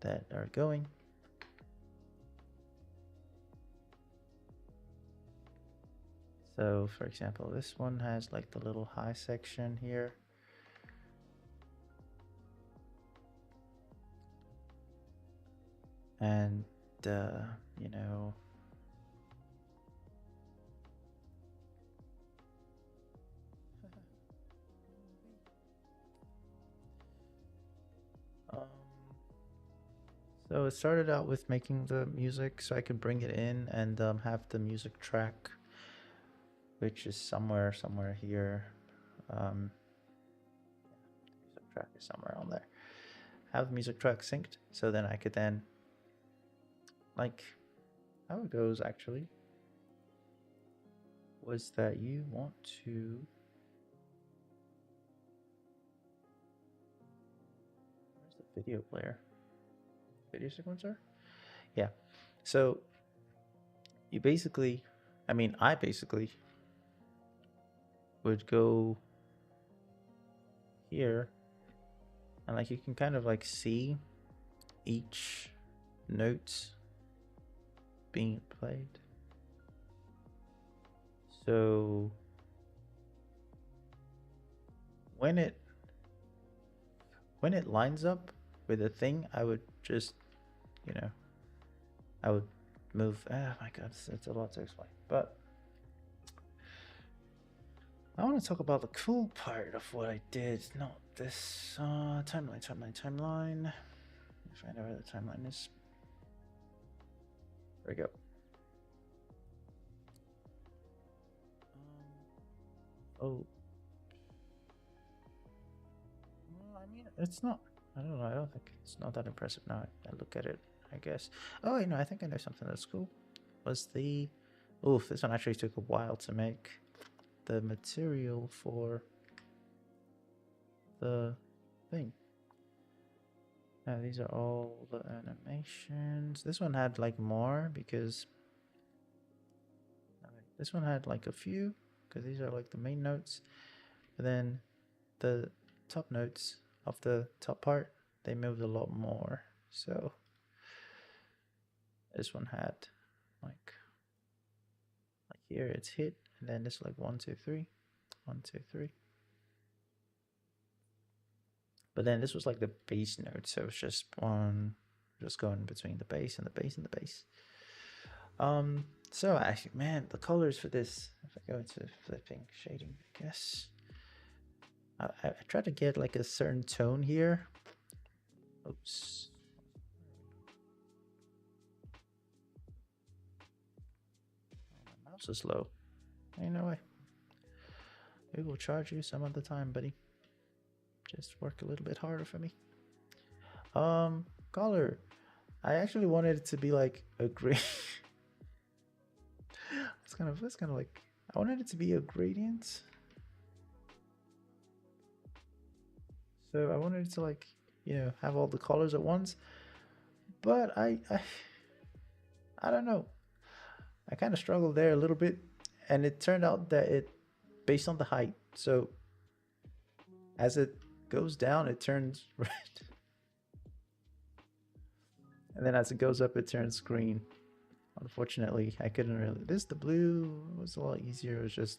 that are going. So for example, this one has like the little high section here. And you know, so it started out with making the music so I could bring it in and have the music track, which is somewhere here. Music track is somewhere on there. Have the music track synced, so then I could then, like, how it goes actually was that you want to, where's the video player? Video sequencer? Yeah. So you basically, I mean, I basically would go here and like you can kind of like see each note being played. So when it lines up with a thing, I would just, you know, I would move. Oh my god, it's a lot to explain. But I want to talk about the cool part of what I did. Not this timeline. Find out where the timeline is. There we go. Oh. Well, I mean, it's not. I don't know. I don't think it's not that impressive now. I look at it, I guess. Oh, I know. I think I know something that's cool. Was the. Oof, this one actually took a while to make. The material for the thing. These are all the animations. This one had like more because this one had like a few because these are like the main notes. But then the top notes of the top part, they moved a lot more. So this one had like here it's hit, and then it's like 1, 2, 3, 1, 2, 3. But then this was like the bass note, so it's just one, just going between the bass and the bass and the bass. So actually, man, the colors for this, if I go into flipping shading, I guess I try to get like a certain tone here. Oops. My mouse is low. Ain't no way. We will charge you some other time, buddy. Just work a little bit harder for me. Color. I actually wanted it to be like a gray. It's kind of like I wanted it to be a gradient. So I wanted it to like, you know, have all the colors at once. But I don't know. I kind of struggled there a little bit, and it turned out that it based on the height. So as it goes down, it turns red. And then as it goes up, it turns green. Unfortunately, I couldn't really. The blue was a lot easier. It was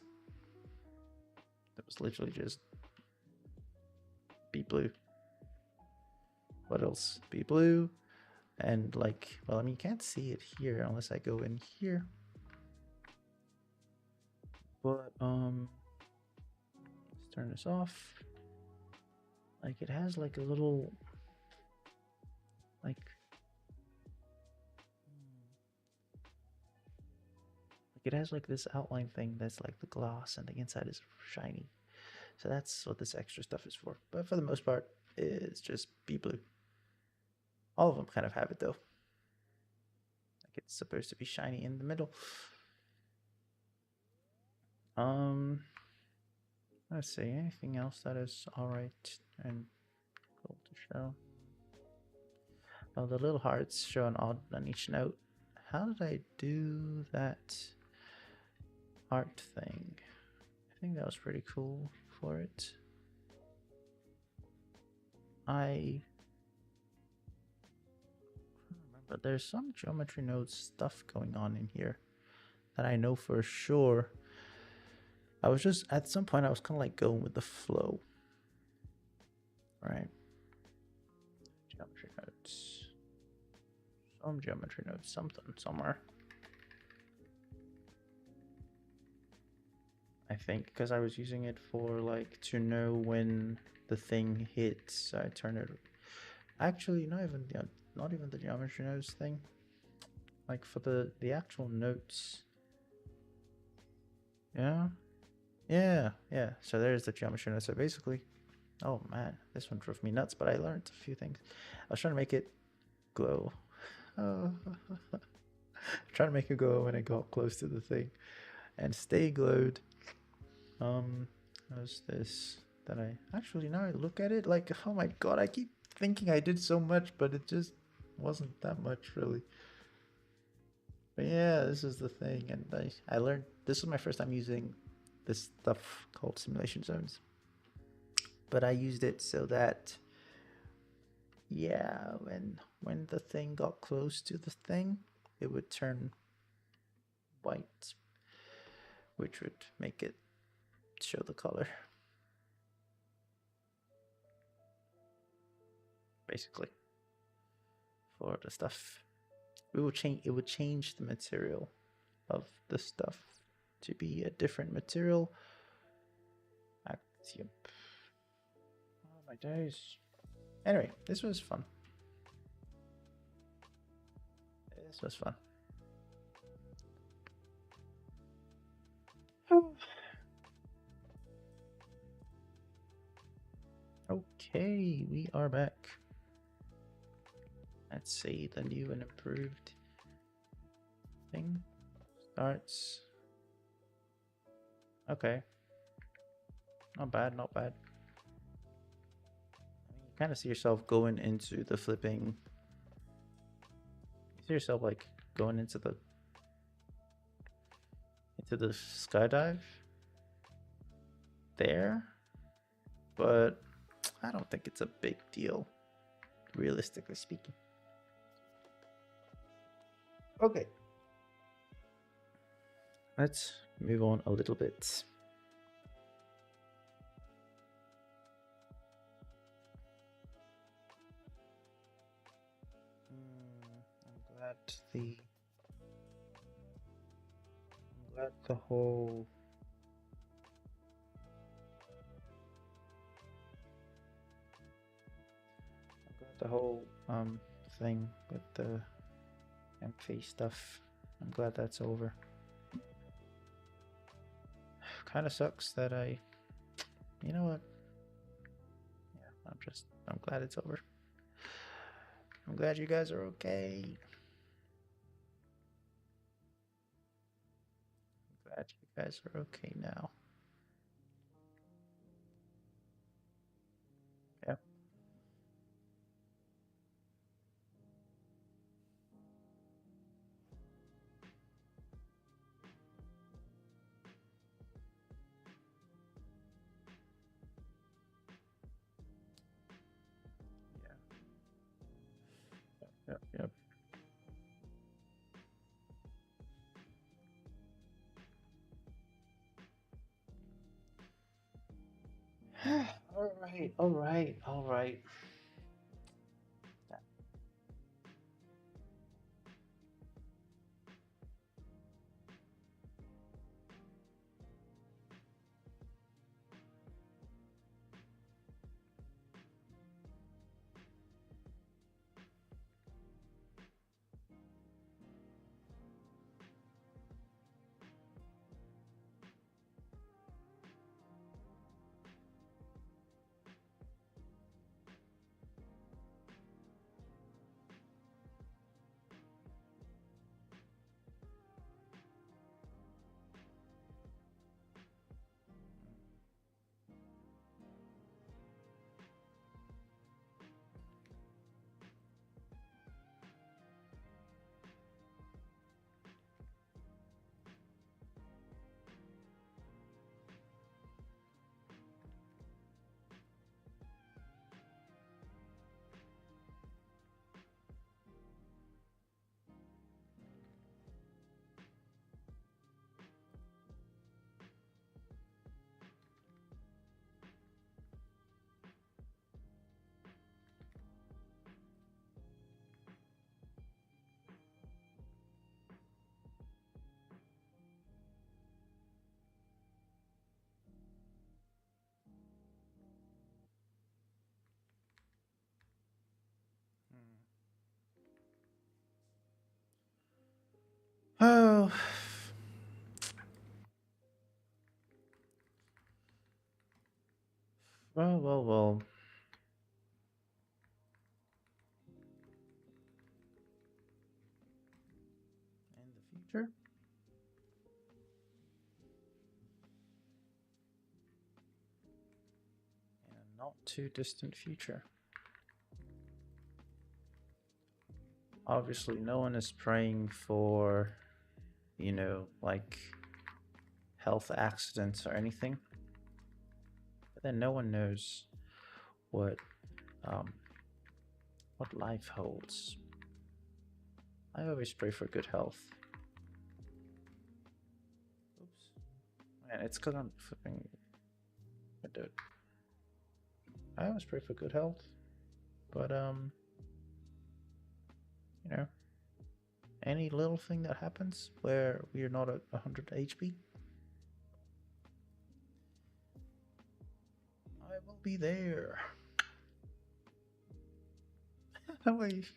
literally just be blue. What else? Be blue. And like, well, I mean, you can't see it here unless I go in here. But, let's turn this off. Like, it has like a little, like it has like this outline thing that's like the gloss, and the inside is shiny. So that's what this extra stuff is for. But for the most part, it's just be blue. All of them kind of have it though. Like it's supposed to be shiny in the middle. Let's see, anything else that is alright and cool to show? Oh, the little hearts show an odd on each note. How did I do that art thing? I think that was pretty cool for it. I remember there's some geometry node stuff going on in here that I know for sure. I was just, at some point, I was kind of like going with the flow. Right? Geometry nodes. Some geometry nodes, something, somewhere. I think, because I was using it for like to know when the thing hits. I turn it. Actually, not even the geometry nodes thing. Like for the actual notes. Yeah. So there's the geometry nodes. So basically, oh man, this one drove me nuts. But I learned a few things. I was trying to make it glow. Trying to make it glow when it got close to the thing, and stay glowed. How's this? That I actually, now I look at it, like, oh my god, I keep thinking I did so much, but it just wasn't that much really. But yeah, this is the thing, and I learned, this was my first time using this stuff called simulation zones, but I used it so that yeah, when the thing got close to the thing, it would turn white, which would make it show the color. Basically, for the stuff, we will change. It would change the material of the stuff to be a different material. Yep. Oh my days. Anyway, this was fun. This was fun. Okay, we are back. Let's see, the new and improved thing starts. Okay. Not bad, not bad. You kind of see yourself going into the flipping. You see yourself like going into the skydive there, but I don't think it's a big deal, realistically speaking. Okay. Let's move on a little bit. I'm glad the whole thing with the MP stuff. I'm glad that's over. Kind of sucks that you know what? Yeah, I'm glad it's over. I'm glad you guys are okay. I'm glad you guys are okay now. Yeah. Yep. All right. Oh. Well. In the future? In a not too distant future. Obviously, no one is praying for, like health accidents or anything. But then no one knows what what life holds. I always pray for good health. Oops. Man, it's because I'm flipping. Dude. I always pray for good health, but you know, any little thing that happens where we are not at 100 HP, I will be there. Wait,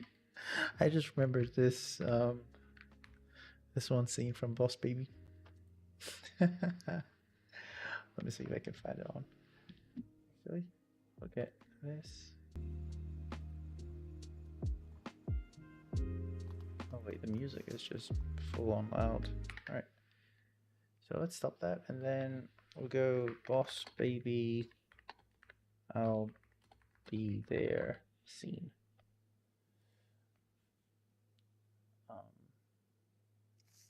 I just remembered this this one scene from Boss Baby. Let me see if I can find it on. Actually, look at this. Oh wait, the music is just full on loud. Alright. So let's stop that and then we'll go Boss Baby, I'll be there scene.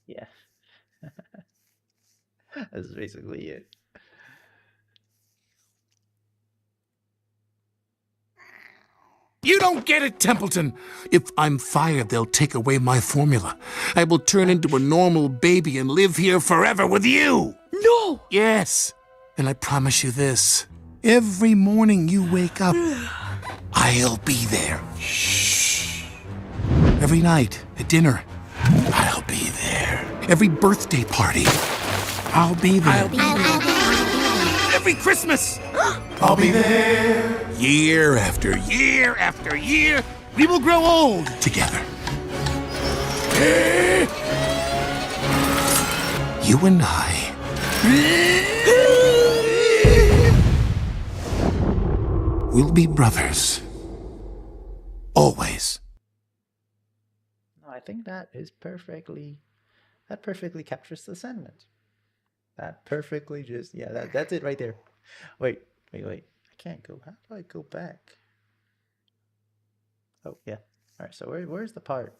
Yeah. That's basically it. You don't get it, Templeton! If I'm fired, they'll take away my formula. I will turn into a normal baby and live here forever with you! No! Yes! And I promise you this. Every morning you wake up, I'll be there. Shh. Every night at dinner, I'll be there. Every birthday party, I'll be there. Every Christmas, I'll be there. Year after year after year, we will grow old together. You and I. We'll be brothers. Always. No, I think that is perfectly captures the sentiment. That perfectly just, yeah, that's it right there. Wait. I can't go. How do I go back? Oh, yeah. All right, so where's the part?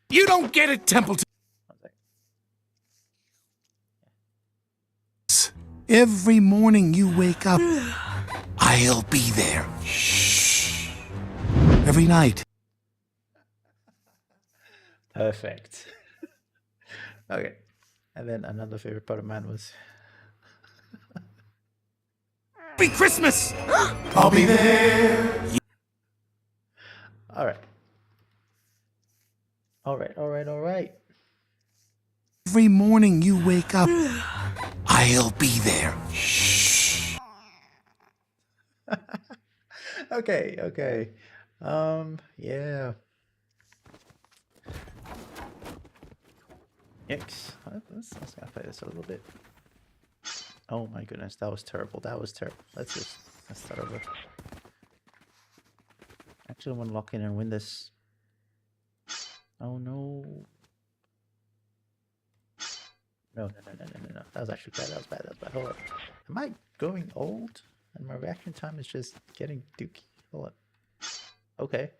You don't get it, Templeton! One sec. Every morning you wake up, I'll be there. Shh. Every night. Perfect. Okay. And then another favorite part of mine was Every Christmas, I'll be there. all right. Every morning you wake up, I'll be there. Shh. Okay. Yeah. Yikes. Let's gotta play this a little bit. Oh my goodness, that was terrible. Let's start over. Actually, I want to lock in and win this. Oh no. No. That was actually bad. That was bad. Hold up. Am I going old? And my reaction time is just getting dookie. Hold up. Okay.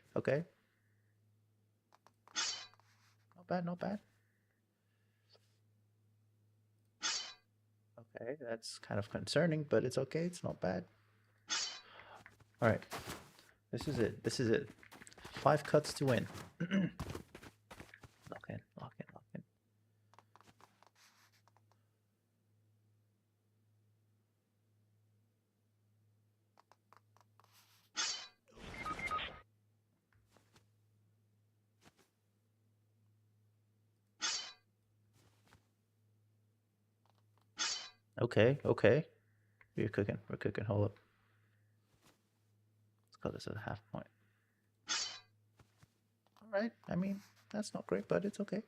Not bad. Okay, that's kind of concerning, but it's okay. It's not bad. All right. This is it. 5 cuts to win. Lock in. Okay. We're cooking. Hold up. Let's call this a half point. Alright, I mean, that's not great, but it's okay.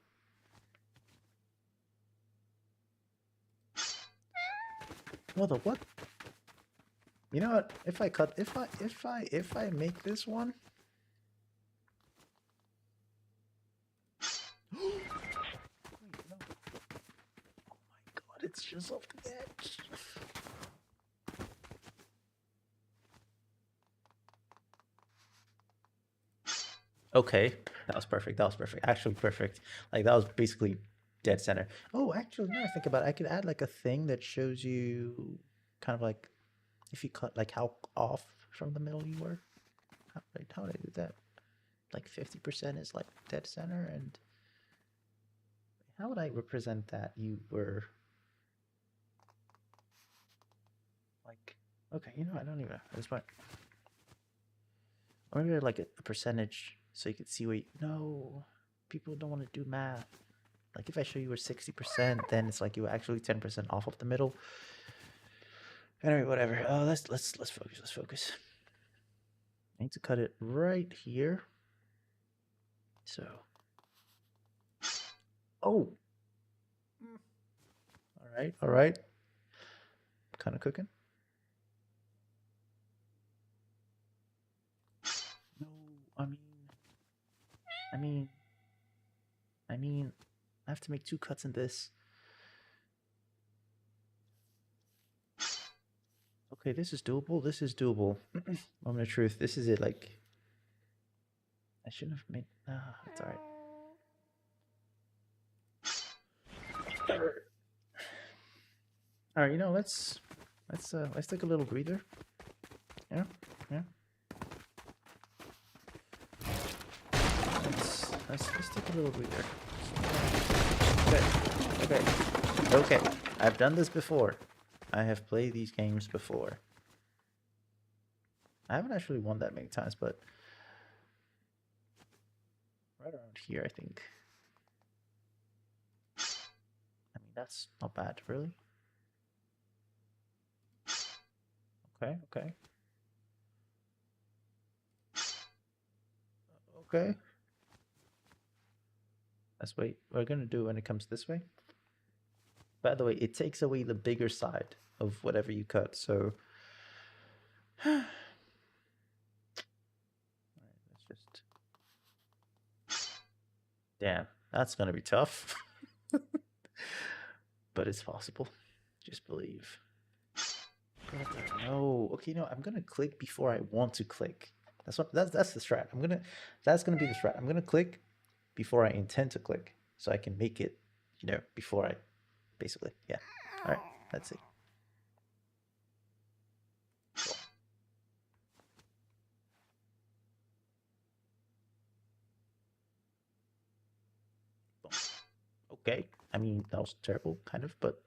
What? You know what? If I make this one. Wait, no. Oh my god, it's just off the edge. Okay, that was perfect. Actually perfect. Like, that was basically dead center. Oh, actually, now I think about it, I could add like a thing that shows you kind of like if you cut like how off from the middle you were. How did I do that? like 50% is like dead center, and how would I represent that you were like, okay, you know, I don't even know at this point. Or maybe like a percentage so you could see where no, people don't want to do math. Like if I show you were 60%, then it's like you were actually 10% off of the middle. Anyway, whatever. Let's focus. Let's focus. I need to cut it right here. So, oh, all right. Kind of cooking. No, I mean, I have to make 2 cuts in this. Okay, this is doable. This is doable. Moment of truth. This is it. Like, I shouldn't have made. Ah, it's all right. All right, you know, let's take a little breather. Yeah. Let's take a little breather. Okay. I've done this before. I have played these games before. I haven't actually won that many times, but right around here, I think. I mean, that's not bad, really. Okay. Let's wait. We're gonna do when it comes this way. By the way, it takes away the bigger side of whatever you cut, so. Alright, let's just. Damn, that's gonna be tough. But it's possible. Just believe. Brother, no. Okay, no, I'm gonna click before I want to click. That's the strat. That's gonna be the strat. I'm gonna click before I intend to click, so I can make it, you know, before I, basically, yeah. All right, let's see. Boom. Okay, I mean that was terrible, kind of, but.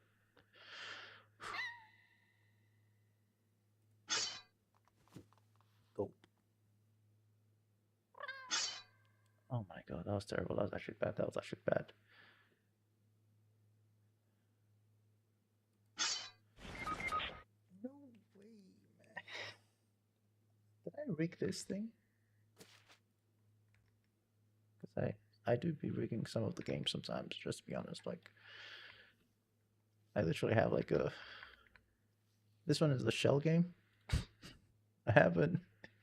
Go. Oh my god, that was terrible. That was actually bad. No way, man. Did I rig this thing? Because I do be rigging some of the games sometimes, just to be honest. Like, I literally have like a. This one is the shell game. I haven't.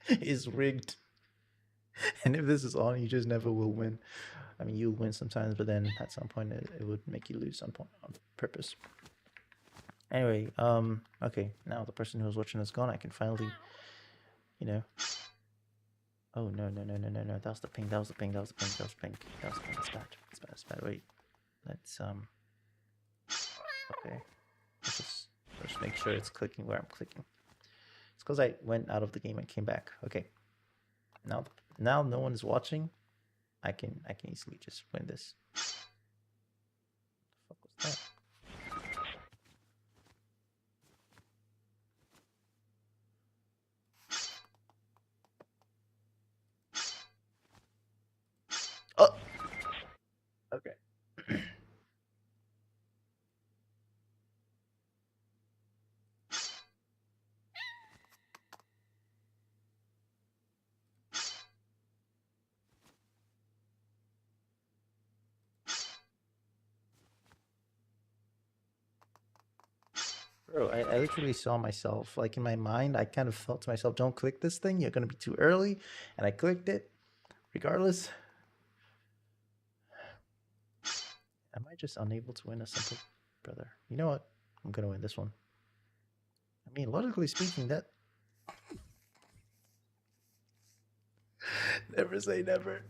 Is rigged. And if this is on, you just never will win. I mean, you'll win sometimes, but then at some point it would make you lose some point on purpose. Anyway, okay, now the person who was watching is gone. I can finally, you know. Oh no! That was the ping. That's bad. That's bad. Wait, let's okay. Let's just make sure it's clicking where I'm clicking. It's because I went out of the game and came back. Okay. Now no one's watching. I can easily just win this. What the fuck was that? Oh. Okay. Bro, I literally saw myself, like in my mind, I kind of thought to myself, don't click this thing, you're gonna be too early. And I clicked it, regardless. Am I just unable to win a simple brother? You know what? I'm gonna win this one. I mean, logically speaking, that. Never say never.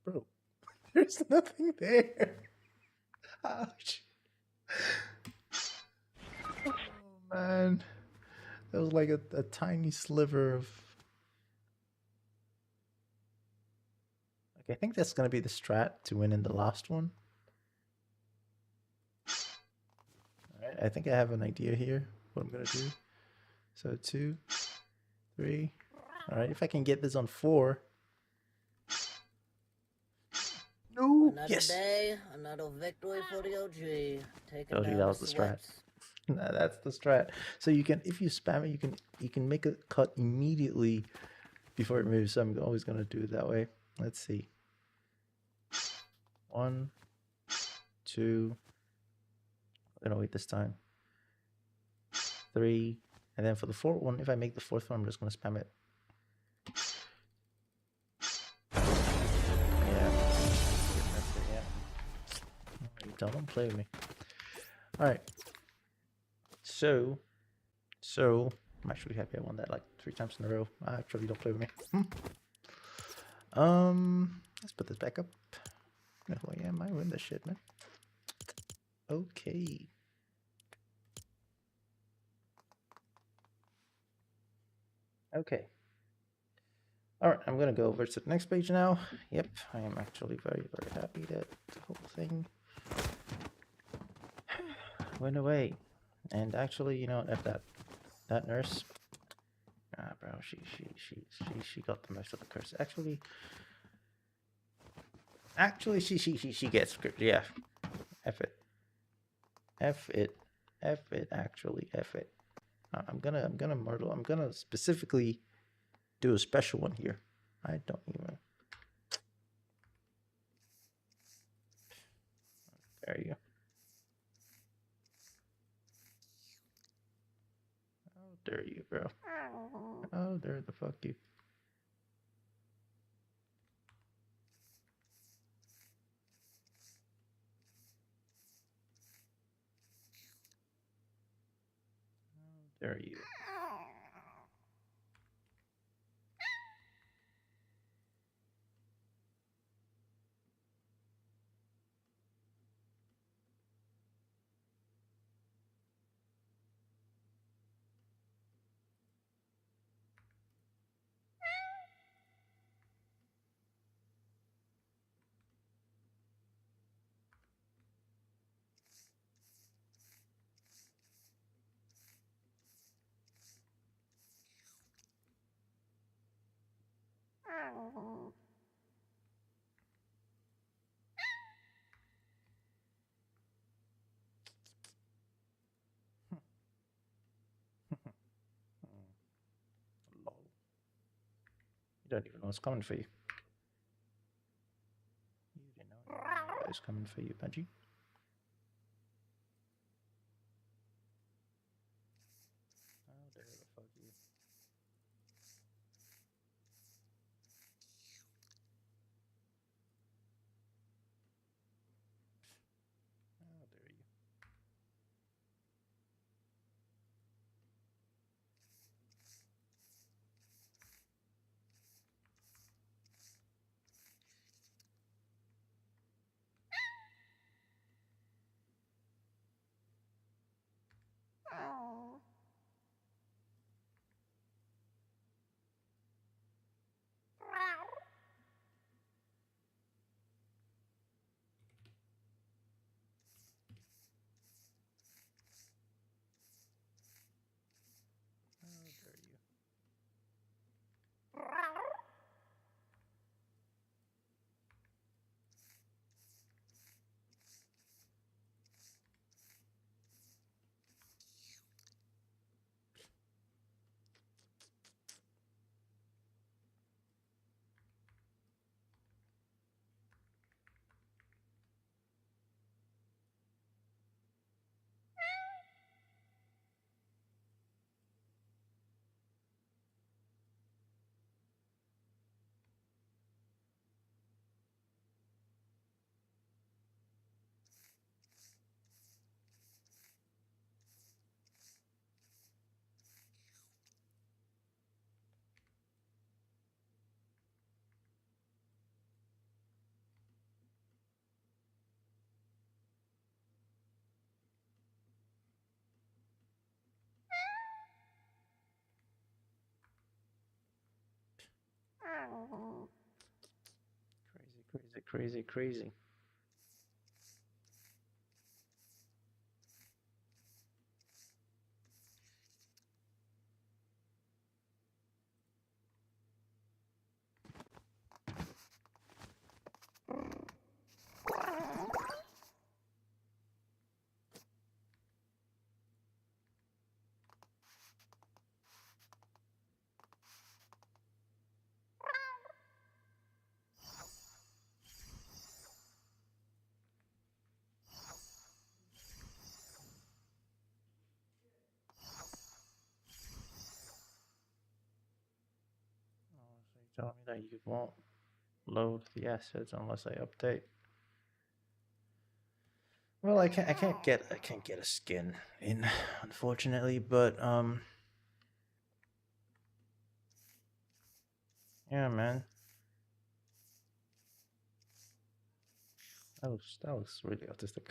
Bro, There's nothing there. Ouch. Oh man. That was like a tiny sliver of. Okay, I think that's gonna be the strat to win in the last one. Alright, I think I have an idea here what I'm gonna do. So 2, 3. Alright, if I can get this on 4. No! Another Yes! day, another victory for the OG. Taking Told you down that was the strat. slips. Nah, that's the strat. So you can, if you spam it, you can make a cut immediately before it moves. So I'm always gonna do it that way. Let's see. 1, 2. I'm gonna wait this time. 3, and then for the fourth one, if I make the fourth one, I'm just gonna spam it. Yeah, that's it. Yeah. Don't play with me. All right. So I'm actually happy I won that like 3 times in a row. Actually, don't play with me. Let's put this back up. Oh yeah, I might win this shit, man. Okay. Okay. All right, I'm gonna go over to the next page now. Yep, I am actually very, very happy that the whole thing went away. And actually, you know, at that nurse, bro, she got the most of the curse. Actually, she gets cursed. Yeah, F it, F it, F it. Actually, F it. I'm gonna myrtle. I'm gonna specifically do a special one here. I don't even. There you go. Oh, dare you, bro. Oh, dare the fuck you. Oh, dare you. Lol. You don't even know what's coming for you. You didn't know what was coming for you, Budgie. Oh, dare the fuck you. Oh, dare you. Crazy, crazy, crazy. So you telling me that you won't load the assets unless I update? Well, I can't get a skin in, unfortunately, but yeah, man. That was really autistic.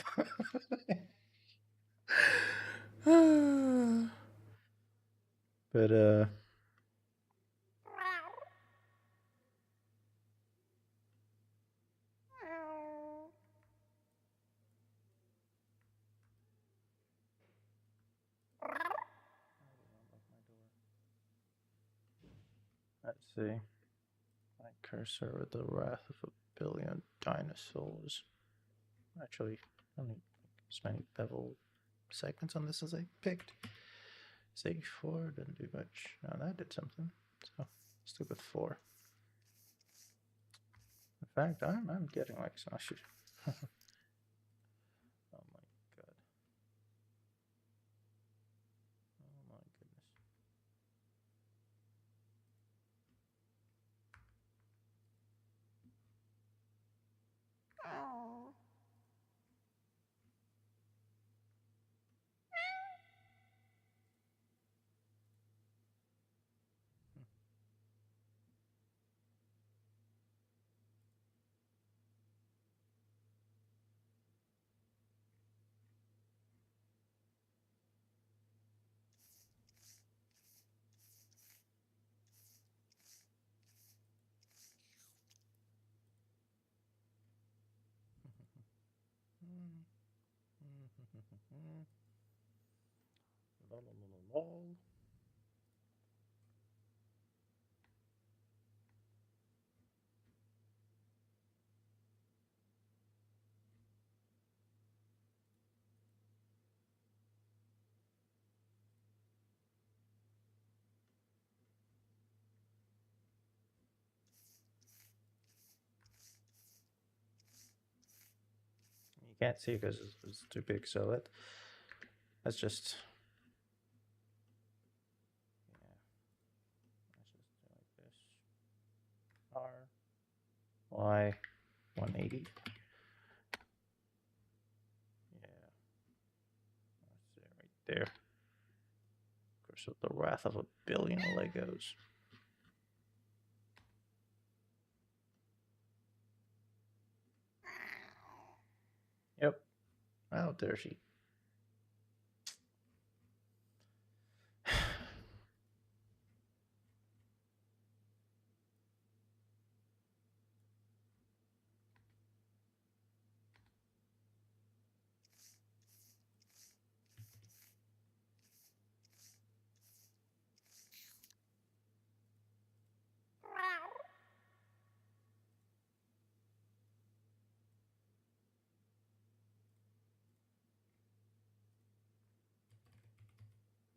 But let's see. My cursor with the wrath of a billion dinosaurs. Actually, only as many bevel segments on this as I picked. Say 4 didn't do much. No, that did something. So stick with 4. In fact, I'm getting like I should. Oh my god. Oh my goodness. Lol. You can't see because it's too big, so let's just let's just do like this. R Y 180. Yeah, that's it right there. Of course, with the wrath of a billion Legos. Yep. How dare she?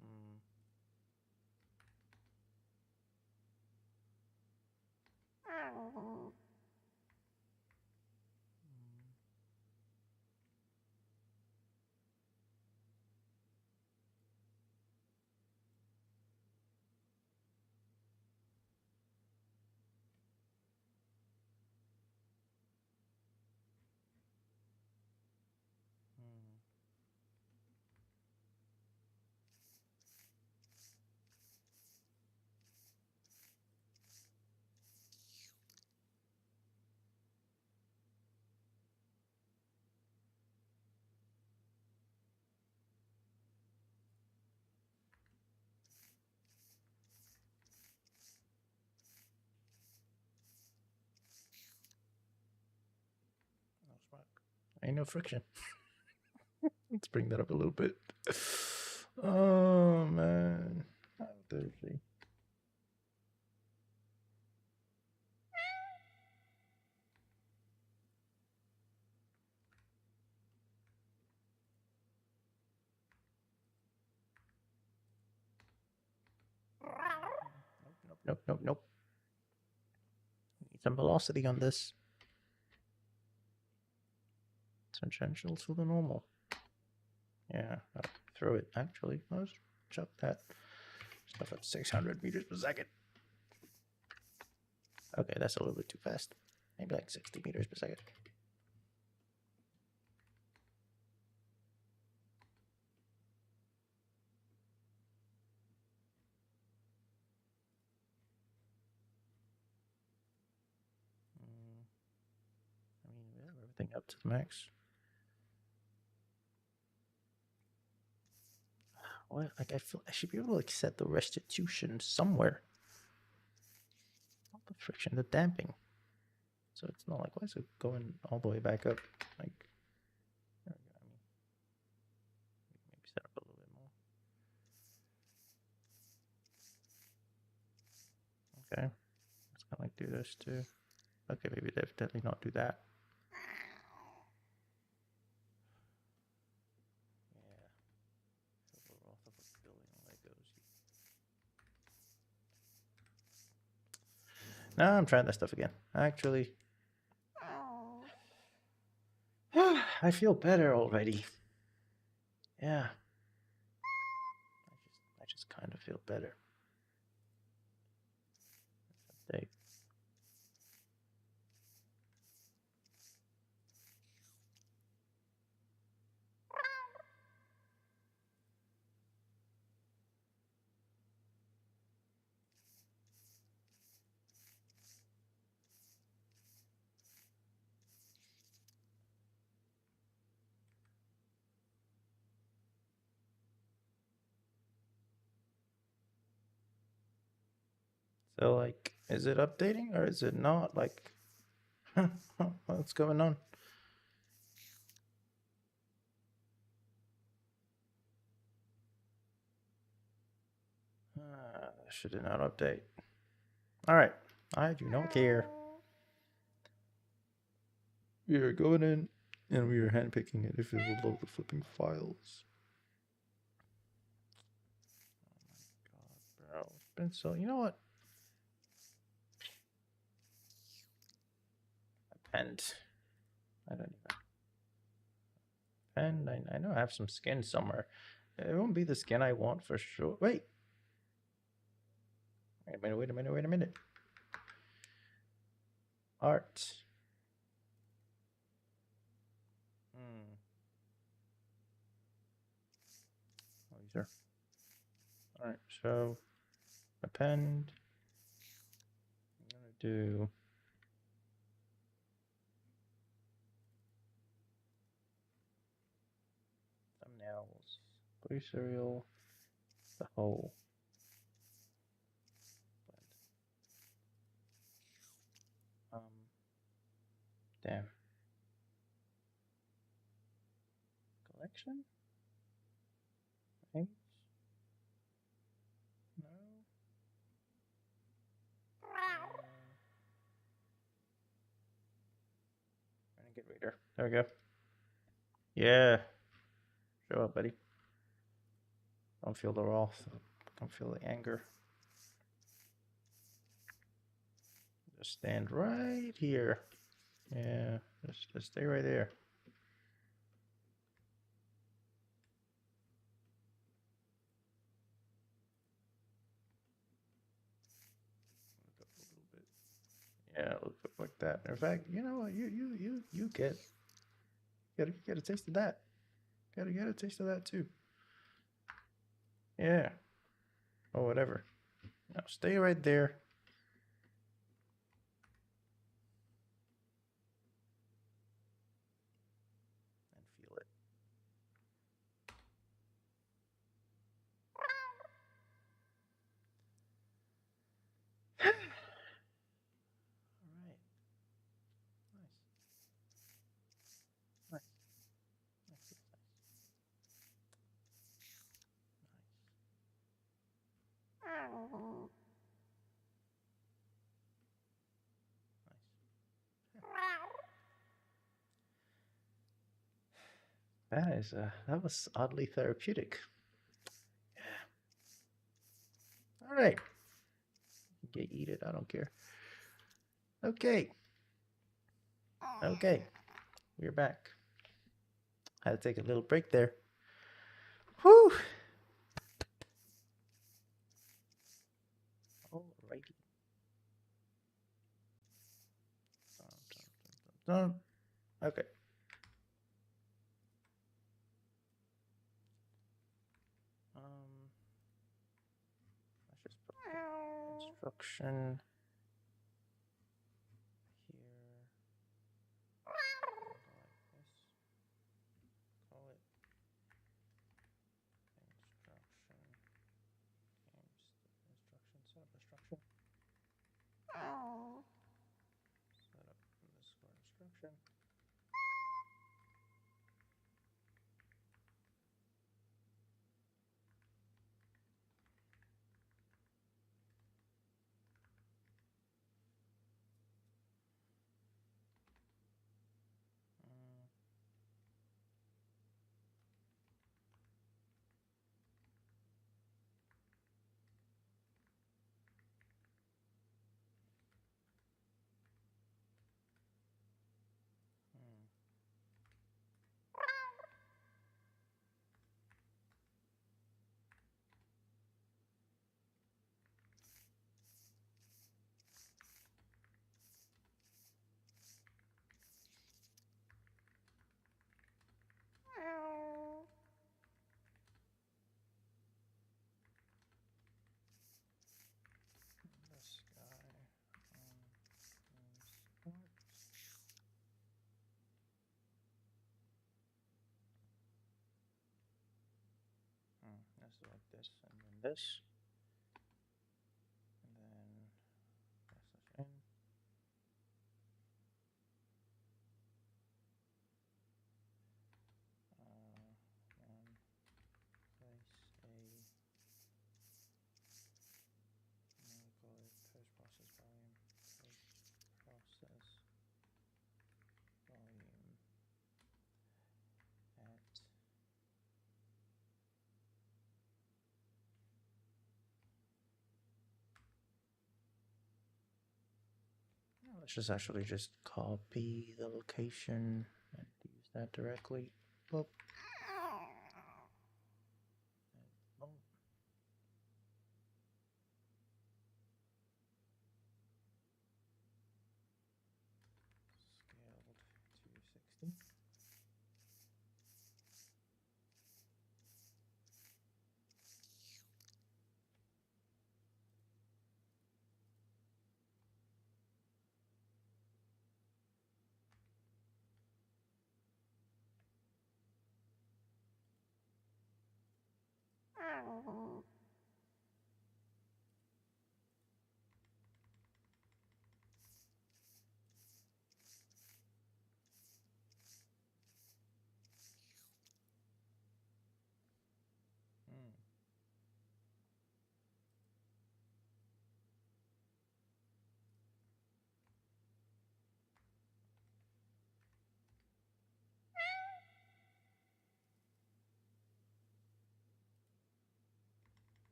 Hmm. Hmm. Ain't no friction. Let's bring that up a little bit. Oh man, I'm thirsty. Nope. Need some velocity on this. Tangential to the normal. Yeah, I'll throw it. Actually, let's chuck that stuff at 600 meters per second. Okay, that's a little bit too fast. Maybe like 60 meters per second. I mean, we have everything up to the max. Well, like I feel I should be able to like set the restitution somewhere. Not the friction, the damping. So it's not like, why is it going all the way back up? Like, there we go. I mean, maybe set up a little bit more. Okay, let's kind of like do this too. Okay, maybe definitely not do that. Now I'm trying that stuff again. Actually, I feel better already. Yeah. I just kind of feel better. Update. So, like, is it updating or is it not? Like, what's going on? Should it not update? All right, I do not care. We are going in and we are handpicking it if it will load the flipping files. Oh my god, bro. It's been so. You know what? Append. I don't even. Append. I know I have some skin somewhere. It won't be the skin I want for sure. Wait. Wait a minute. Art. Oh, these are. Alright, so append. I'm gonna do thumbnails. Blue cereal. The whole. Damn. Collection? Page? No. Renegade Reader. There we go. Yeah. Show up, buddy. Don't feel the wrath. Don't feel the anger. Just stand right here. Yeah. Just stay right there. Yeah, look like that. In fact, you know what? You get a taste of that. Gotta get a taste of that too. Yeah. Or whatever. Now stay right there. And feel it. All right. Nice. Nice. That was oddly therapeutic. All right. Get eat it. I don't care. Okay. Okay. We're back. Had to take a little break there. Whew. Alrighty. Okay. Let's just put the instruction here. Like this. Call it instruction. Instruction. Setup instruction. Setup underscore instruction. This guy let's do like this and then this. And then press this in. Place a call it post process volume. Post process volume at let's just actually just copy the location and use that directly. Boop. And boom. Scaled to 60.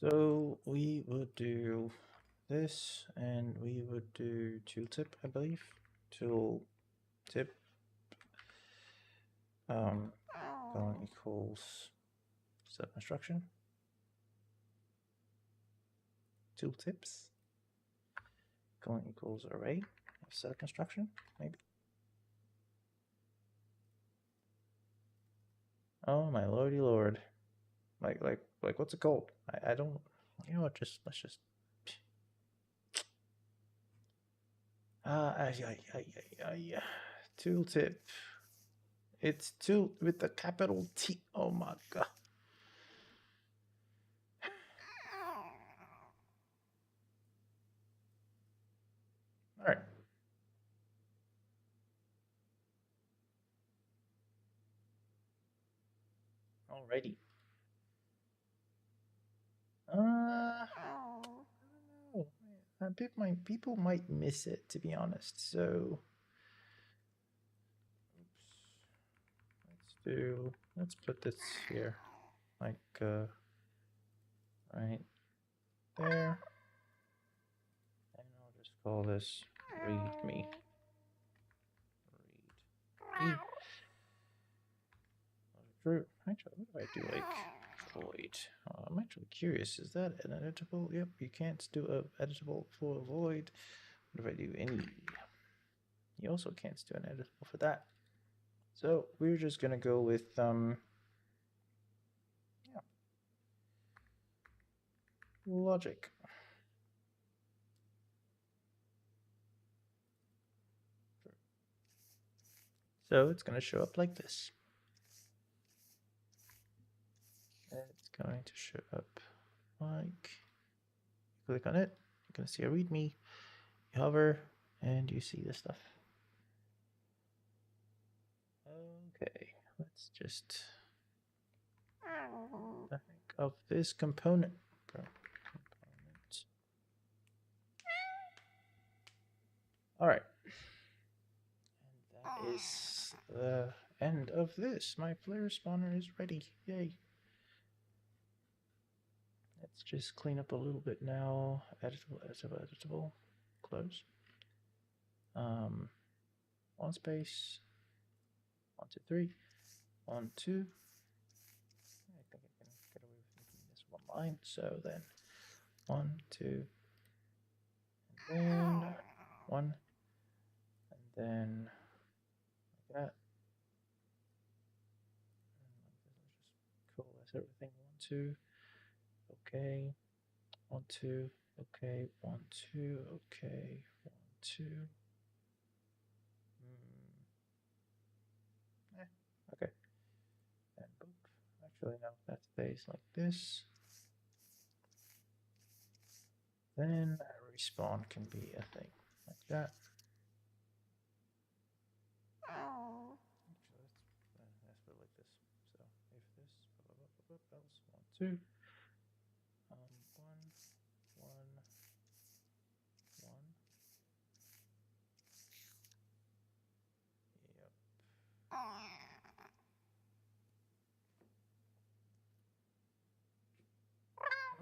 So we would do this, and we would do tooltip, I believe. Tooltip colon equals set instruction. Tooltips colon equals array of set construction, maybe. Oh my lordy lord. Like what's it called? I don't, you know what, let's just yeah. Tooltip. It's tool with a capital T. Oh my god. All right. Alrighty. I don't know. People might miss it, to be honest. So let's put this here, like right there, and I'll just call this readme. Read. True. Actually, what do I do? Like void. I'm actually curious. Is that an editable? Yep, you can't do a editable for void. What if I do any? You also can't do an editable for that. So we're just gonna go with yeah, logic. So it's gonna show up like this. It's going to show up like, click on it, you're gonna see a readme, you hover, and you see this stuff. Okay, let's just the heck of this component. All right, and that is the end of this. My flare spawner is ready. Yay! Let's just clean up a little bit now. Editable. Close. One space. 1, 2, 3. 1, 2. I think I can get away with making this one line. So then 1, 2, and then 1, and then like that. And like this, I'll just coalesce everything. 1, 2. Okay. 1, 2. Okay. 1, 2. Okay. 1, 2. Okay. And boop. Actually, no, that stays like this. Then respawn can be a thing like that. Actually, let's put it like this. So if this else 1, 2, 1, 1, 1. Yep.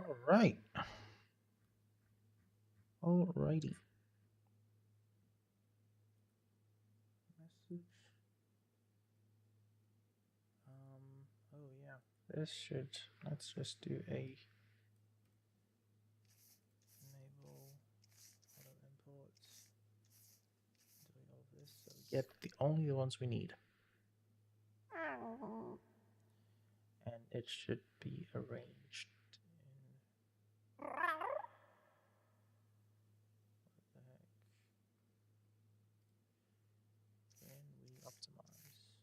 All right. Alrighty. Message. Oh yeah. This should. Let's just do a enable auto imports. Doing all of this. So we get only the ones we need. And it should be arranged in. What the heck? Can we optimize and sort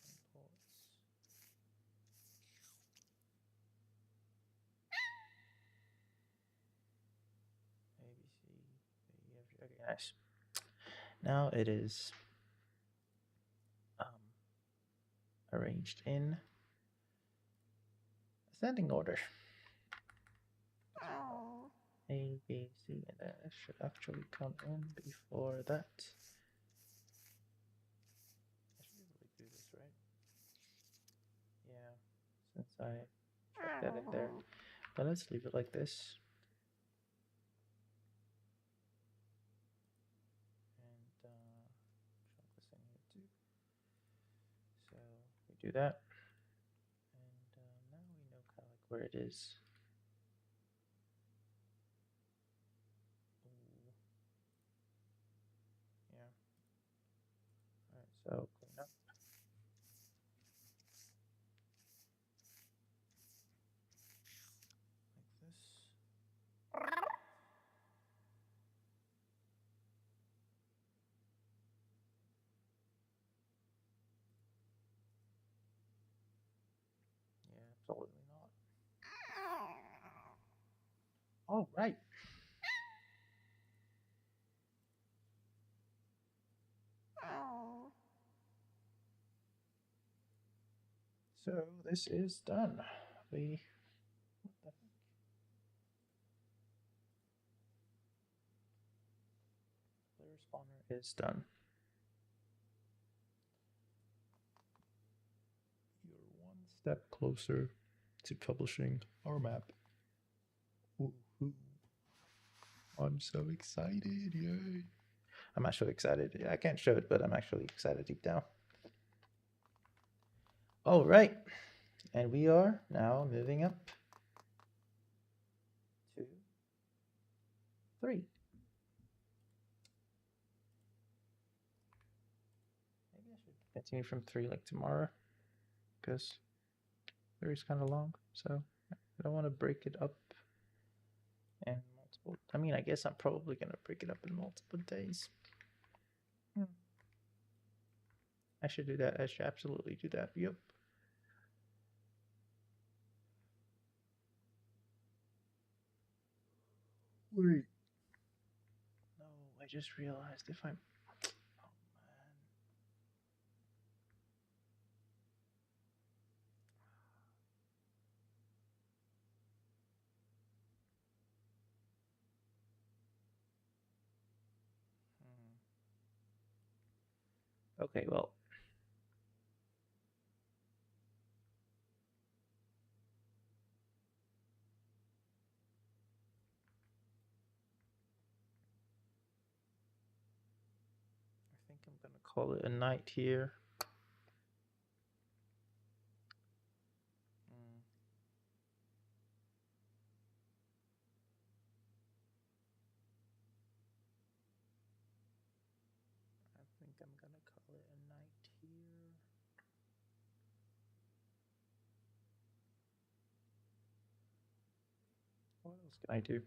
imports? ABC, AEF. Okay, nice. Now it is arranged in ascending order. A, B, C, and then it should actually come in before that. I should really do this, right? Yeah, since I checked that in there. But let's leave it like this. And drop this in here too. So we do that. And now we know kind of like where it is. Ooh. Yeah. All right, so clean up. Like this. Yeah, absolutely not. All right. So this is done. What the heck? Player spawner is done. You're one step closer to publishing our map. Woohoo. I'm so excited, yay. I'm actually excited. I can't show it, but I'm actually excited deep down. All right. And we are now moving up. 2, 3. Maybe I should continue from 3 like tomorrow, because 3 is kind of long. So I don't want to break it up in multiple. I mean, I guess I'm probably going to break it up in multiple days. I should do that. I should absolutely do that. Yep. Wait. No, I just realized if I'm. Oh, man. Okay, well. I think I'm going to call it a night here. I think I'm going to call it a night here. What else can I do?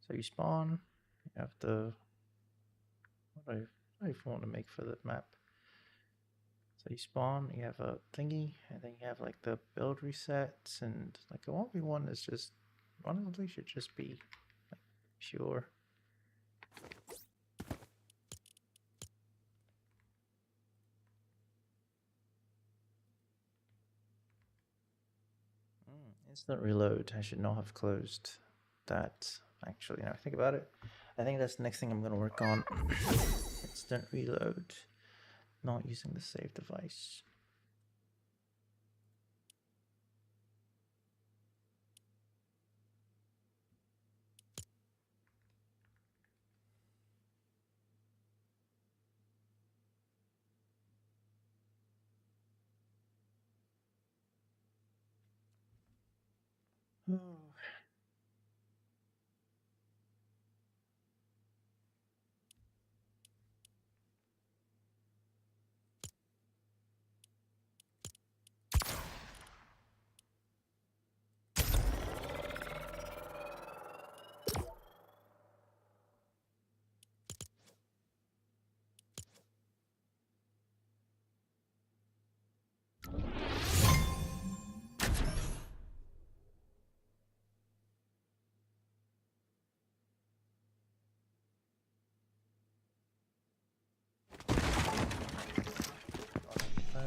So you spawn, you have the, what do I even want to make for the map? So you spawn, you have a thingy, and then you have like the build resets, and like a 1v1 is just, honestly should just be like pure. Instant reload. I should not have closed that. Actually, now I think about it, I think that's the next thing I'm going to work on. Instant reload. Not using the save device. Oh.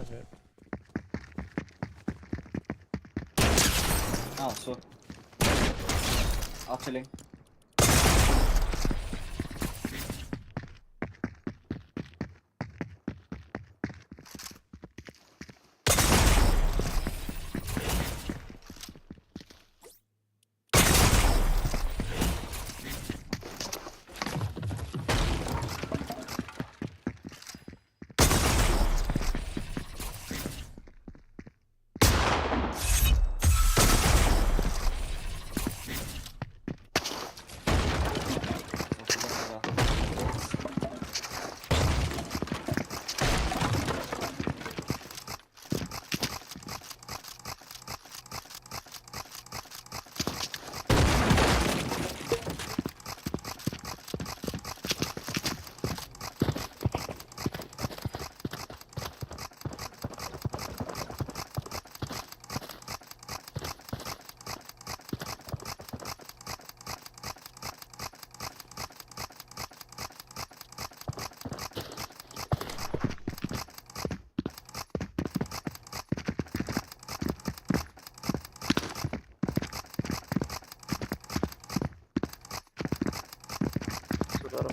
It. Så. Filling.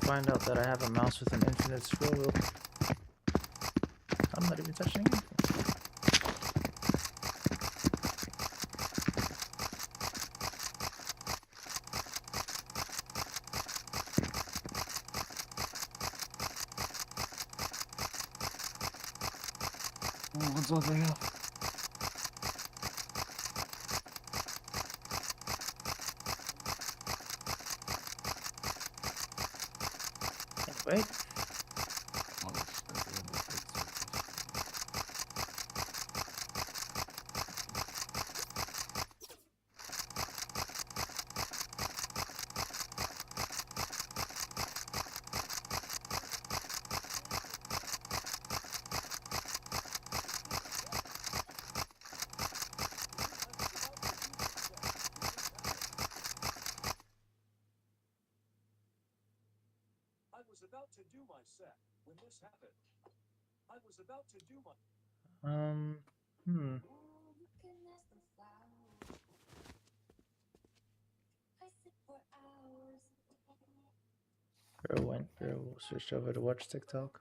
find out that I have a mouse with an infinite scroll wheel. I'm not even touching anything. What's all there? Anyway. About to do my set when this happened. I was about to do my Girl switched over to watch TikTok.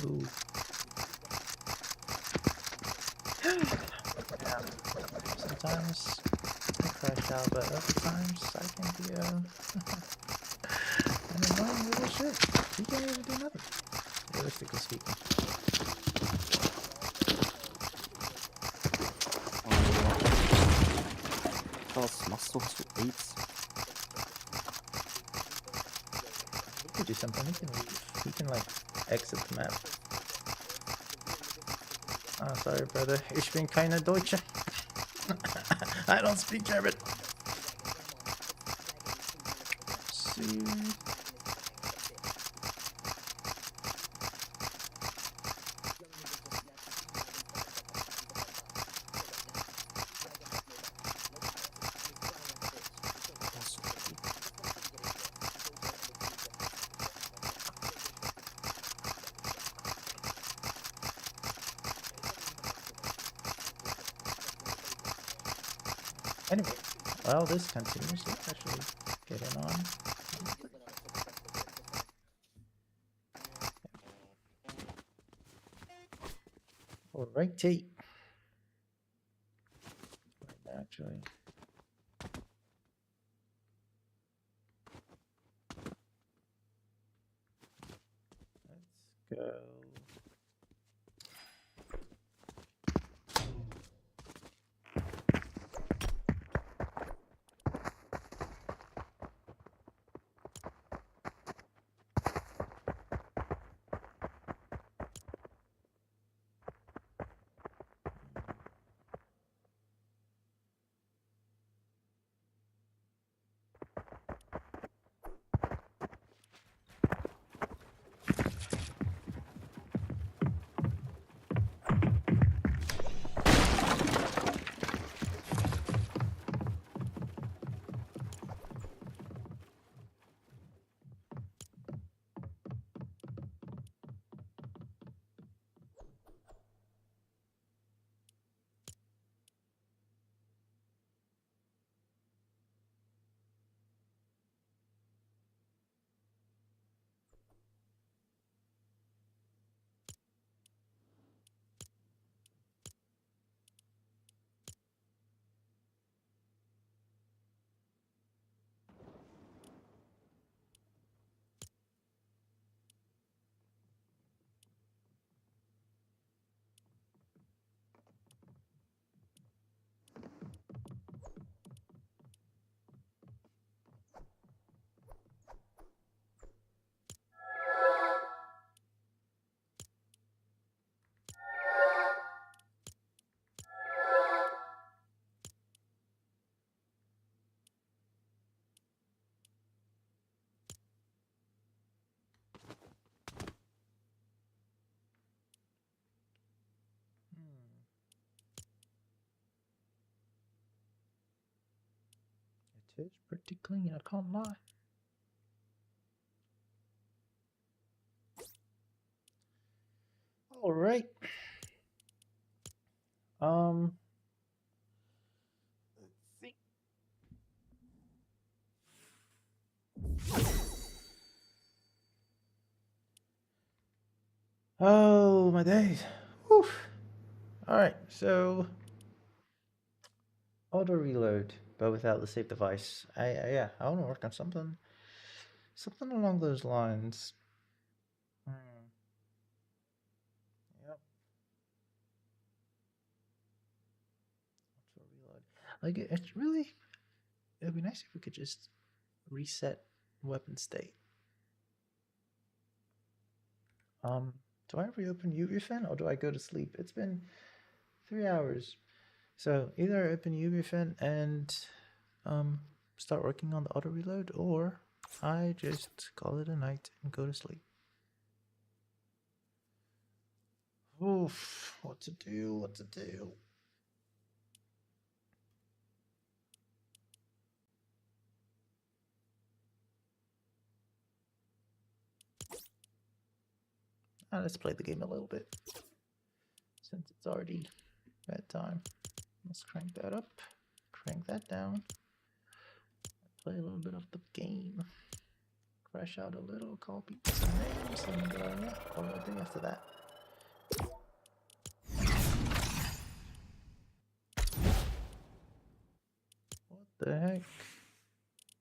Ooh. Yeah. Sometimes I crash out, but other times I can be an annoying little shit. He can't even do nothing, realistically speaking. Was machst du? Hast du AIDS? He could do something. He can leave. He can like exit the map. Oh, sorry, brother. Ich bin keine Deutsche. I don't speak German. See. Anyway, while this continues, let's actually get in on. Alrighty. Actually. Let's go. It's pretty clean, I can't lie. All right. Let's see. Oh my days. Whew. All right, so auto reload, but without the save device. Yeah, I want to work on something along those lines. Yep. Auto reload. Like it's really, it'd be nice if we could just reset weapon state. Do I reopen UEFN or do I go to sleep? It's been 3 hours. So either I open UEFN and start working on the auto reload, or I just call it a night and go to sleep. Oof, what to do? Let's play the game a little bit. Since it's already bedtime. Let's crank that up, crank that down. Play a little bit of the game. Crash out a little, call people some names, and yeah, call it a day after that. What the heck?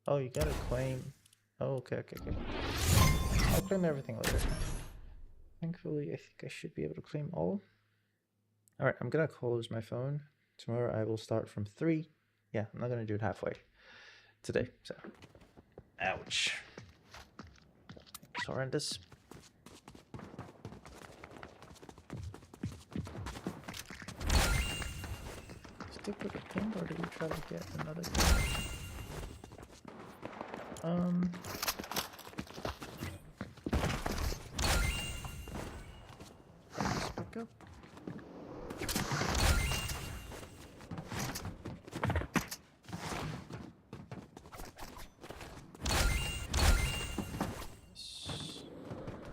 Oh, you gotta claim. Oh, okay. I'll claim everything later. Thankfully, I think I should be able to claim all. Alright, I'm gonna close my phone. Tomorrow I will start from 3. Yeah, I'm not gonna do it halfway today, so. Ouch. It's horrendous. Stick with the pin, or do we try to get another guy? Just pick up.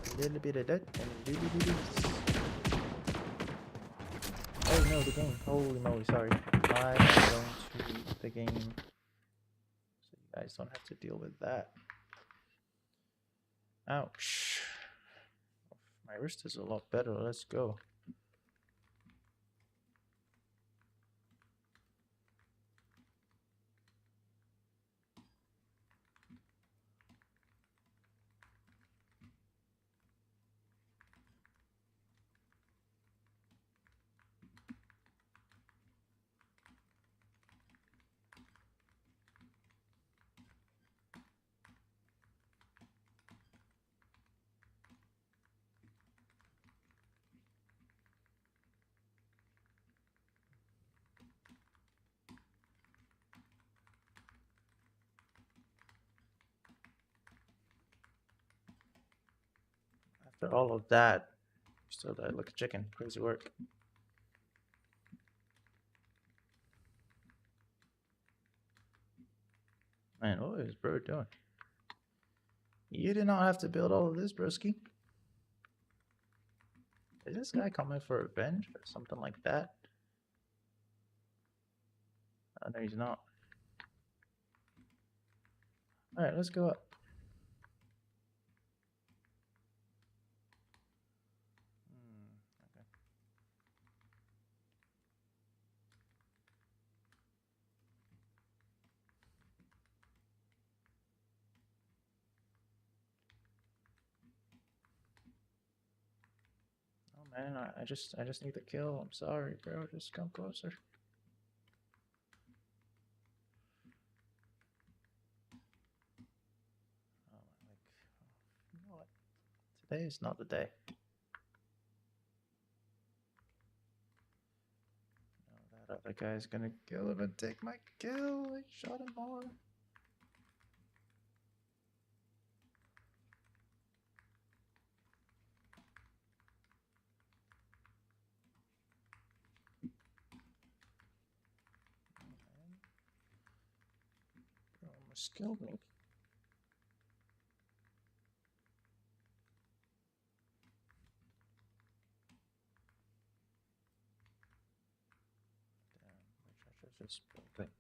A little bit of that and a little bit of this. Oh no, the game. Holy moly, sorry. I am going to leave the game so you guys don't have to deal with that. Ouch. My wrist is a lot better. Let's go. After all of that, still died like a chicken. Crazy work. Man, what is bro doing? You did not have to build all of this, broski. Is this guy coming for revenge or something like that? Oh, no, he's not. Alright, let's go up. Okay. Oh man, I just need the kill. I'm sorry, bro. Just come closer. Oh, you know what? Today is not the day. No, that other guy's gonna kill him and take my kill. I shot him more. Almost killed me. Damn, which I just building.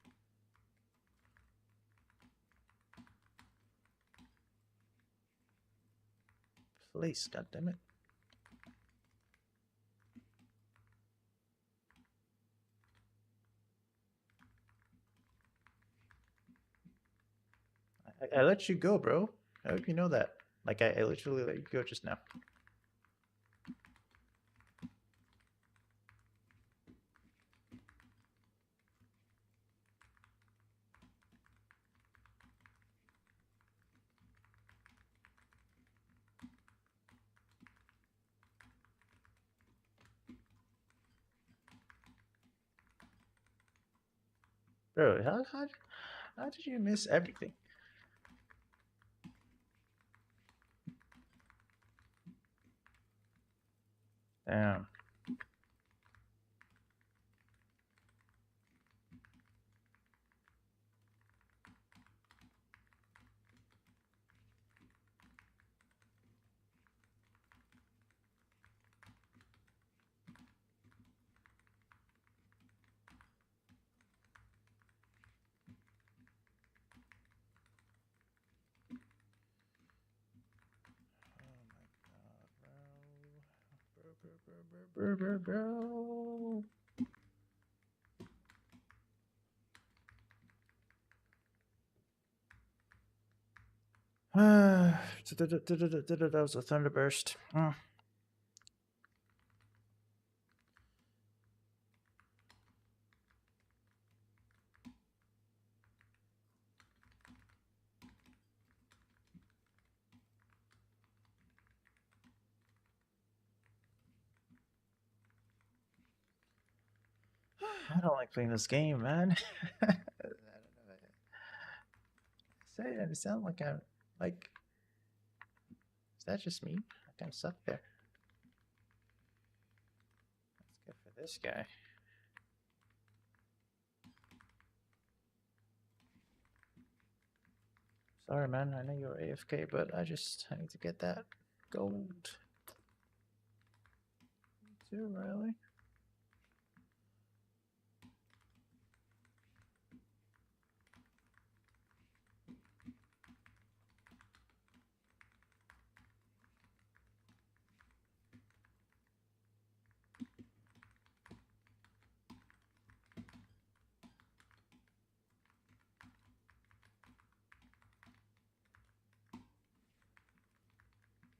Please, goddammit. I let you go, bro. I hope you know that. Like, I literally let you go just now. Bro, how did you miss everything? Damn. Bro. That was a thunderburst. I don't like playing this game, man. I don't know. It sounds like I'm like. Is that just me? I kind of suck there. Let's go for this guy. Sorry, man. I know you're AFK, but I need to get that gold. Too, really?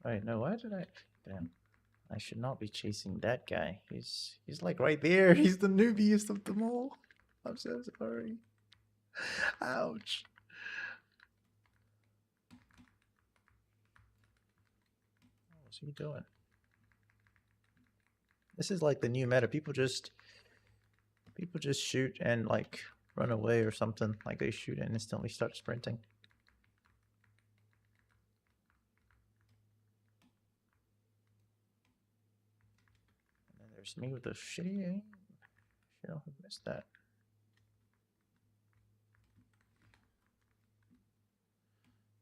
Wait, no, why did I? Damn. I should not be chasing that guy. He's like right there. He's the newbiest of them all. I'm so sorry. Ouch. What's he doing? This is like the new meta. People just shoot and like run away or something. Like they shoot and instantly start sprinting. And then there's me with the shitty aim. Should have missed that.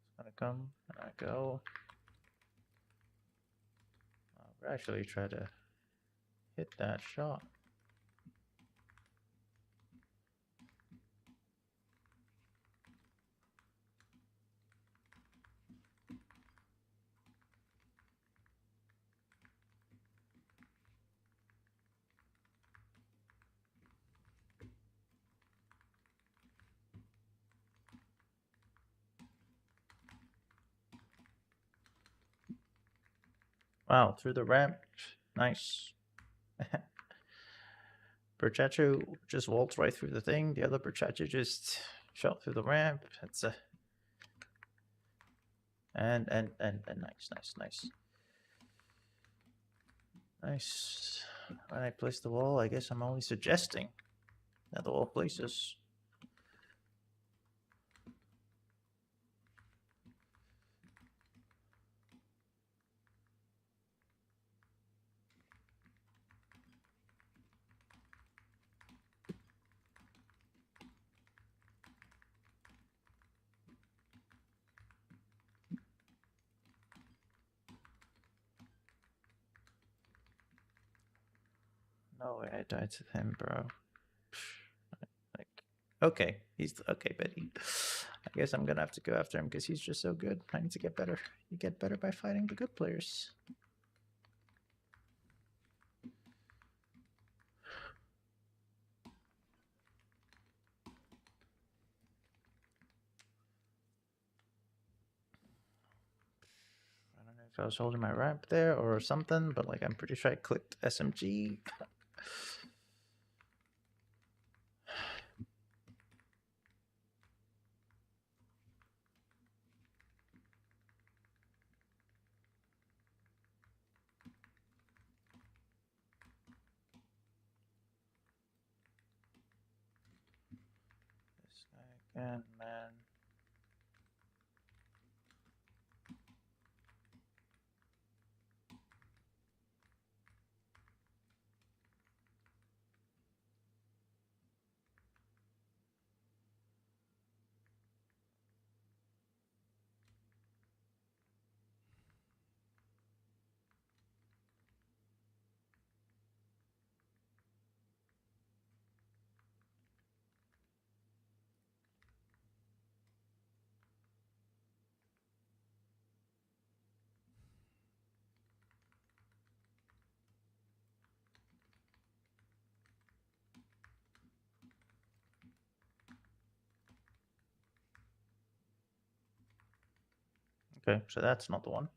It's gonna come and I go. I'll actually try to hit that shot. Wow, through the ramp. Nice. Berchacho just waltzed right through the thing. The other Berchacho just shot through the ramp. It's a and nice. Nice. When I place the wall, I guess I'm only suggesting that the wall places. way I died to him, bro. Like, okay, he's okay, but I guess I'm gonna have to go after him because he's just so good. I need to get better. You get better by fighting the good players. I don't know if I was holding my ramp there or something, but like I'm pretty sure I clicked SMG. This guy again, man. Okay, so that's not the one.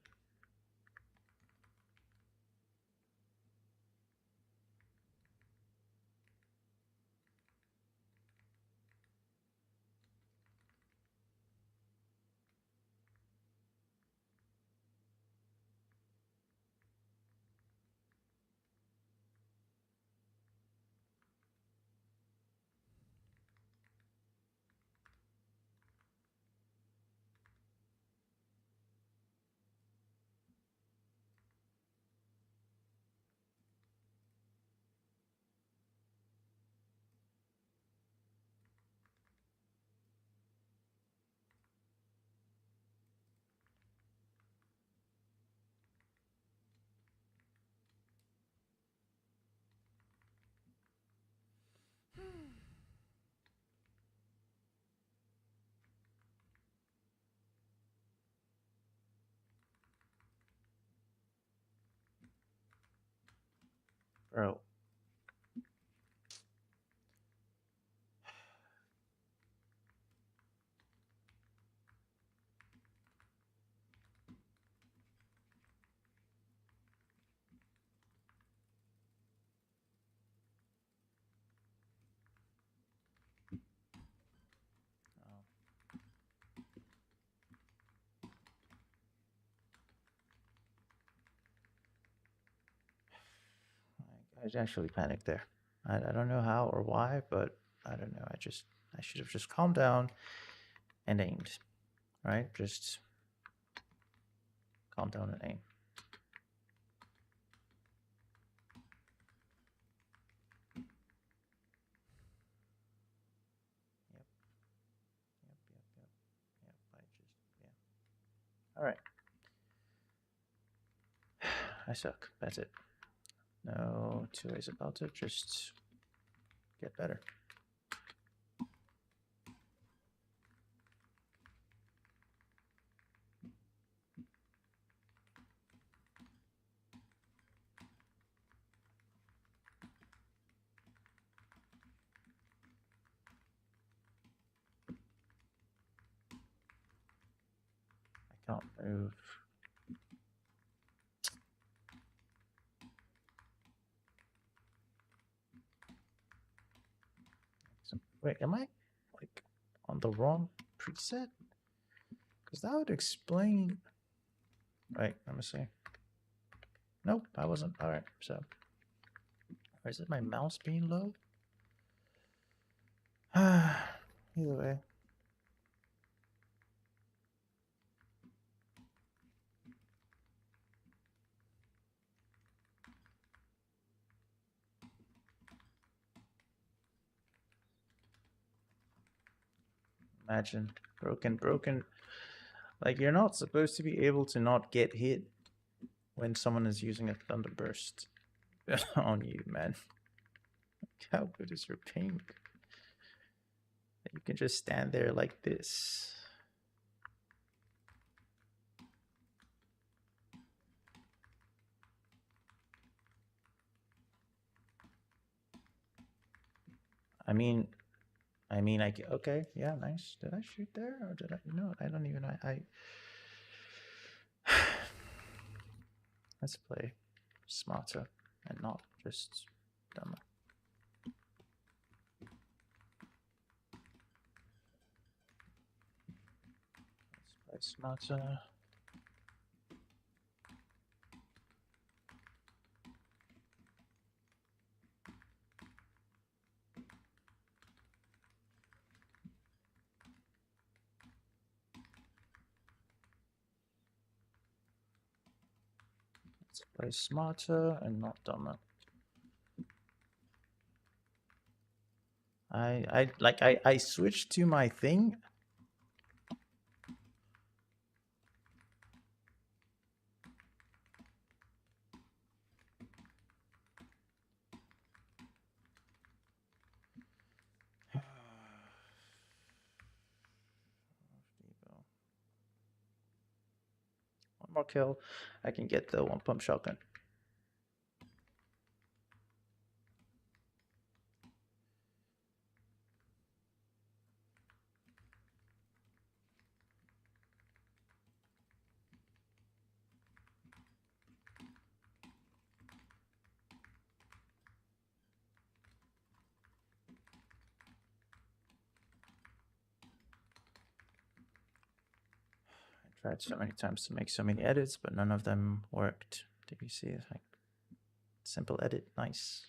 Bro. I actually panicked there. I don't know how or why, but I don't know. I should have just calmed down and aimed, right? Just calm down and aim. Yep. I just, yeah. All right. I suck. That's it. No two ways about it. Just get better. I can't move. So, wait, am I like on the wrong preset? Because that would explain. Right, let me see. Nope, I wasn't. All right, so. Or is it my mouse being low? Either way. Imagine broken. Like you're not supposed to be able to not get hit when someone is using a thunderburst on you, man. How good is your ping? You can just stand there like this. Okay, yeah, nice. Did I shoot there or did I? No, I don't even. Let's play smarter and not just dumber. Let's play smarter. Let's play smarter and not dumber. I switched to my thing. One more kill, I can get the one pump shotgun. I tried so many times to make so many edits, but none of them worked. Did you see it? Like, simple edit, nice.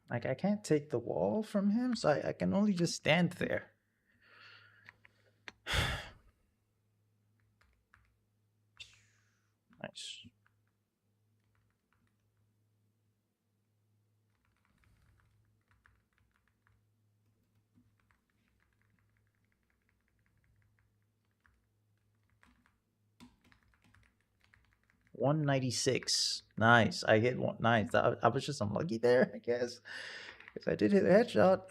Like, I can't take the wall from him, so I can only just stand there. Nice. $196. Nice. I hit one. Nice. I was just unlucky there, I guess. Because I did hit a headshot,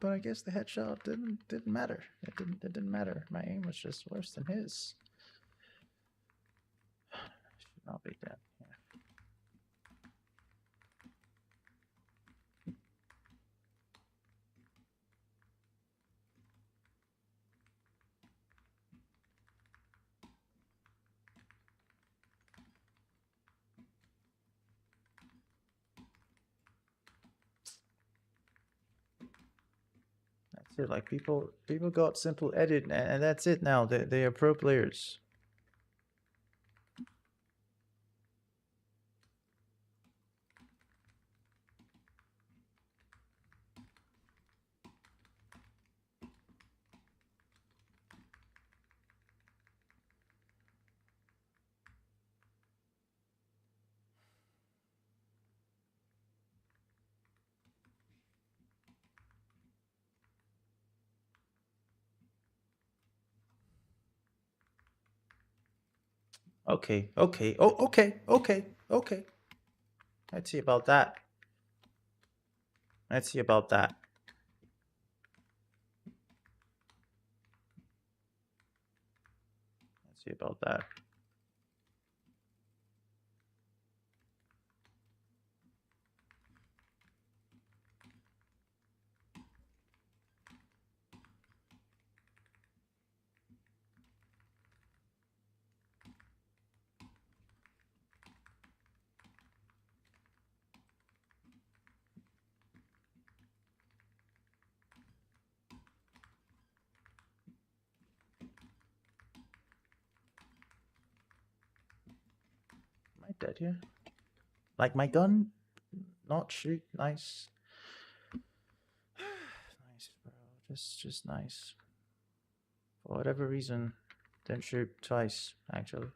but I guess the headshot didn't matter. It didn't matter. My aim was just worse than his. Should not be dead. Yeah. That's it. Like, people got simple edit, and that's it now. They are pro players. Okay, okay. Oh, okay, okay, okay. Let's see about that. Let's see about that. Let's see about that. Am I dead here? Like my gun? Not shoot. Nice. Nice, bro. Just nice. For whatever reason, didn't shoot twice, actually.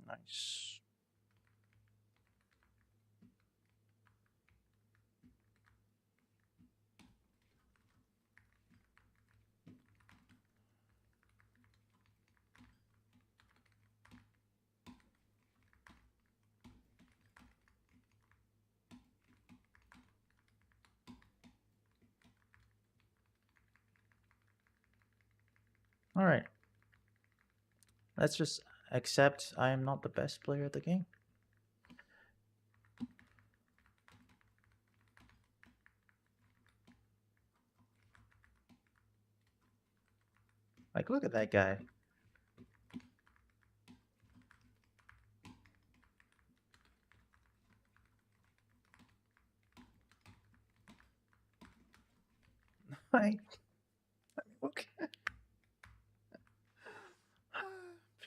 Nice. All right. Let's just accept I am not the best player at the game. Like, look at that guy. Like, okay.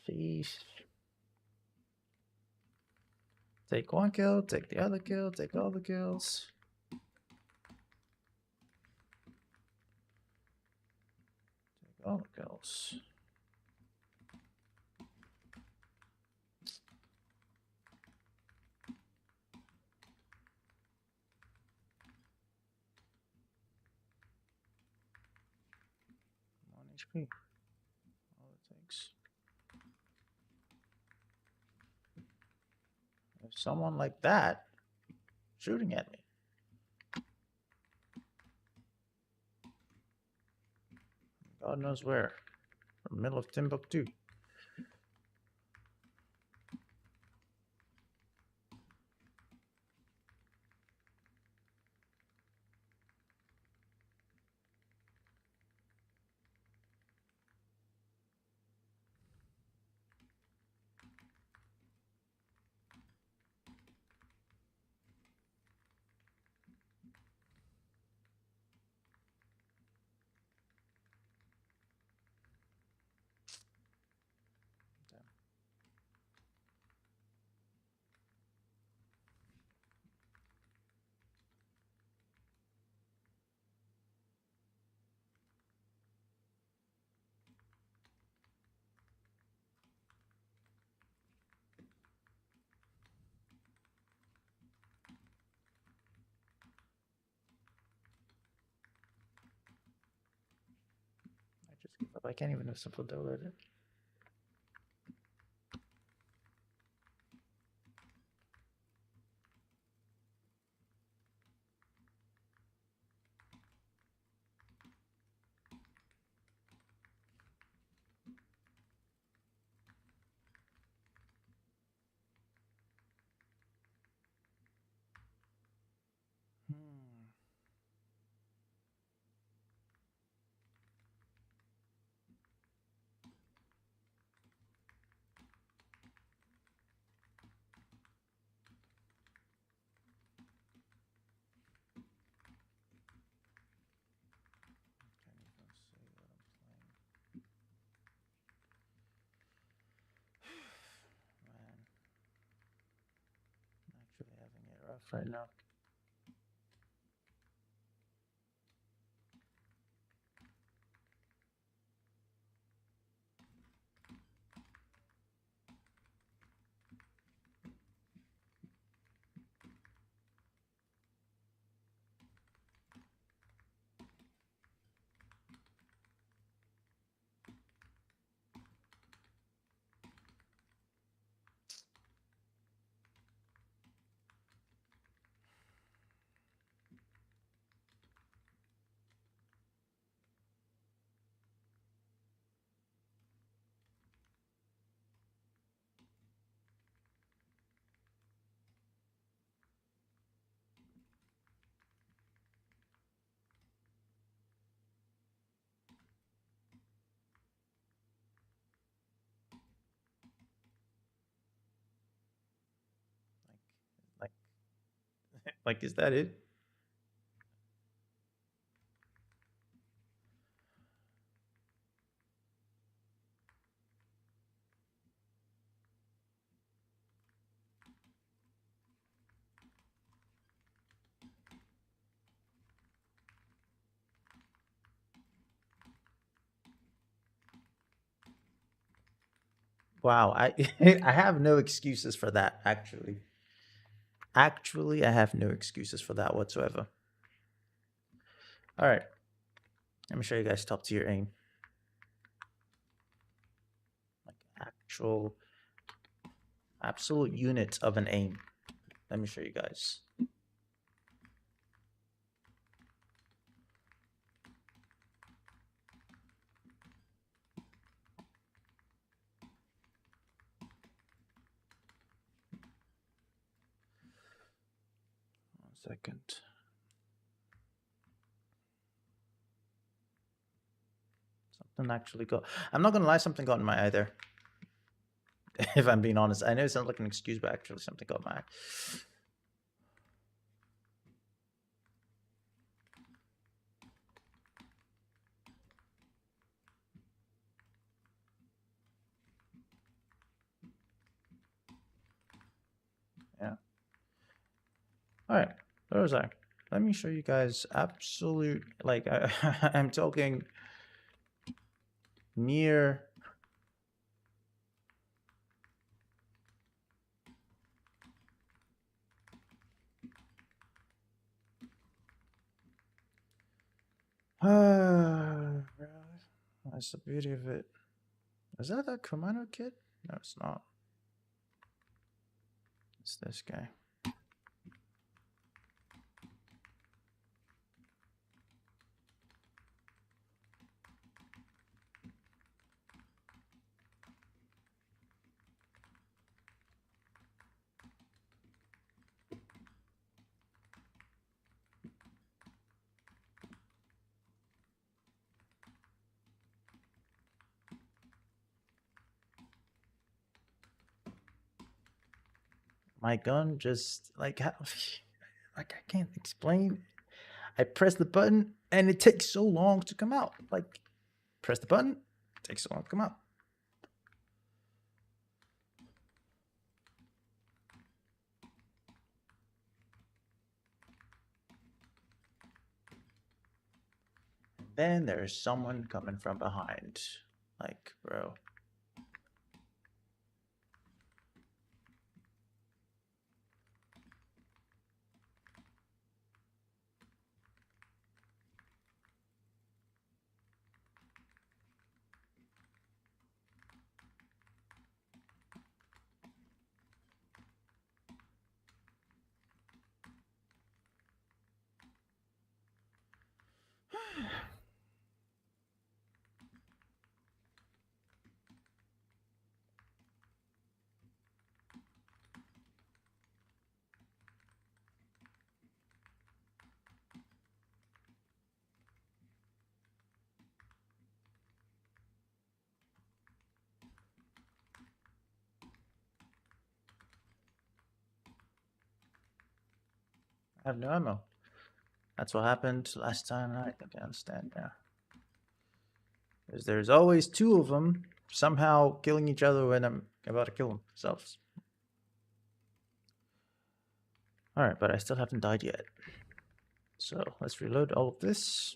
Please. Take one kill, take the other kill, take all the kills. Take all the kills. One HP. All it takes. There's someone like that shooting at me. God knows where. From the middle of Timbuktu. I just give up. I can't even have simple download it. Hmm. Can't even see what I'm playing. Man, I'm actually having it rough right now. Like, is that it? Wow, I I have no excuses for that actually. Actually, I have no excuses for that whatsoever. All right. Let me show you guys top tier aim. Like actual absolute units of an aim. Let me show you guys. One second. Something actually got. I'm not gonna lie, something got in my eye there. If I'm being honest, I know it sounds like an excuse, but actually something got in my eye. Yeah. All right. Where was I? Let me show you guys absolute. Like I'm talking near. That's the beauty of it. Is that Kumano kid? No, it's not. It's this guy. My gun just like how, like I can't explain. I press the button and it takes so long to come out. Like press the button, it takes so long to come out. And then there's someone coming from behind. Like, bro. I have no ammo. That's what happened last time. I think I understand now. Because there's always two of them somehow killing each other when I'm about to kill themselves. Alright, but I still haven't died yet. So let's reload all of this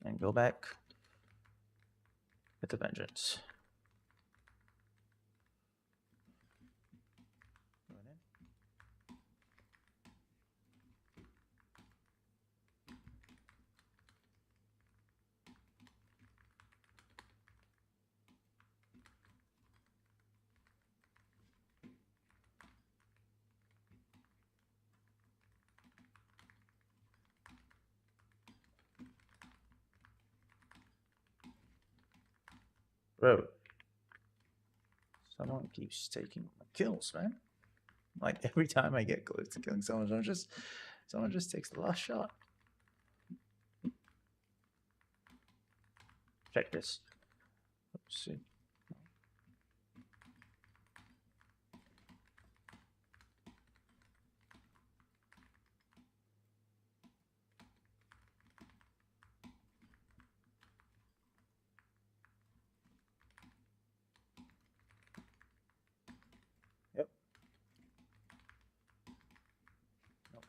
and go back with a vengeance. Bro, someone keeps taking my kills, man. Like every time I get close to killing someone, someone just takes the last shot. Check this. Let's see.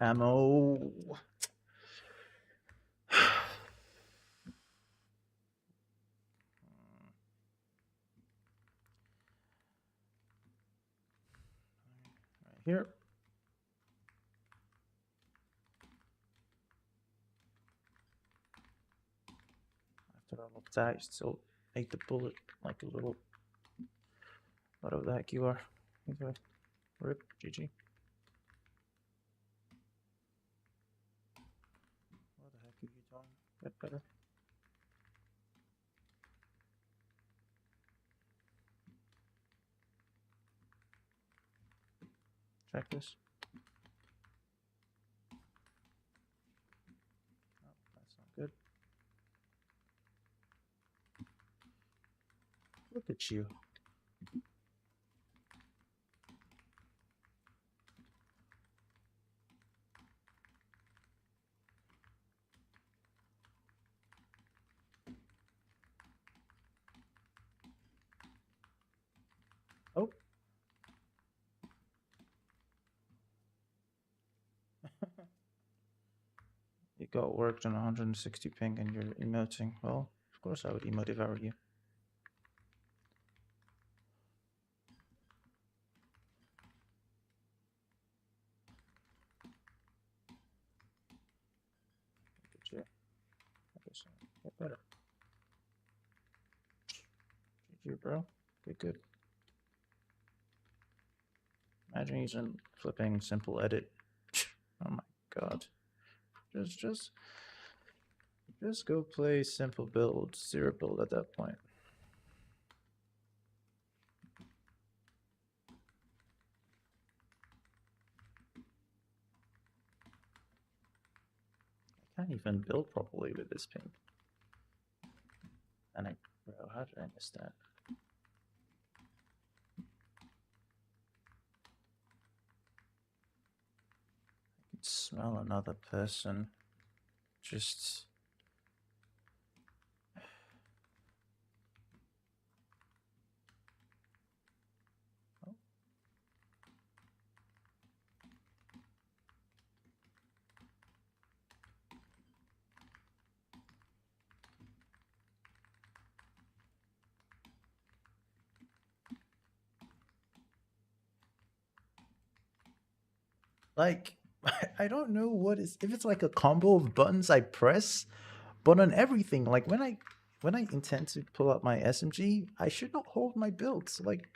ammo. Right here. After all of that, you still ate the bullet like a little. Whatever the heck you are. Either rip, GG. What the heck are you doing? Get better. Check this. Oh, that's not good. Look at you. Oh. You got worked on 160 ping and you're emoting. Well, of course I would emote if I were you. Look at you. Get better. GG, bro. Good. Imagine using flipping simple edit. Oh my god. Just go play simple build, zero build at that point. I can't even build properly with this ping. And bro, how did I miss that? I can smell another person. Just. Like, I don't know what is, if it's like a combo of buttons I press, but on everything, like when I intend to pull out my SMG, I should not hold my builds. Like,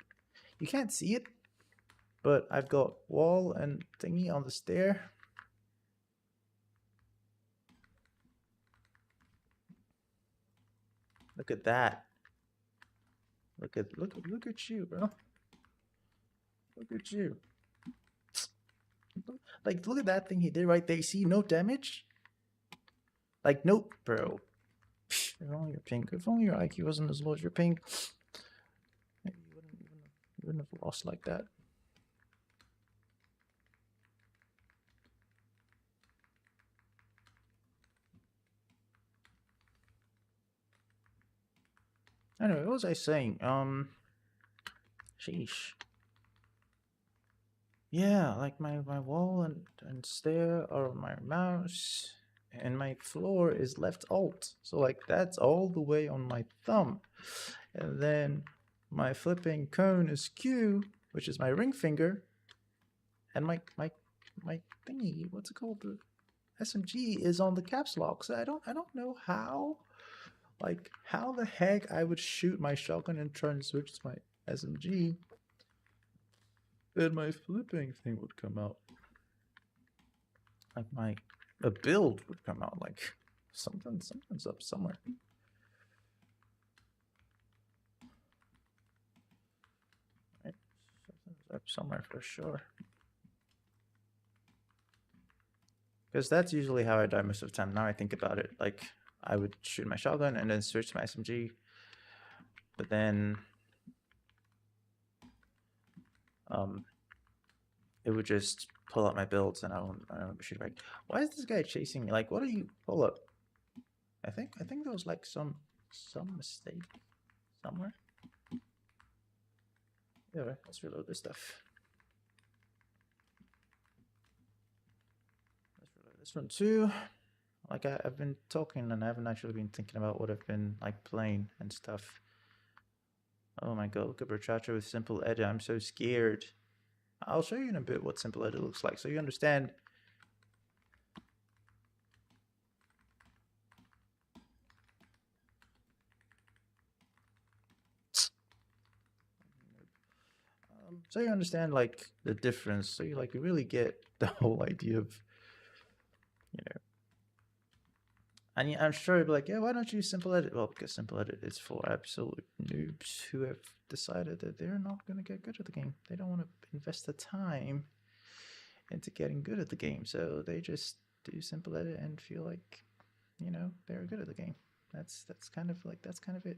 you can't see it, but I've got wall and thingy on the stair. Look at that. Look at you, bro. Look at you. Like, look at that thing he did right there. You see, no damage. Like, nope, bro. If only your ping. If only your IQ wasn't as low as your ping, maybe you wouldn't have lost like that. Anyway, what was I saying? Sheesh. Yeah, like my wall and stair are my mouse, and my floor is left alt. So like that's all the way on my thumb. And then my flipping cone is Q, which is my ring finger. And my thingy, what's it called? The SMG is on the caps lock. So I don't know how, like how the heck I would shoot my shotgun and try and switch to my SMG. Then my flipping thing would come out. Like a build would come out. Like something's up somewhere. Right? Something's up somewhere for sure. Because that's usually how I die most of the time. Now I think about it, like I would shoot my shotgun and then switch to my SMG, but then it would just pull up my builds and I don't shoot back. Why is this guy chasing me? Like, what are you? Pull up. I think there was like some mistake somewhere. Yeah, let's reload this stuff. This one too. Like I've been talking and I haven't actually been thinking about what I've been like playing and stuff. Oh my god, look at Berchacha with simple edit. I'm so scared. I'll show you in a bit what simple edit looks like so you understand. So you understand like the difference. So you like really get the whole idea of, you know. And I'm sure you'll be like, yeah, why don't you use simple edit? Well, because simple edit is for absolute noobs who have decided that they're not going to get good at the game. They don't want to invest the time into getting good at the game. So they just do simple edit and feel like, you know, they're good at the game. That's kind of it. That's kind of it.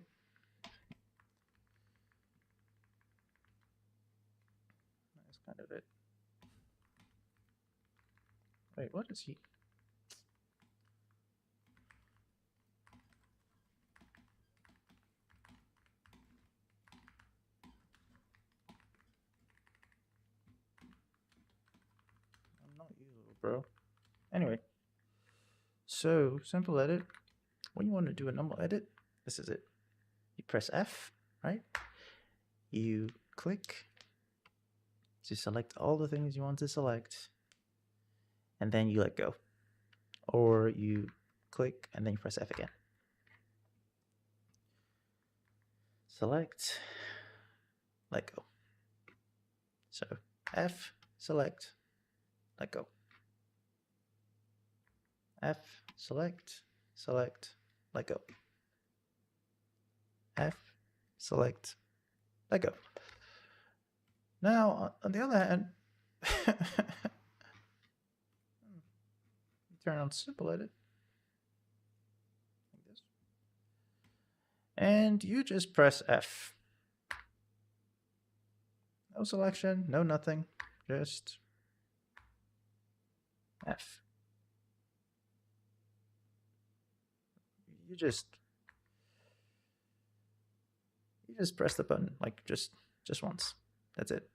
Wait, what is he? I'm not you, little bro. Anyway, so simple edit. When you want to do a normal edit, this is it. You press F, right? You click to select all the things you want to select, and then you let go. Or you click and then you press F again. Select, let go. So F, select, let go. F, select, let go. F, select, let go. Now, on the other hand, turn on simple edit. Like this. And you just press F. No selection, no nothing, just F. You just press the button like just once. That's it.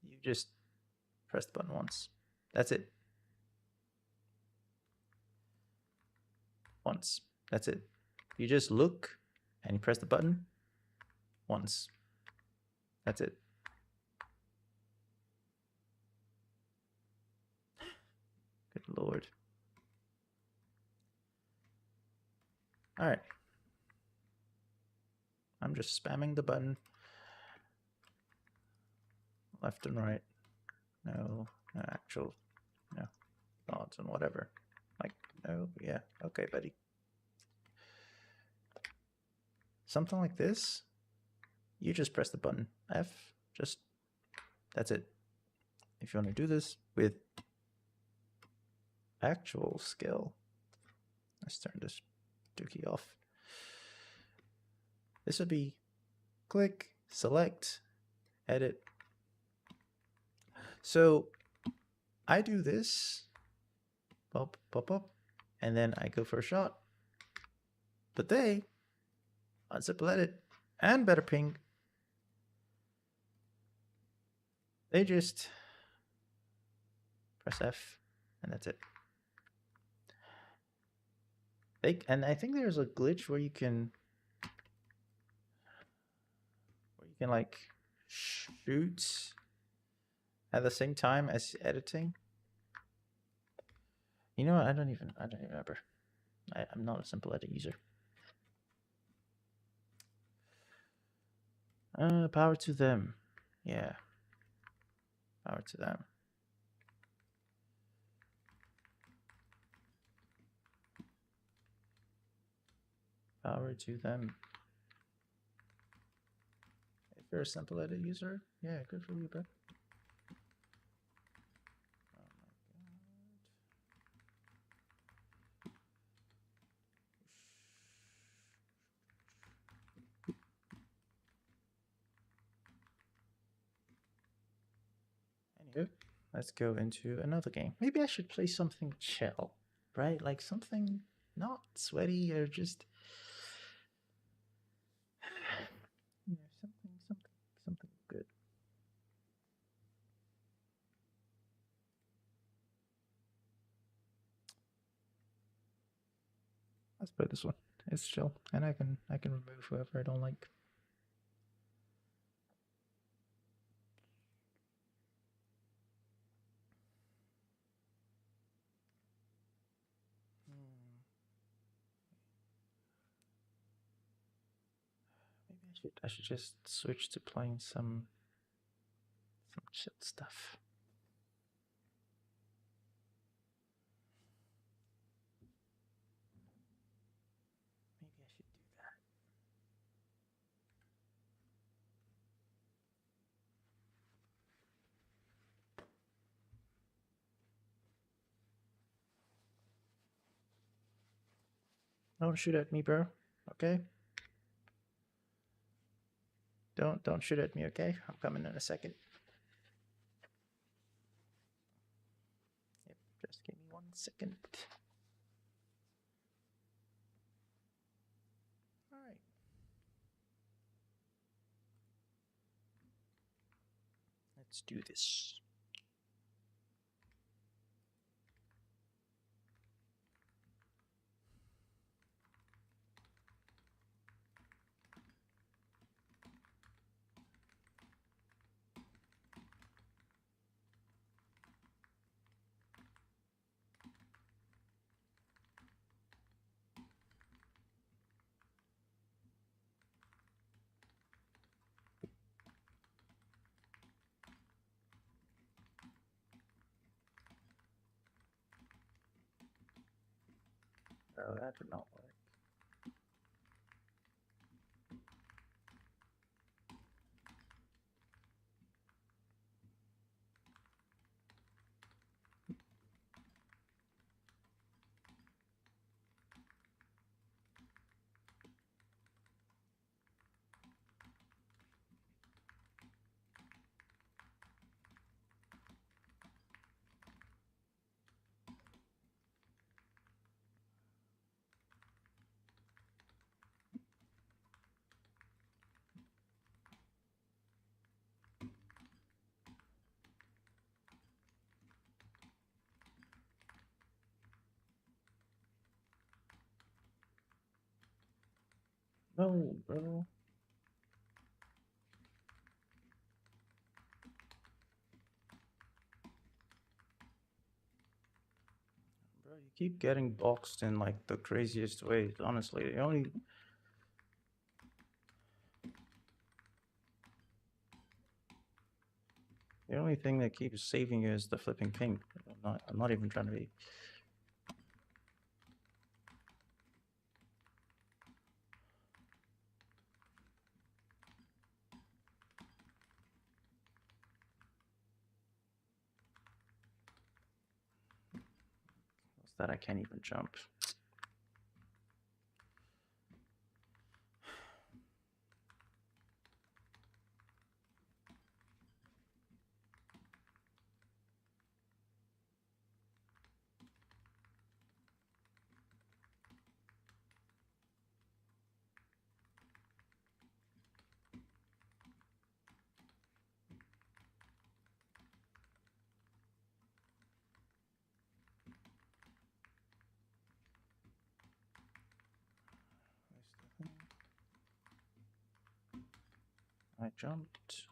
You just press the button once. That's it. Once. That's it. You just look and you press the button once. That's it. Good lord. All right. I'm just spamming the button left and right. No actual, thoughts and whatever. Like, no, yeah, okay, buddy. Something like this, you just press the button F, that's it. If you want to do this with actual skill, let's turn this dookie off. This would be click, select, edit. So I do this, pop, and then I go for a shot. But they, on simple edit and better ping, they just press F and that's it. And I think there's a glitch where you can like shoot at the same time as editing. You know what? I don't even remember. I'm not a simple edit user. Power to them. Yeah. Power to them. Power to them. If you're a simple edit user, yeah, good for you, bro. Anywho, let's go into another game. Maybe I should play something chill, right? Like something not sweaty or just, something good. Let's play this one. It's chill, and I can remove whoever I don't like. Maybe I should just switch to playing some chill stuff. Maybe I should do that. Don't shoot at me, bro. Okay? Don't shoot at me, okay? I'm coming in a second. Yep, just give me 1 second. All right. Let's do this. Oh, that did not work. No, bro. Bro, you keep getting boxed in like the craziest ways. Honestly, the only thing that keeps saving you is the flipping ping. I'm not even trying to be. What's that? I can't even jump. I jumped.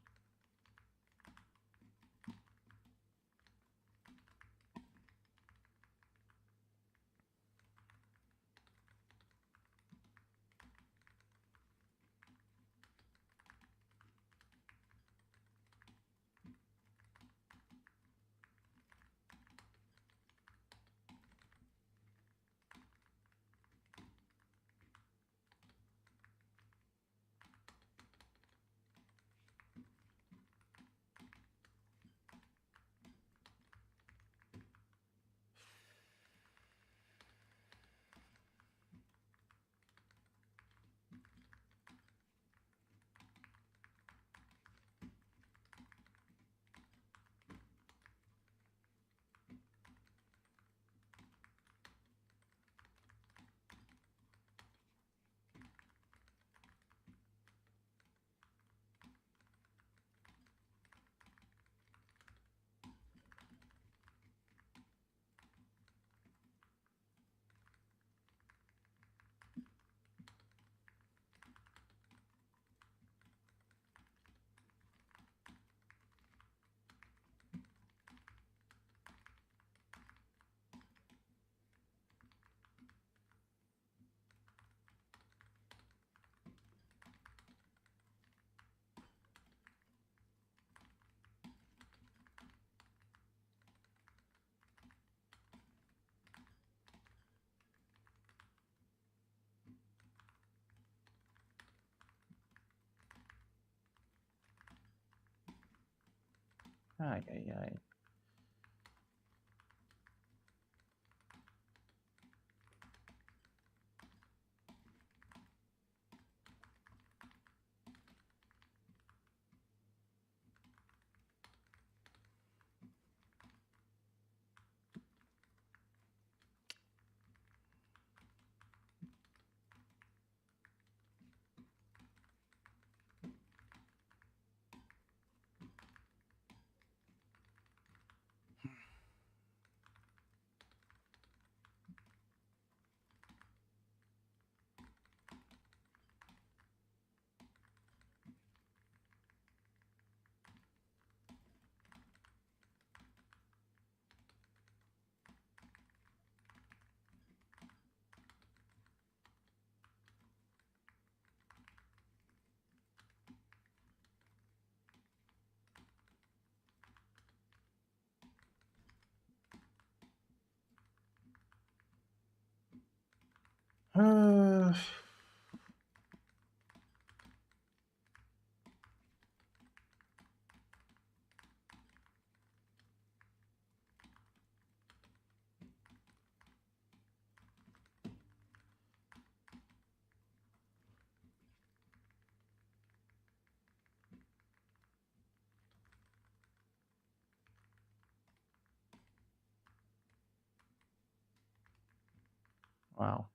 Ay, ay, ay. Wow.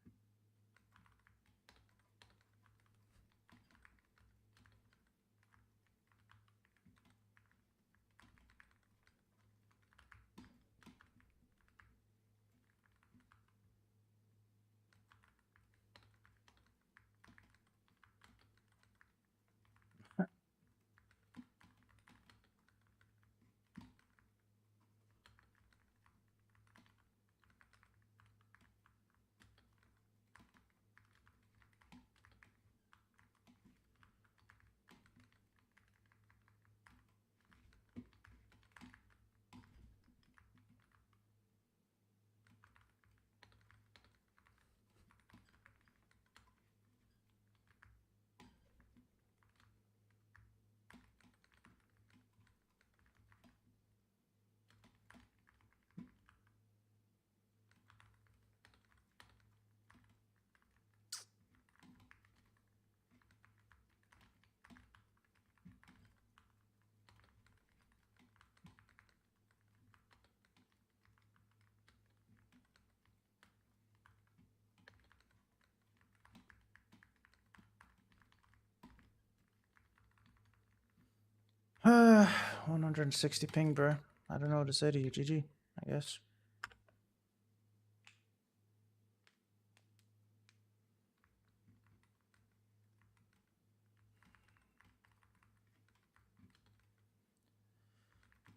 Uh, 160 ping, bro. I don't know what to say to you, GG, I guess.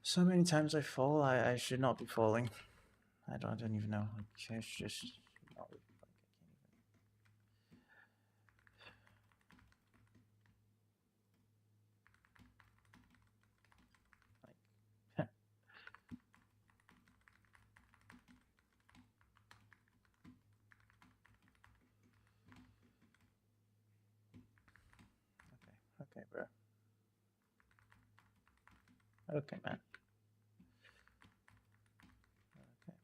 So many times I fall, I should not be falling. I don't even know. Like, it's just not, like, I can't even. Okay, bro. Okay, man. Okay.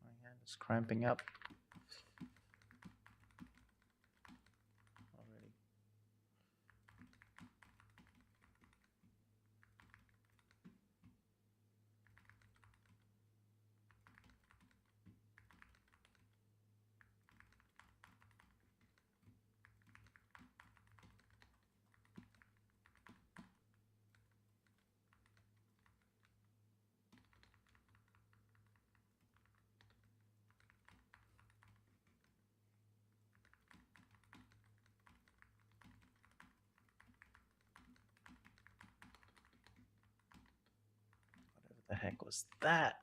My hand is cramping up already. Whatever the heck was that?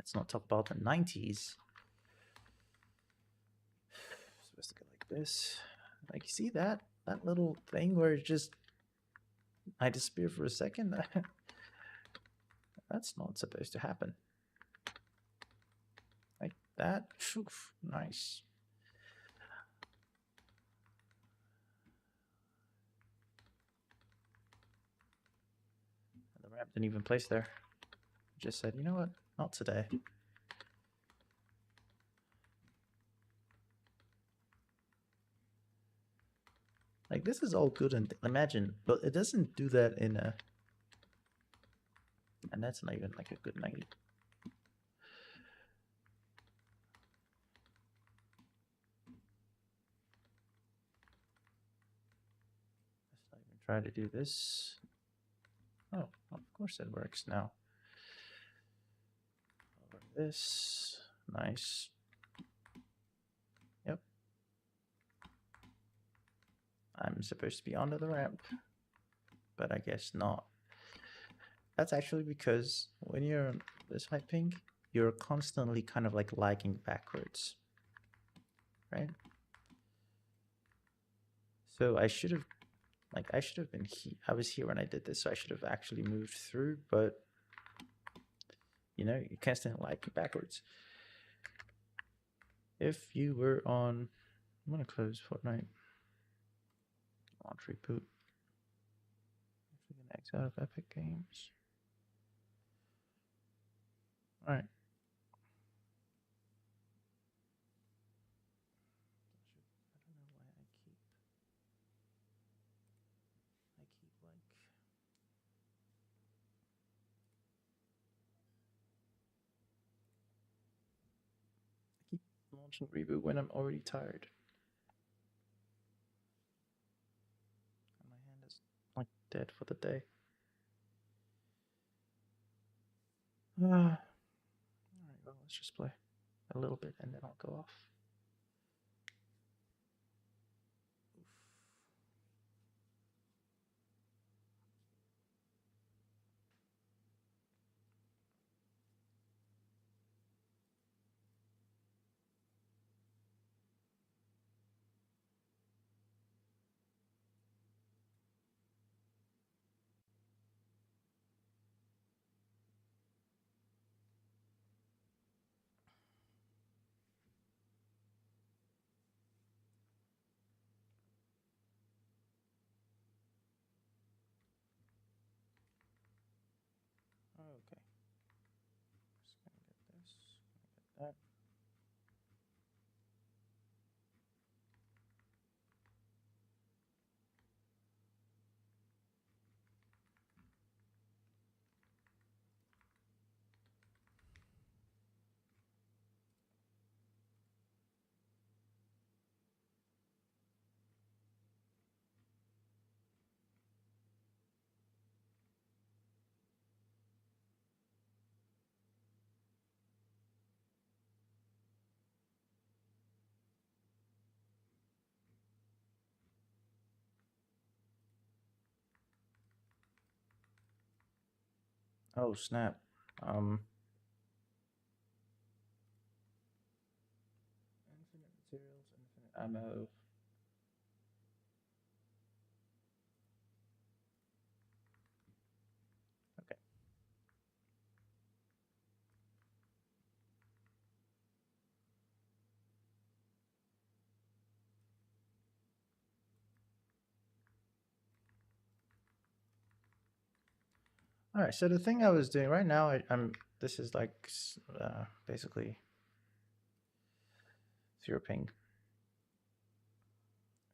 let's not talk about the 90s. Supposed to go like this. Like, you see that little thing where it just I disappear for a second? That's not supposed to happen. Like that. Phew, nice. The ramp didn't even place there. Just said, you know what? Not today. Like, this is all good and imagine, but it doesn't do that in a... And that's not even like a good 90. Let's not even try to do this. Oh, of course it works now. Over this. Nice. Yep. I'm supposed to be under the ramp, but I guess not. That's actually because when you're on this high ping, you're constantly kind of like lagging backwards, right? So I should have been here. I was here when I did this, so I should have actually moved through, but you know, you constantly lagging backwards. If you were on, I'm gonna close Fortnite. Launch reboot. If we can exit out of Epic Games. All right. I don't know why I keep launching reboot when I'm already tired. And my hand is like dead for the day. Alright, well, let's just play a little bit and then I'll go off. Okay. Just gonna get this, gonna get that. Oh snap. Infinite materials, infinite ammo. Okay. All right, so the thing I was doing right now, this is like basically 0 ping.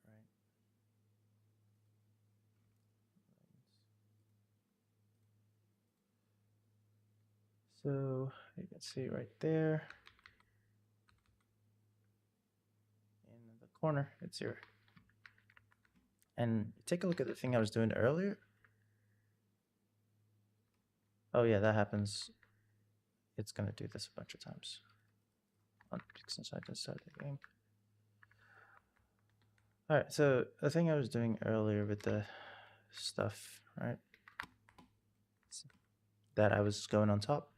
Right. So you can see right there in the corner, it's 0. And take a look at the thing I was doing earlier. Oh yeah, that happens. It's gonna do this a bunch of times. Since I just started the game. Alright, so the thing I was doing earlier with the stuff, right? That I was going on top.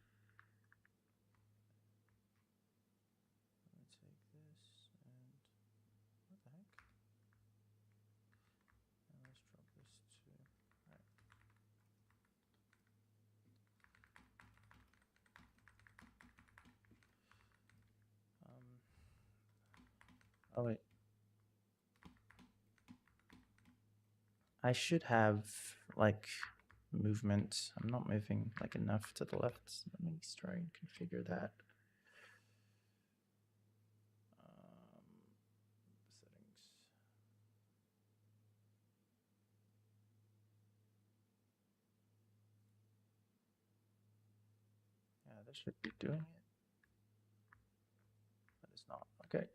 Oh wait. I should have like movement. I'm not moving like enough to the left. Let me try and configure that. Settings. Yeah, this should be doing it. But it's not. Okay.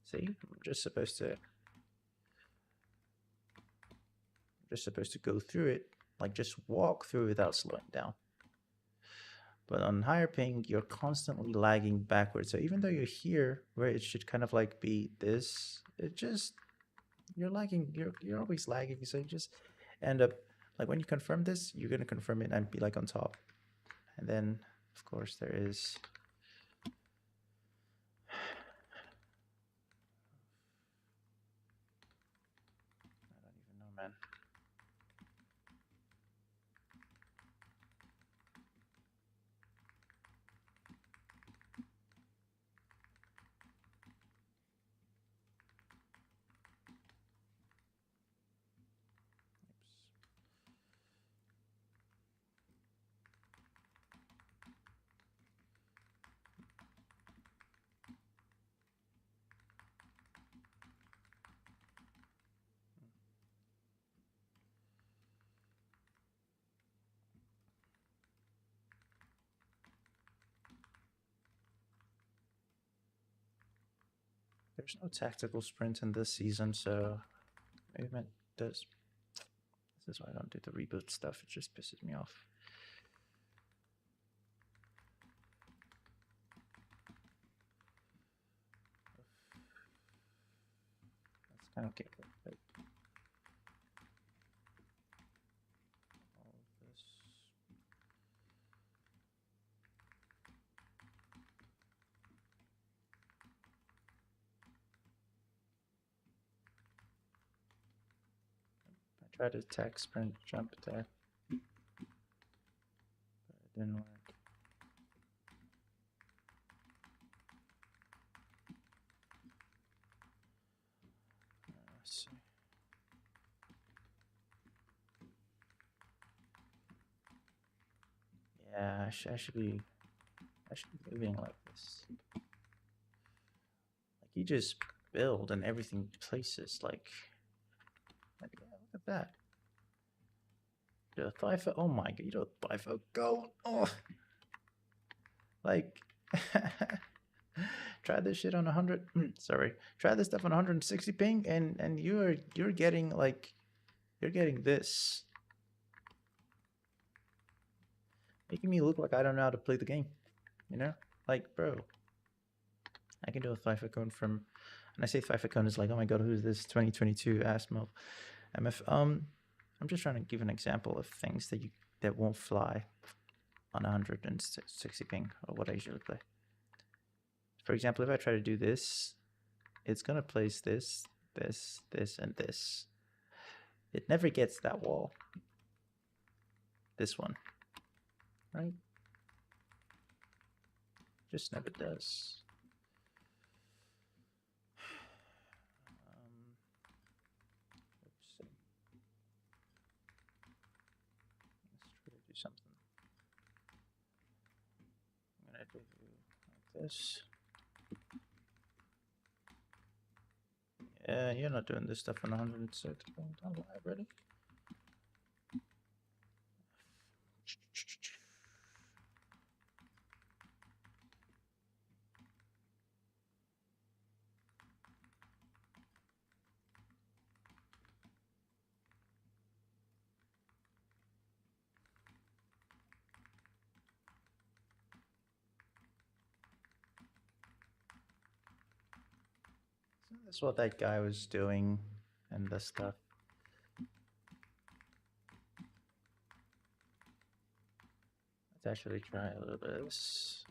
See, I'm just supposed to go through it, like just walk through without slowing down. But on higher ping, you're constantly lagging backwards. So even though you're here, where it should kind of like be this, it just you're lagging. You're always lagging. So you just end up like when you confirm this, you're gonna confirm it and be like on top. And then of course there is. I don't even know, man. There's no tactical sprint in this season, so movement does. This is why I don't do the reboot stuff. It just pisses me off. That's kind of okay. But all of this. I tried to attack sprint jump there, but it didn't work. Let's see. Yeah, I should be moving like this. Like you just build and everything places like yeah, look at that. The FIFO, oh my god, you know FIFO go. Oh, like try this shit on 100. Sorry, try this stuff on 160 ping, and you're getting like you're getting this, making me look like I don't know how to play the game. You know, like bro, I can do a FIFO cone from, and I say FIFO cone is like, oh my god, who's this 2022 ass MF? I'm just trying to give an example of things that won't fly on 160 ping or what I usually play. For example, if I try to do this, it's gonna place this, this, this, and this. It never gets that wall. This one, right? Just never does. Oops. Let's try to do something. I'm gonna do like this. Yeah, you're not doing this stuff on 160. Don't lie, ready? So that's what that guy was doing and this stuff. Let's actually try a little bit of this.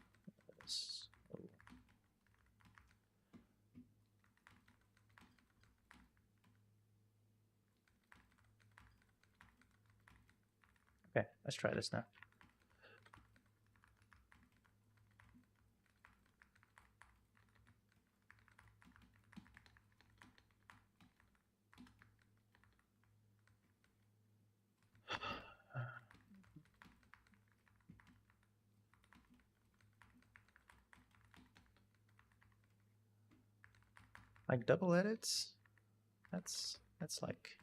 Oh. Okay, let's try this now. like double edits. That's like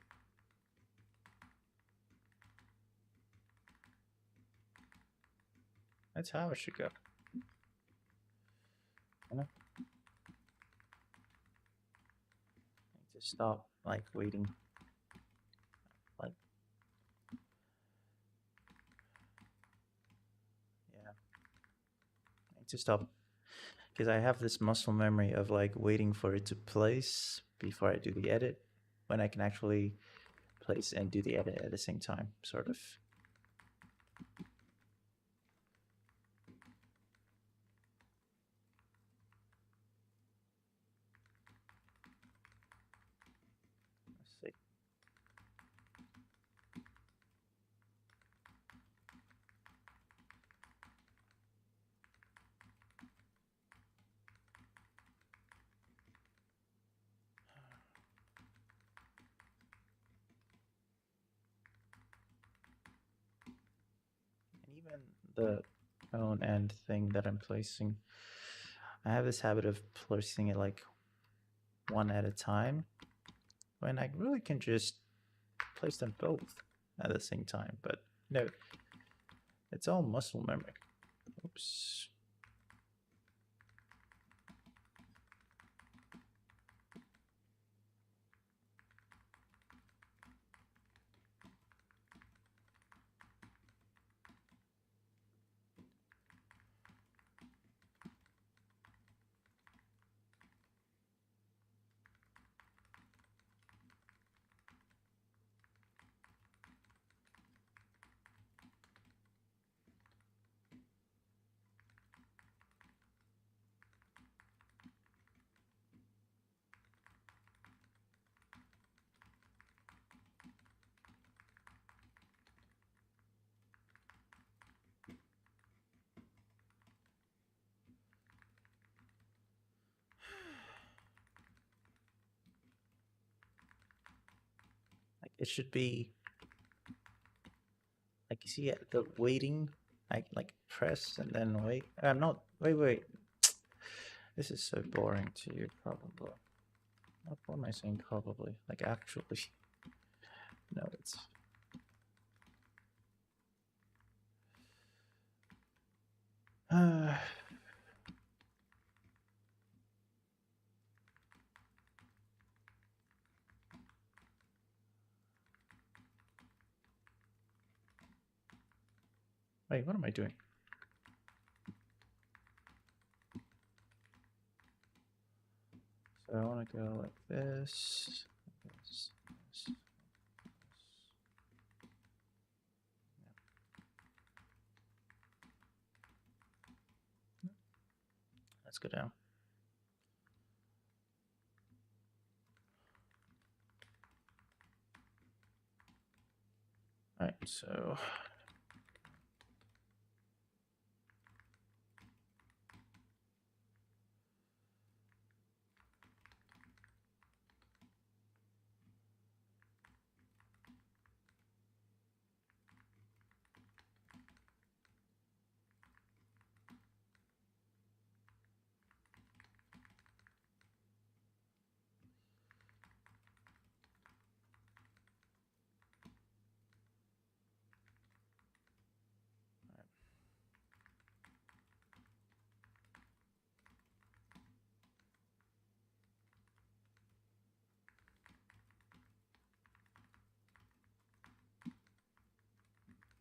that's how it should go. You know? Need to stop like waiting. Like yeah. I need to stop because I have this muscle memory of like waiting for it to place before I do the edit when I can actually place and do the edit at the same time, sort of. Let's see. And even the tone and thing that I'm placing, I have this habit of placing it like one at a time when I really can just place them both at the same time. But no, it's all muscle memory. Oops. Like it should be like you see the waiting, I like press and then wait. I'm not wait. This is so boring to you, probably. What am I saying? Probably. Like actually. No, it's wait, what am I doing? So I want to go like this. This. Let's go down. All right, so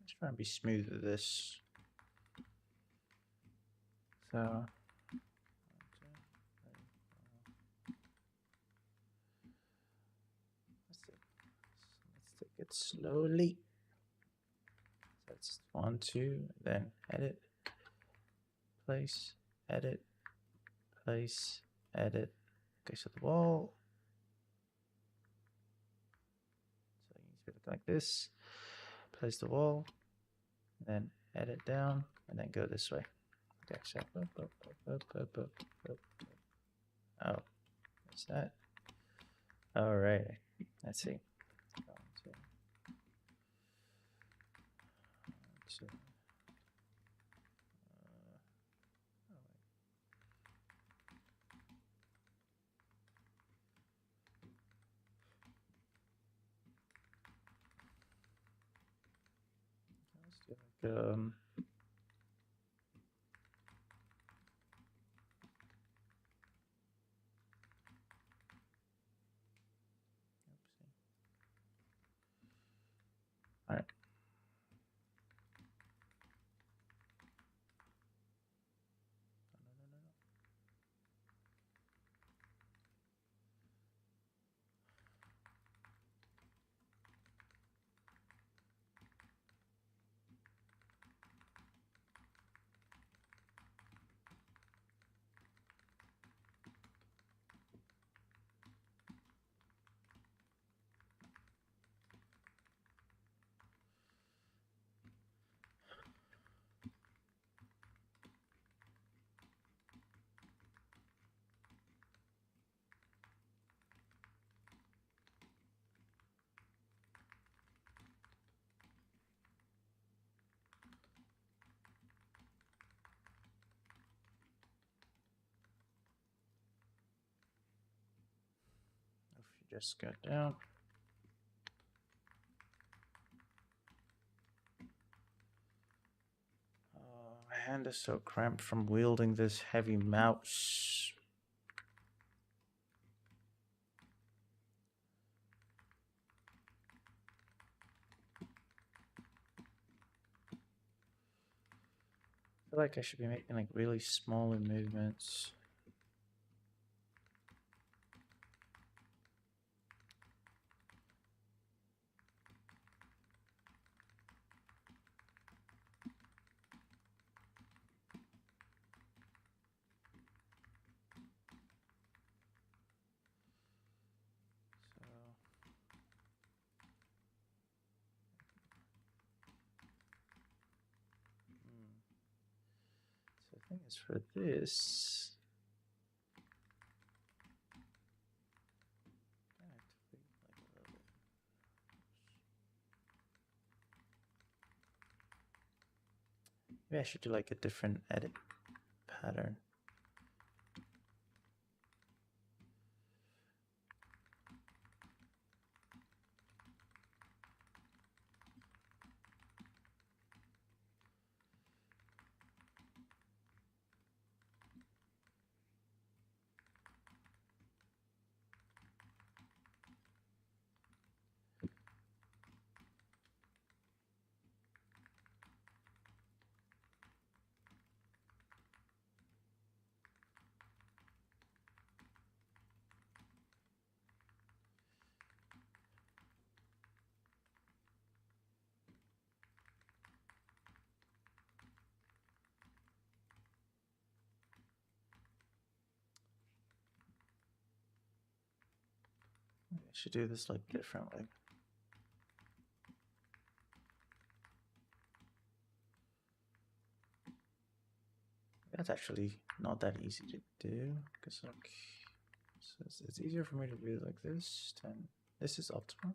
let's try and be smooth with this. So let's take it slowly. That's 1, 2, then edit, place, edit, place, edit. Okay, so the wall. So you need to look like this. Place the wall, then edit down, and then go this way. Okay, so oh, what's that? All right, let's see. 1, 2, 1, 2. Like, all right. If you just got down. My hand is so cramped from wielding this heavy mouse. I feel like I should be making like really smaller movements. So the thing is for this. Maybe I should do like a different edit pattern. I should do this like differently. That's actually not that easy to do because like it's easier for me to do it like this than this is optimal.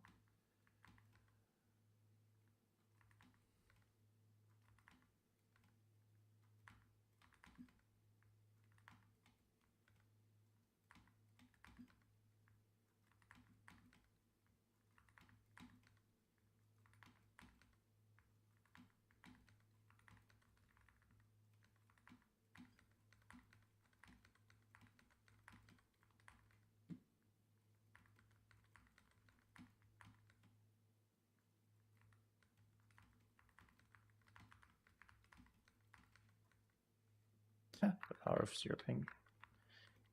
Yeah, the power of syruping.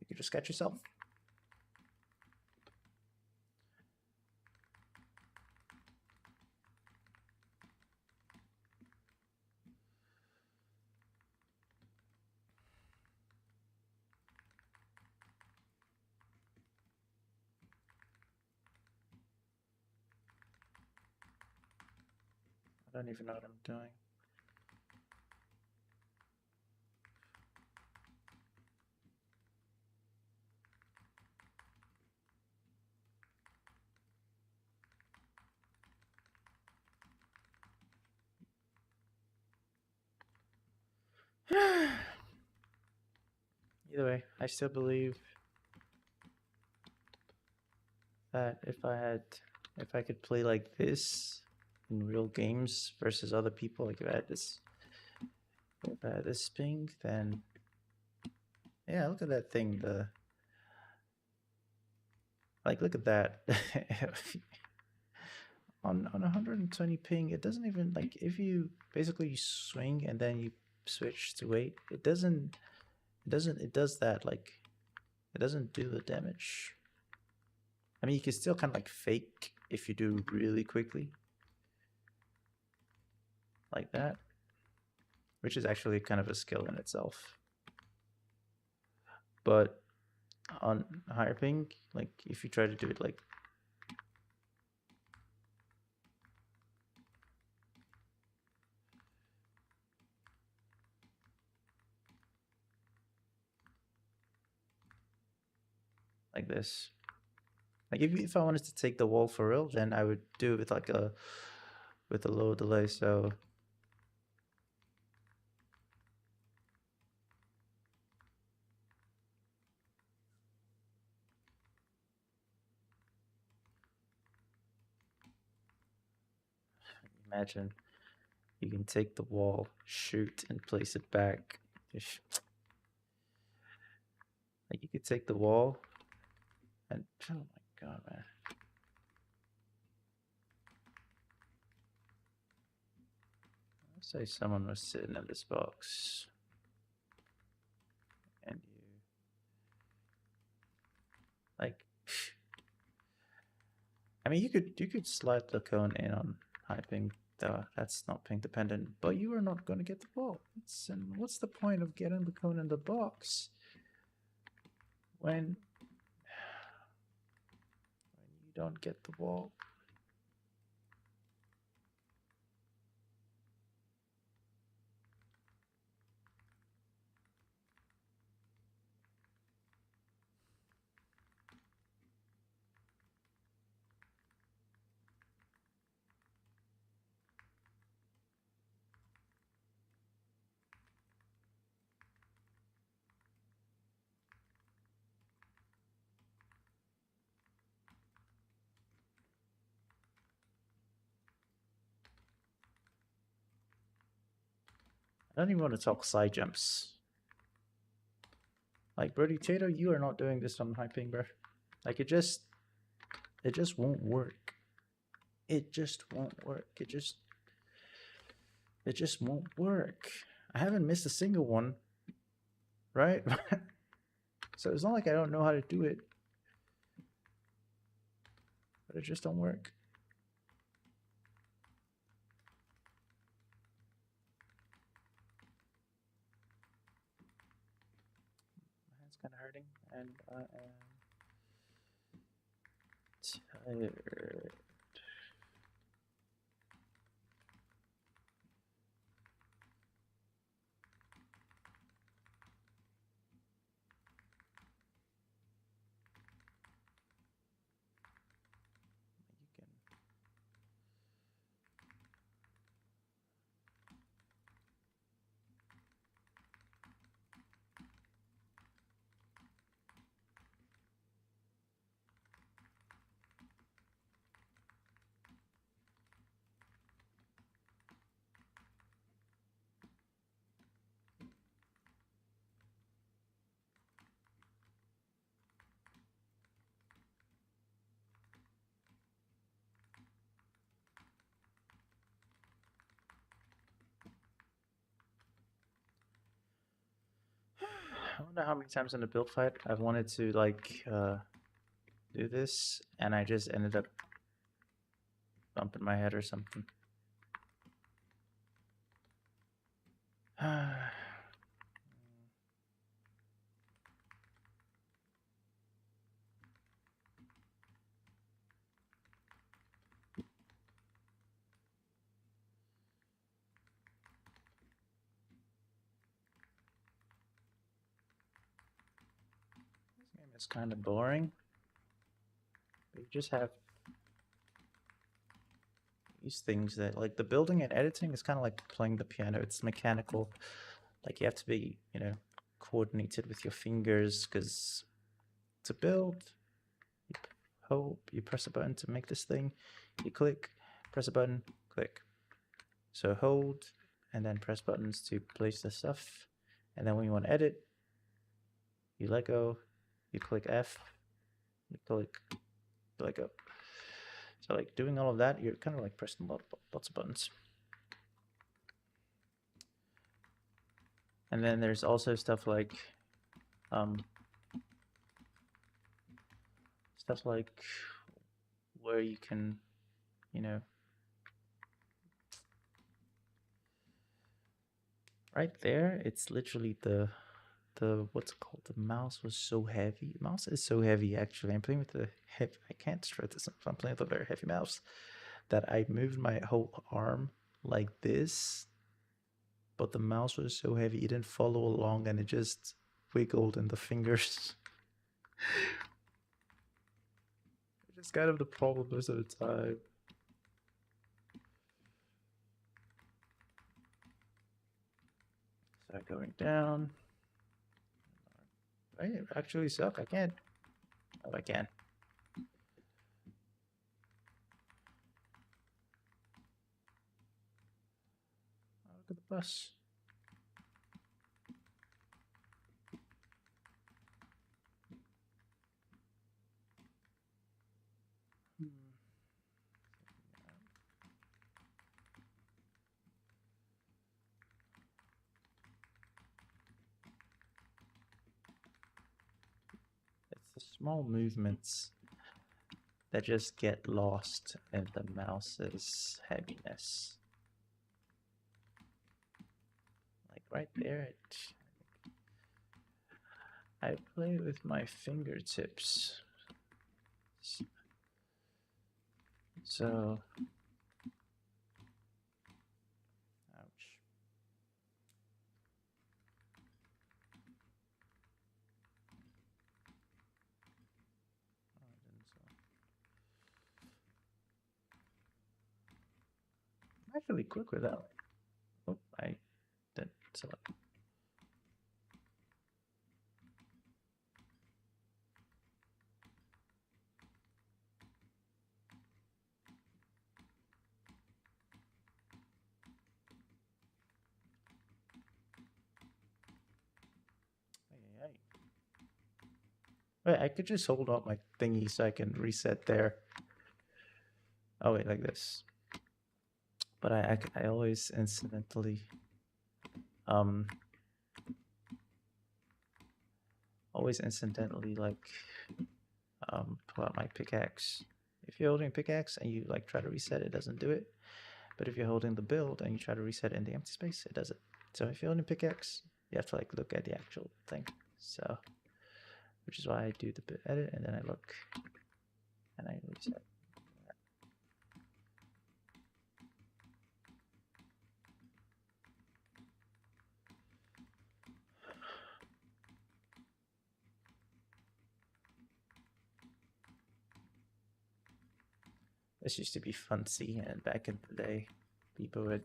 You can just catch yourself. I don't even know what I'm doing. Either way, I still believe that if I could play like this, in real games versus other people. Like if I had this ping, then yeah, look at that thing. Look at that. on 120 ping, it doesn't even like if you basically you swing and then you switch to wait, it does that like it doesn't do the damage. I mean, you can still kind of like fake if you do really quickly like that, which is actually kind of a skill in itself. But on higher ping, like if you try to do it like this, like if I wanted to take the wall for real, then I would do it with like a low delay. So imagine you can take the wall, shoot, and place it back. Like you could take the wall and oh my god, man. Let's say someone was sitting in this box and you like I mean you could slide the cone in on high ping, though that's not ping dependent, but you are not gonna get the ball. And what's the point of getting the cone in the box when you don't get the ball? I don't even want to talk side jumps. Like, Brody Tato, you are not doing this on high ping, bro. Like, it just won't work. It just won't work. It just won't work. I haven't missed a single one, right? So it's not like I don't know how to do it, but it just don't work. Kind of hurting, and I am tired. You can I wonder how many times in a build fight I've wanted to like do this and I just ended up bumping my head or something. This game is kind of boring. You just have these things that like the building and editing is kind of like playing the piano. It's mechanical. Like you have to be, you know, coordinated with your fingers because to build, you press a button to make this thing, you click, press a button, click. So hold and then press buttons to place the stuff. And then when you want to edit, you let go, you click F, you let go. So like doing all of that, you're kind of like pressing lots of buttons. And then there's also stuff like where you can, you know, right there, it's literally the what's it called? The mouse was so heavy. The mouse is so heavy actually. I'm playing with the heavy. I can't stress this. I'm playing with a very heavy mouse that I moved my whole arm like this, but the mouse was so heavy it didn't follow along and it just wiggled in the fingers. It's kind of the problem most of the time. So going down. I actually suck. I can't. Oh, I can. Oh, look at the bus. It's the small movements that just get lost in the mouse's heaviness. Like right there, I play with my fingertips. So, ouch. Oh, I didn't I'm actually quick with that. Oh, I did select. Wait, I could just hold up my thingy so I can reset there. Oh wait, like this. But I always incidentally like pull out my pickaxe. If you're holding a pickaxe and you like try to reset, it doesn't do it. But if you're holding the build and you try to reset in the empty space, it does it. So if you're holding a pickaxe, you have to like look at the actual thing. So, which is why I do the edit and then I look and I reset. This used to be fancy, and back in the day, people would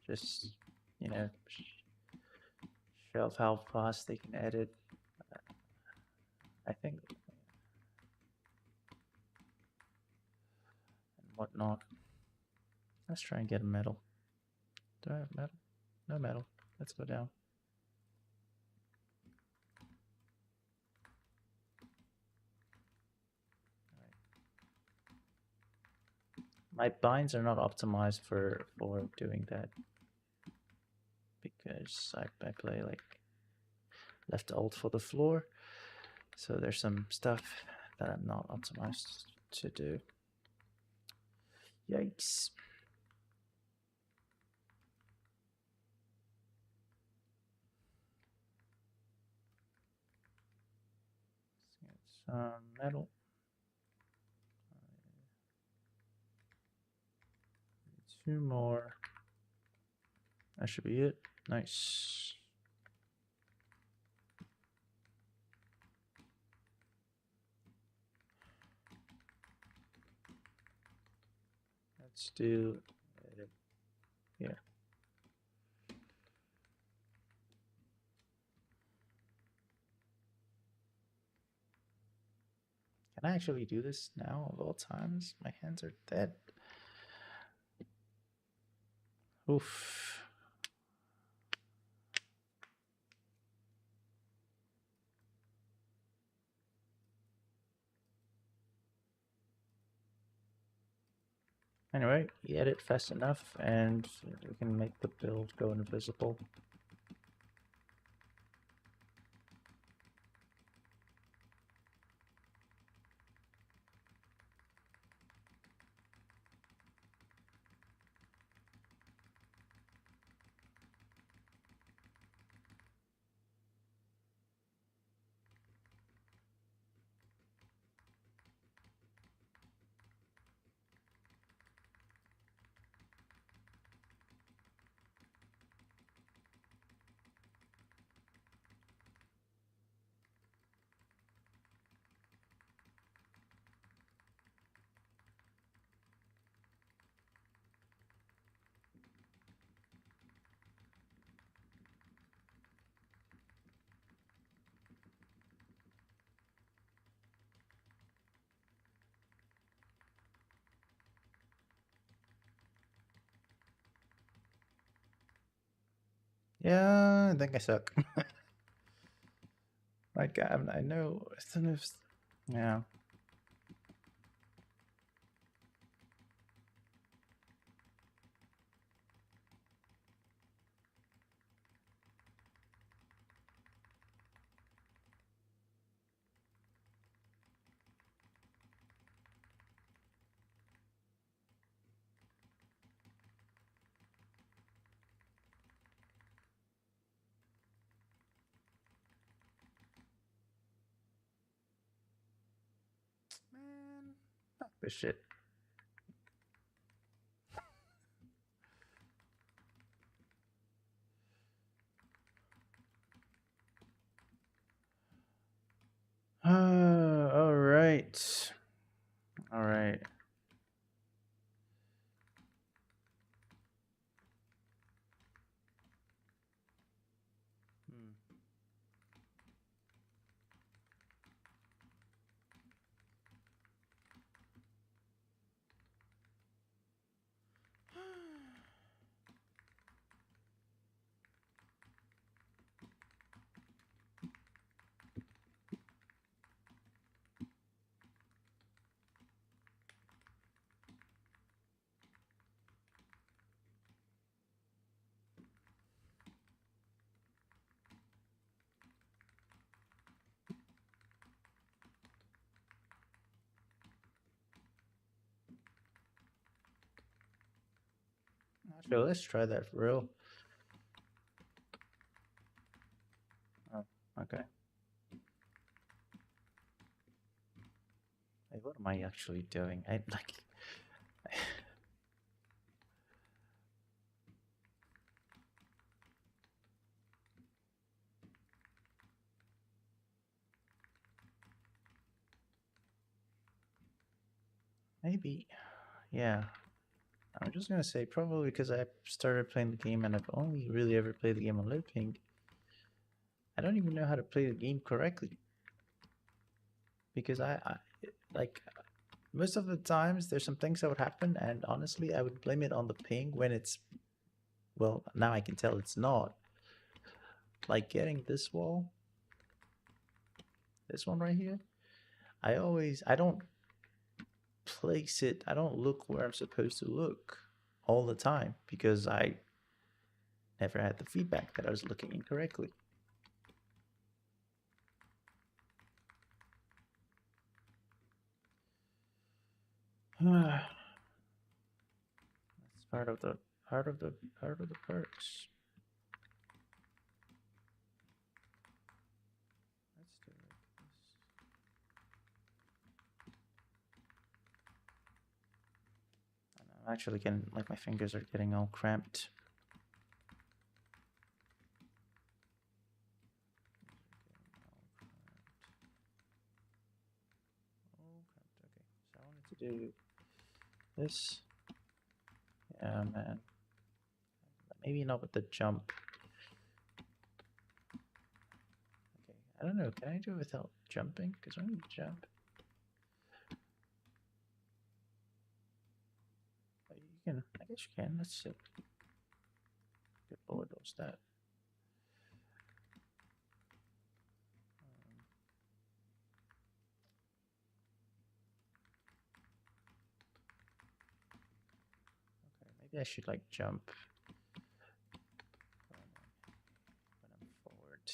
just, you know, show off how fast they can edit. I think, and whatnot. Let's try and get a medal. Do I have metal? No metal. Let's go down. My binds are not optimized for doing that because I play like left alt for the floor, so there's some stuff that I'm not optimized to do. Yikes. Let's get some metal. Two more. That should be it. Nice. Let's do edit here. Can I actually do this now of all times? My hands are dead. Oof. Anyway, you edit fast enough and we can make the build go invisible. Yeah, I think I suck. Like, I know, sometimes, yeah. Man, fuck this shit. All right. All right. Hmm. Actually, let's try that for real. Oh, okay. Hey, what am I actually doing? I like. Maybe, yeah. I'm just gonna say probably because I started playing the game and I've only really ever played the game on looping. I don't even know how to play the game correctly because I like most of the times there's some things that would happen and honestly I would blame it on the ping when it's, well, now I can tell it's not. Like getting this wall, this one right here, I don't place it, I don't look where I'm supposed to look all the time because I never had the feedback that I was looking incorrectly. That's part of the perks. Let's do it like this. And I'm actually getting, like, my fingers are getting all cramped. Oh, cramped. Okay, so I wanted to do this. Yeah, man. Maybe not with the jump. Okay, I don't know. Can I do it without jumping? Because when you jump, oh, you can. I guess you can. Let's see. bulldoze that. Okay, maybe I should like jump when I'm forward.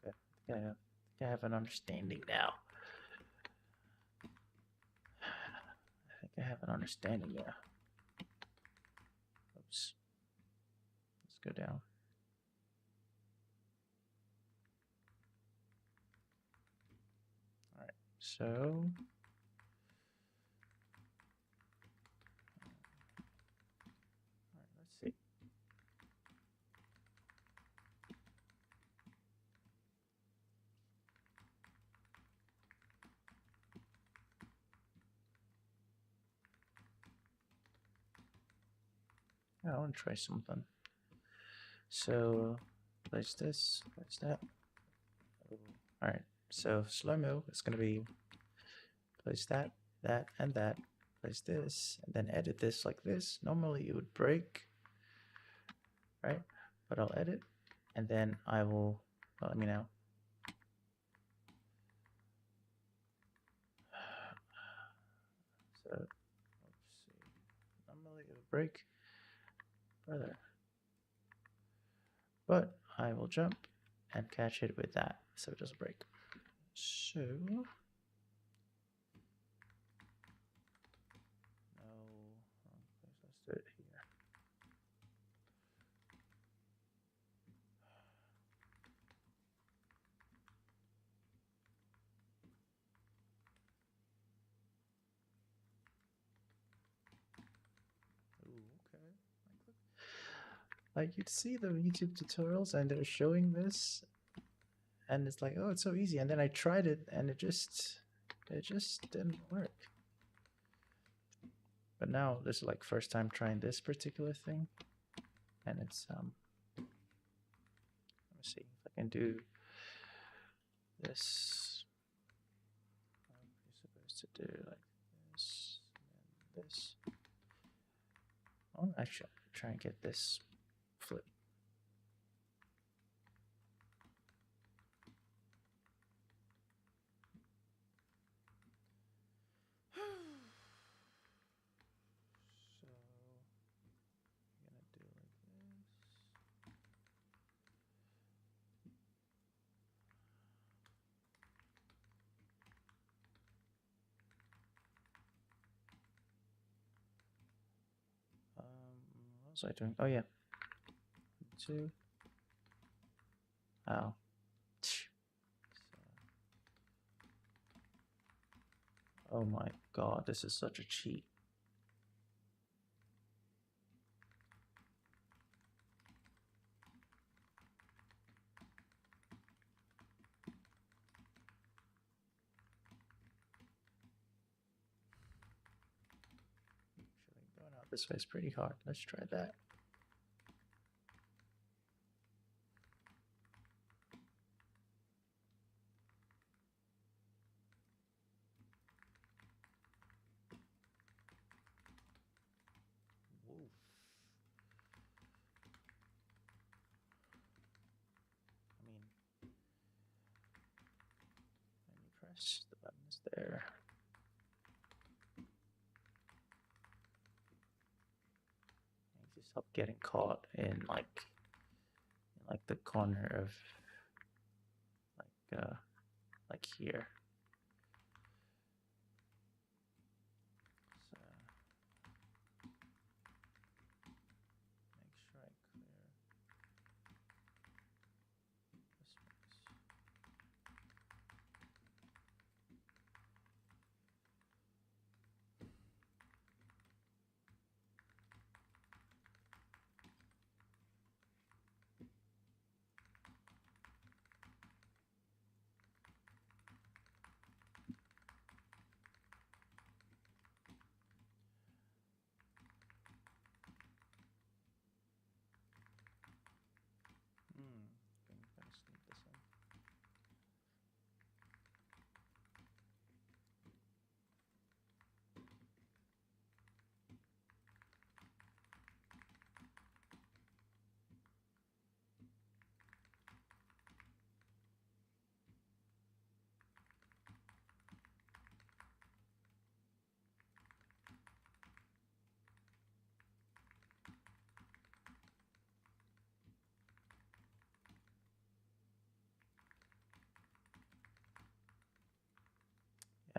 Okay, I think I have an understanding now. I think I have an understanding now. Oops. Let's go down. All right, so all right, let's see. I want to try something. So place this, place that. All right. So slow mo. It's gonna be place that, that, and that. Place this, and then edit this like this. Normally it would break, right? But I'll edit, and then I will. Well, let me know. So let's see. Normally it would break further, but I will jump and catch it with that, so it doesn't break. So no, let's do it here. Like you'd see the YouTube tutorials and they're showing this and it's like, oh, it's so easy. And then I tried it and it just didn't work. But now this is like first time trying this particular thing. And it's let me see if I can do this. You're supposed to do like this and this. Oh, actually I'll try and get this flip. So I'm gonna do like this. What was I doing? Oh yeah. 2. Oh. Oh my god, this is such a cheat. Actually, going out this way is pretty hard. Let's try that. Woof. I mean, when you press the buttons there. You just stop getting caught in like the corner of like here. So make sure I clear this space.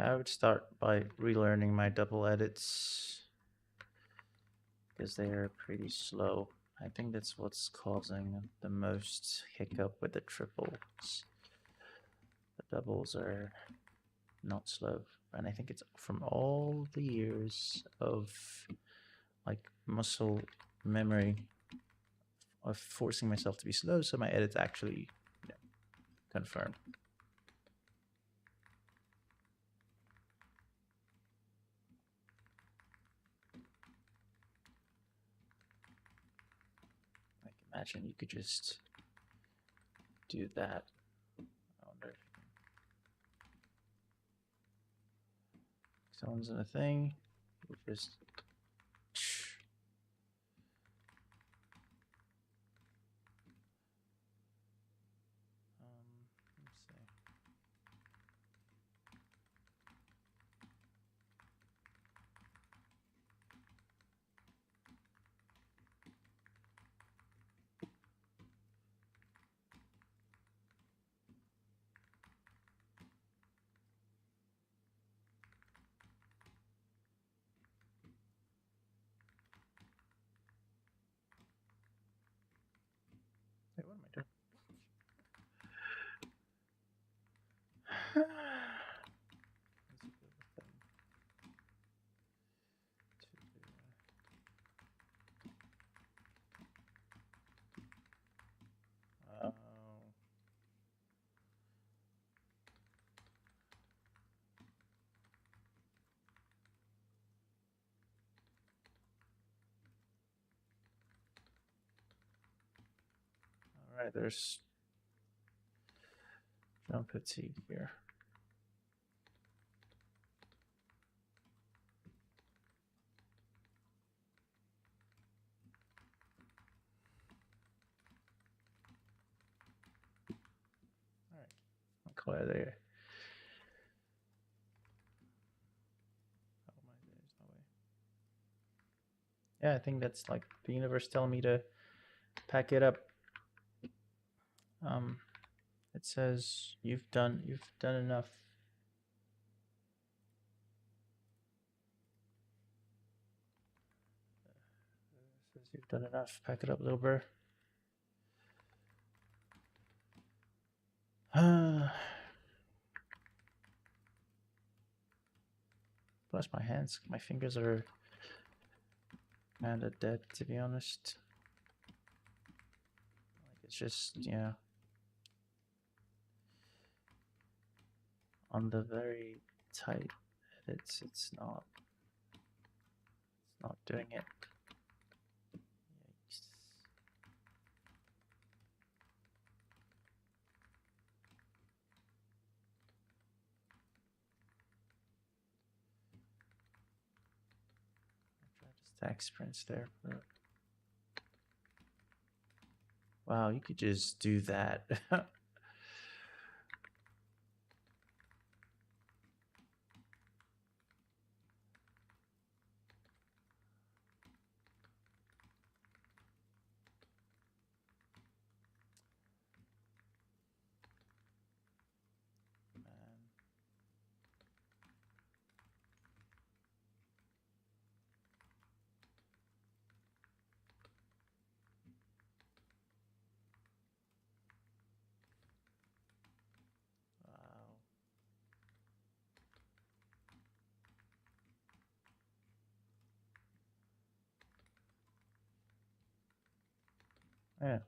I would start by relearning my double edits because they are pretty slow. I think that's what's causing the most hiccup with the triples. The doubles are not slow, and I think it's from all the years of like muscle memory of forcing myself to be slow, so my edits actually confirm. Like imagine you could just do that. I wonder if someone's in a thing. You just let's see. Hey, what am I doing? Oh. All right, there's jump fatigue here. All right, I'll call it there. Oh my, there's no way. Yeah, I think that's like the universe telling me to pack it up. It says you've done enough. It says you've done enough. Pack it up, little bird. Plus my hands, my fingers are kind of dead, to be honest. Like it's just, yeah, on the very tight edits, it's not doing it. Yikes. I tried to stack sprints there, but wow, you could just do that. Wow. Yeah.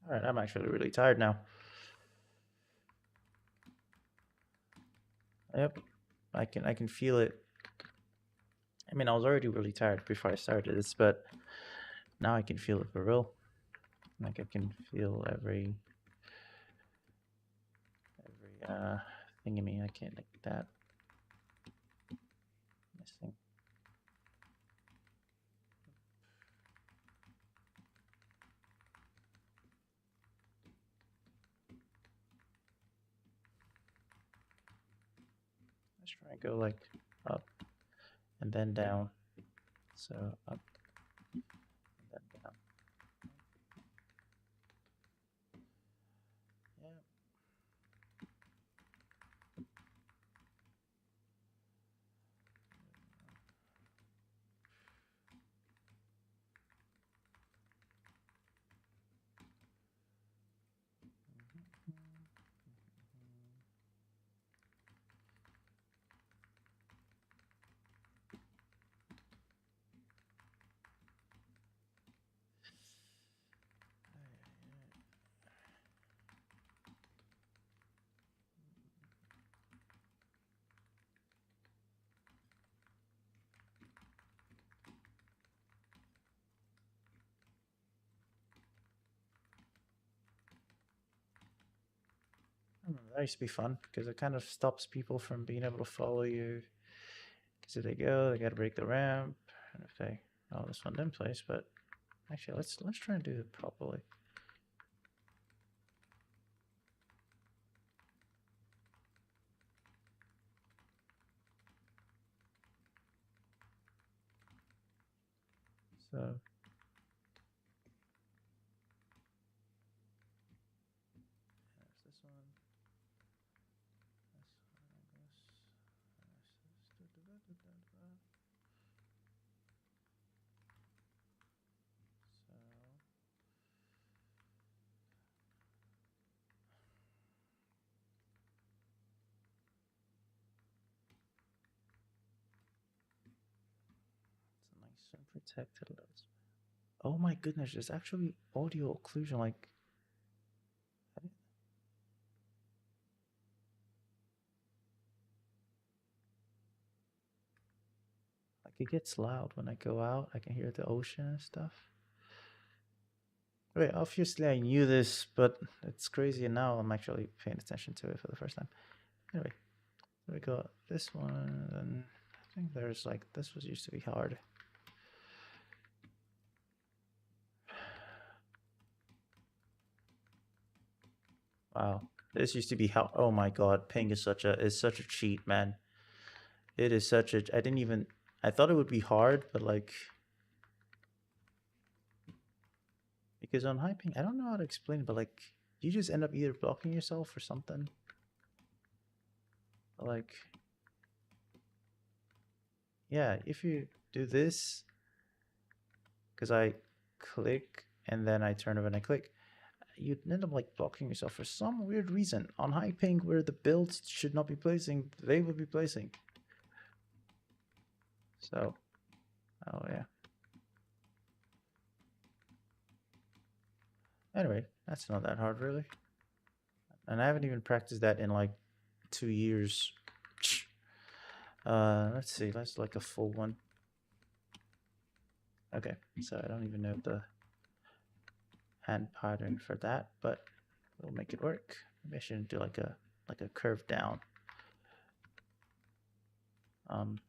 All right, I'm actually really tired now. Yep, I can feel it I mean, I was already really tired before I started this, but now I can feel it for real. Like I can feel every thing in me. I can't like that missing. Let's try and go like up and then down. So up and then down. Yeah. That used to be fun because it kind of stops people from being able to follow you. Because if they go, they got to break the ramp. And if they, oh, this one didn't place, but actually, let's try and do it properly. So there's this one. It's a nice and protected list. Oh my goodness, there's actually audio occlusion. Like it gets loud when I go out. I can hear the ocean and stuff. Wait, obviously I knew this, but it's crazy now I'm actually paying attention to it for the first time. Anyway, we got this one, and I think there's like, this was used to be hard. Wow, this used to be how, oh my god, ping is such a cheat, man. It is such a, I didn't even, I thought it would be hard, but like, because on high ping, I don't know how to explain it, but like, you just end up either blocking yourself or something. Like, yeah, if you do this, because I click and then I turn over and I click, you'd end up like blocking yourself for some weird reason. On high ping, where the builds should not be placing, they will be placing. So, oh yeah. Anyway, that's not that hard really. And I haven't even practiced that in like 2 years. Let's see, let's like a full one. Okay, so I don't even know the hand pattern for that, but we'll make it work. Maybe I shouldn't do like a curve down.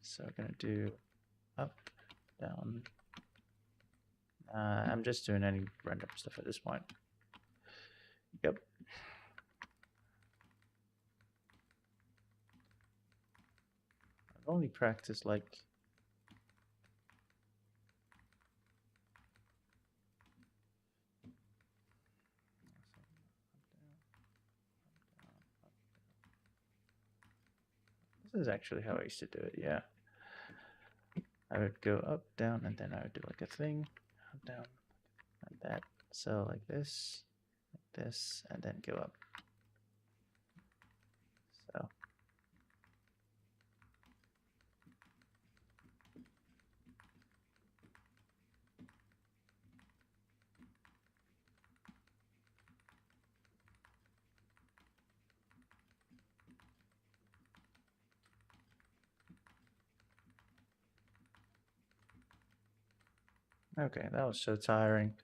So we're gonna do up, down. I'm just doing any random stuff at this point. Yep. I've only practiced like this is actually how I used to do it, yeah. I would go up, down, and then I would do like a thing, up, down, like that. So like this, and then go up. So. Okay, that was so tiring.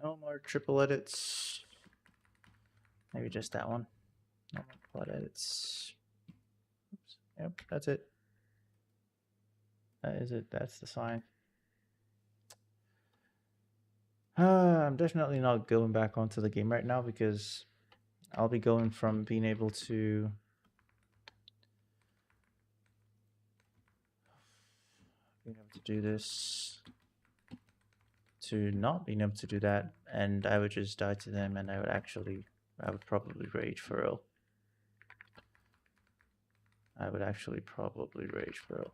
No more triple edits. Maybe just that one. No more quad edits. Oops. Yep, that's it. That is it. That's the sign. I'm definitely not going back onto the game right now because I'll be going from being able to do this to not being able to do that, and I would just die to them, and I would probably rage for real. I would actually probably rage for real.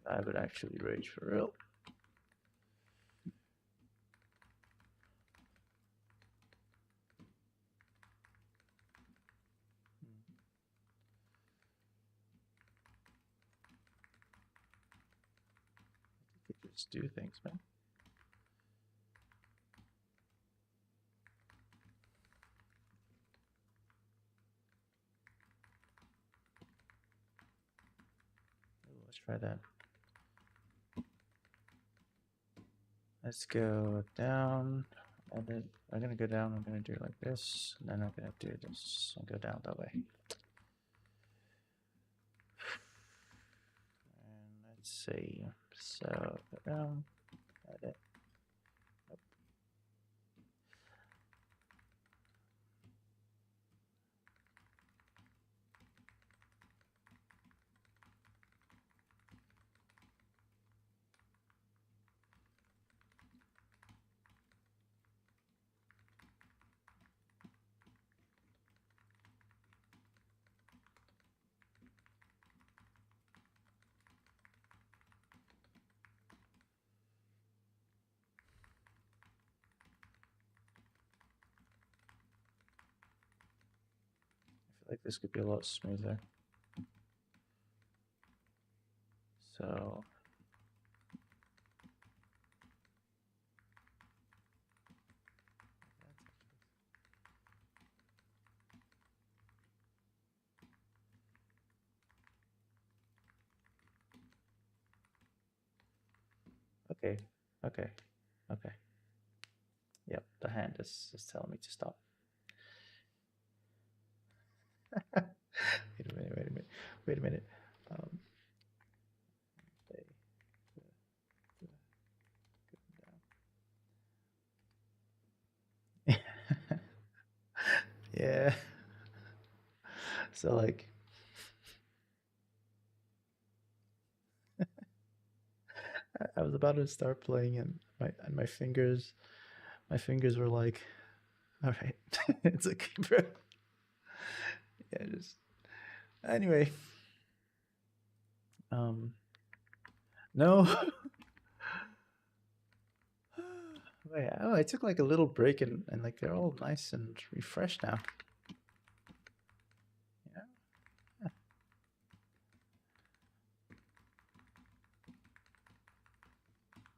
I would actually rage for real. You could just do things, man. Ooh, let's try that. Let's go down, and then I'm gonna go down. I'm gonna do it like this, and then I'm gonna do this and go down that way. And let's see. So go down. Edit. Nope. I feel like this could be a lot smoother. So okay, okay, okay. Yep, the hand is telling me to stop. Wait a minute, wait a minute, wait a minute. Okay. Yeah. So like I was about to start playing and my fingers were like, all right, it's okay, bro. Yeah, just anyway. No. Wait, oh, I took like a little break and like they're all nice and refreshed now. Yeah.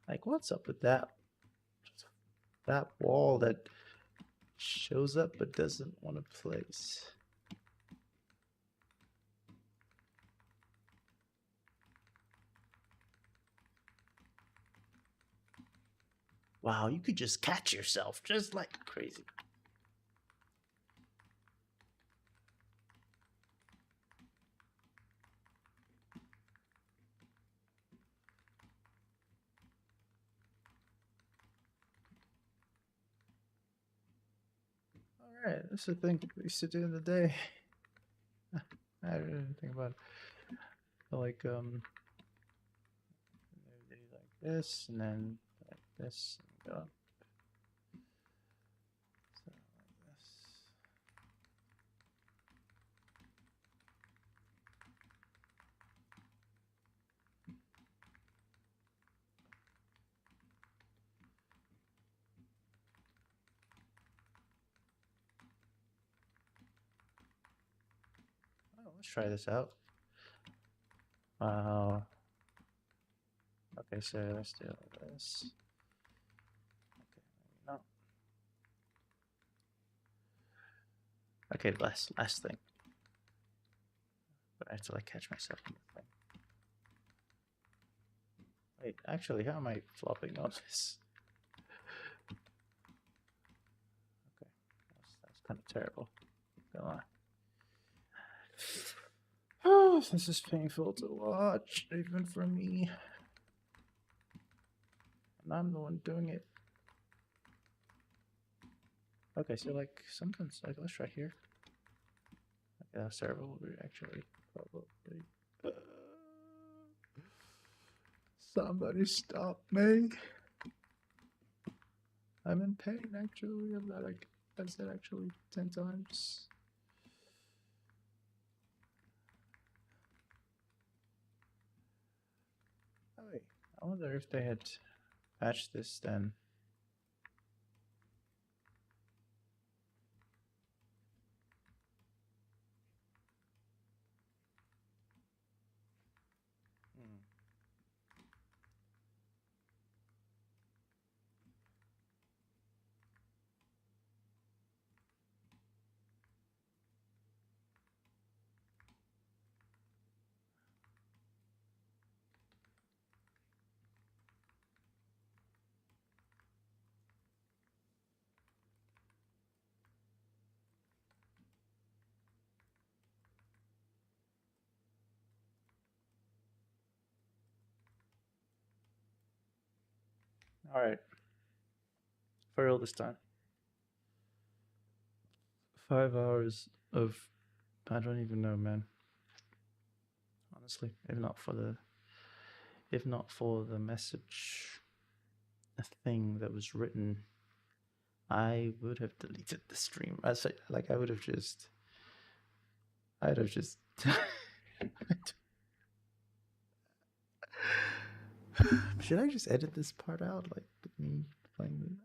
Like, what's up with that? That wall that shows up but doesn't want to place. Wow, you could just catch yourself just like crazy. All right, that's the thing we used to do in the day. I didn't think about it. Like maybe like this and then like this and go up. So like this. let's try this out. Wow. Okay, so let's do this. Okay, maybe not. Okay, last thing. But I have to like catch myself in the thing. Wait, actually, how am I flopping on this? Okay, that's kind of terrible. Go on. Oh, this is painful to watch, even for me. And I'm the one doing it. Okay, so like sometimes, like let's try here. Okay, that's terrible. We actually probably. Somebody stop me! I'm in pain. Actually, I'm not like I said actually 10 times. Oh, wait. I wonder if they had patched this then. All right, for real this time. 5 hours of I don't even know, man. Honestly, if not for the message, a thing that was written, I would have deleted the stream. I say, like, I'd have just. Should I just edit this part out, like me playing the?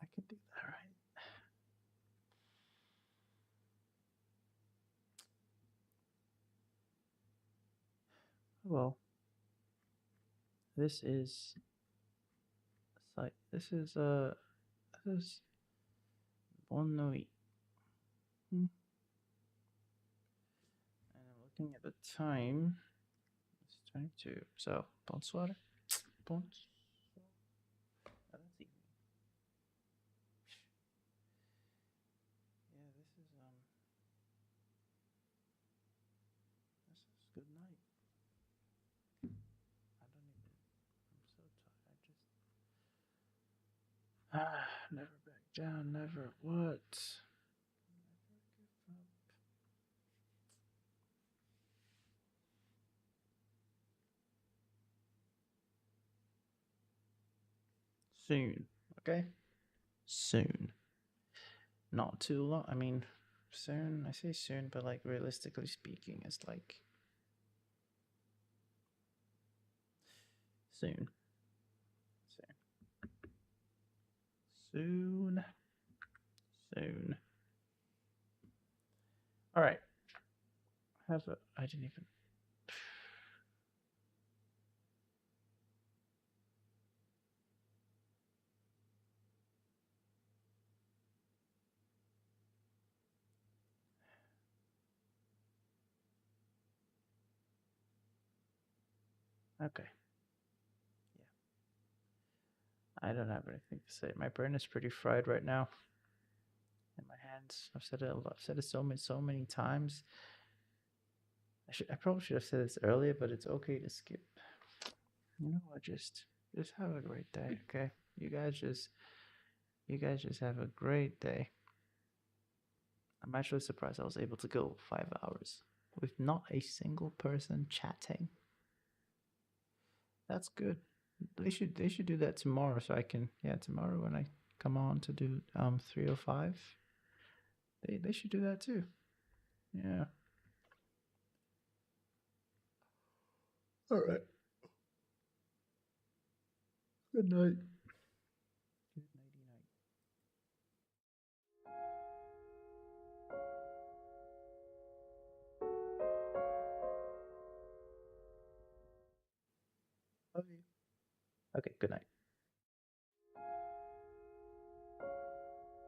I can do that, right? Well, this is site. This is Bonne Nuit. And I'm looking at the time. It's 22. So bonsoir. Bonsoir. Oh, that's evening. Yeah, this is good night. I don't even. I'm so tired. I just. Never back down. Never what? Never give up. Soon. Okay. Soon. Not too long. I mean, soon. I say soon, but like realistically speaking, it's like soon. Soon. Soon. All right. I didn't even. Okay. Yeah. I don't have anything to say. My brain is pretty fried right now. In my hands. I've said it a lot. I've said it so many times. I probably should have said this earlier, but it's okay to skip. You know what? Just have a great day, okay? You guys just have a great day. I'm actually surprised I was able to go 5 hours with not a single person chatting. That's good. They should do that tomorrow so I can tomorrow when I come on to do 305. They should do that too. Yeah. All right. Good night. Good nighty night. Love you. Okay, good night.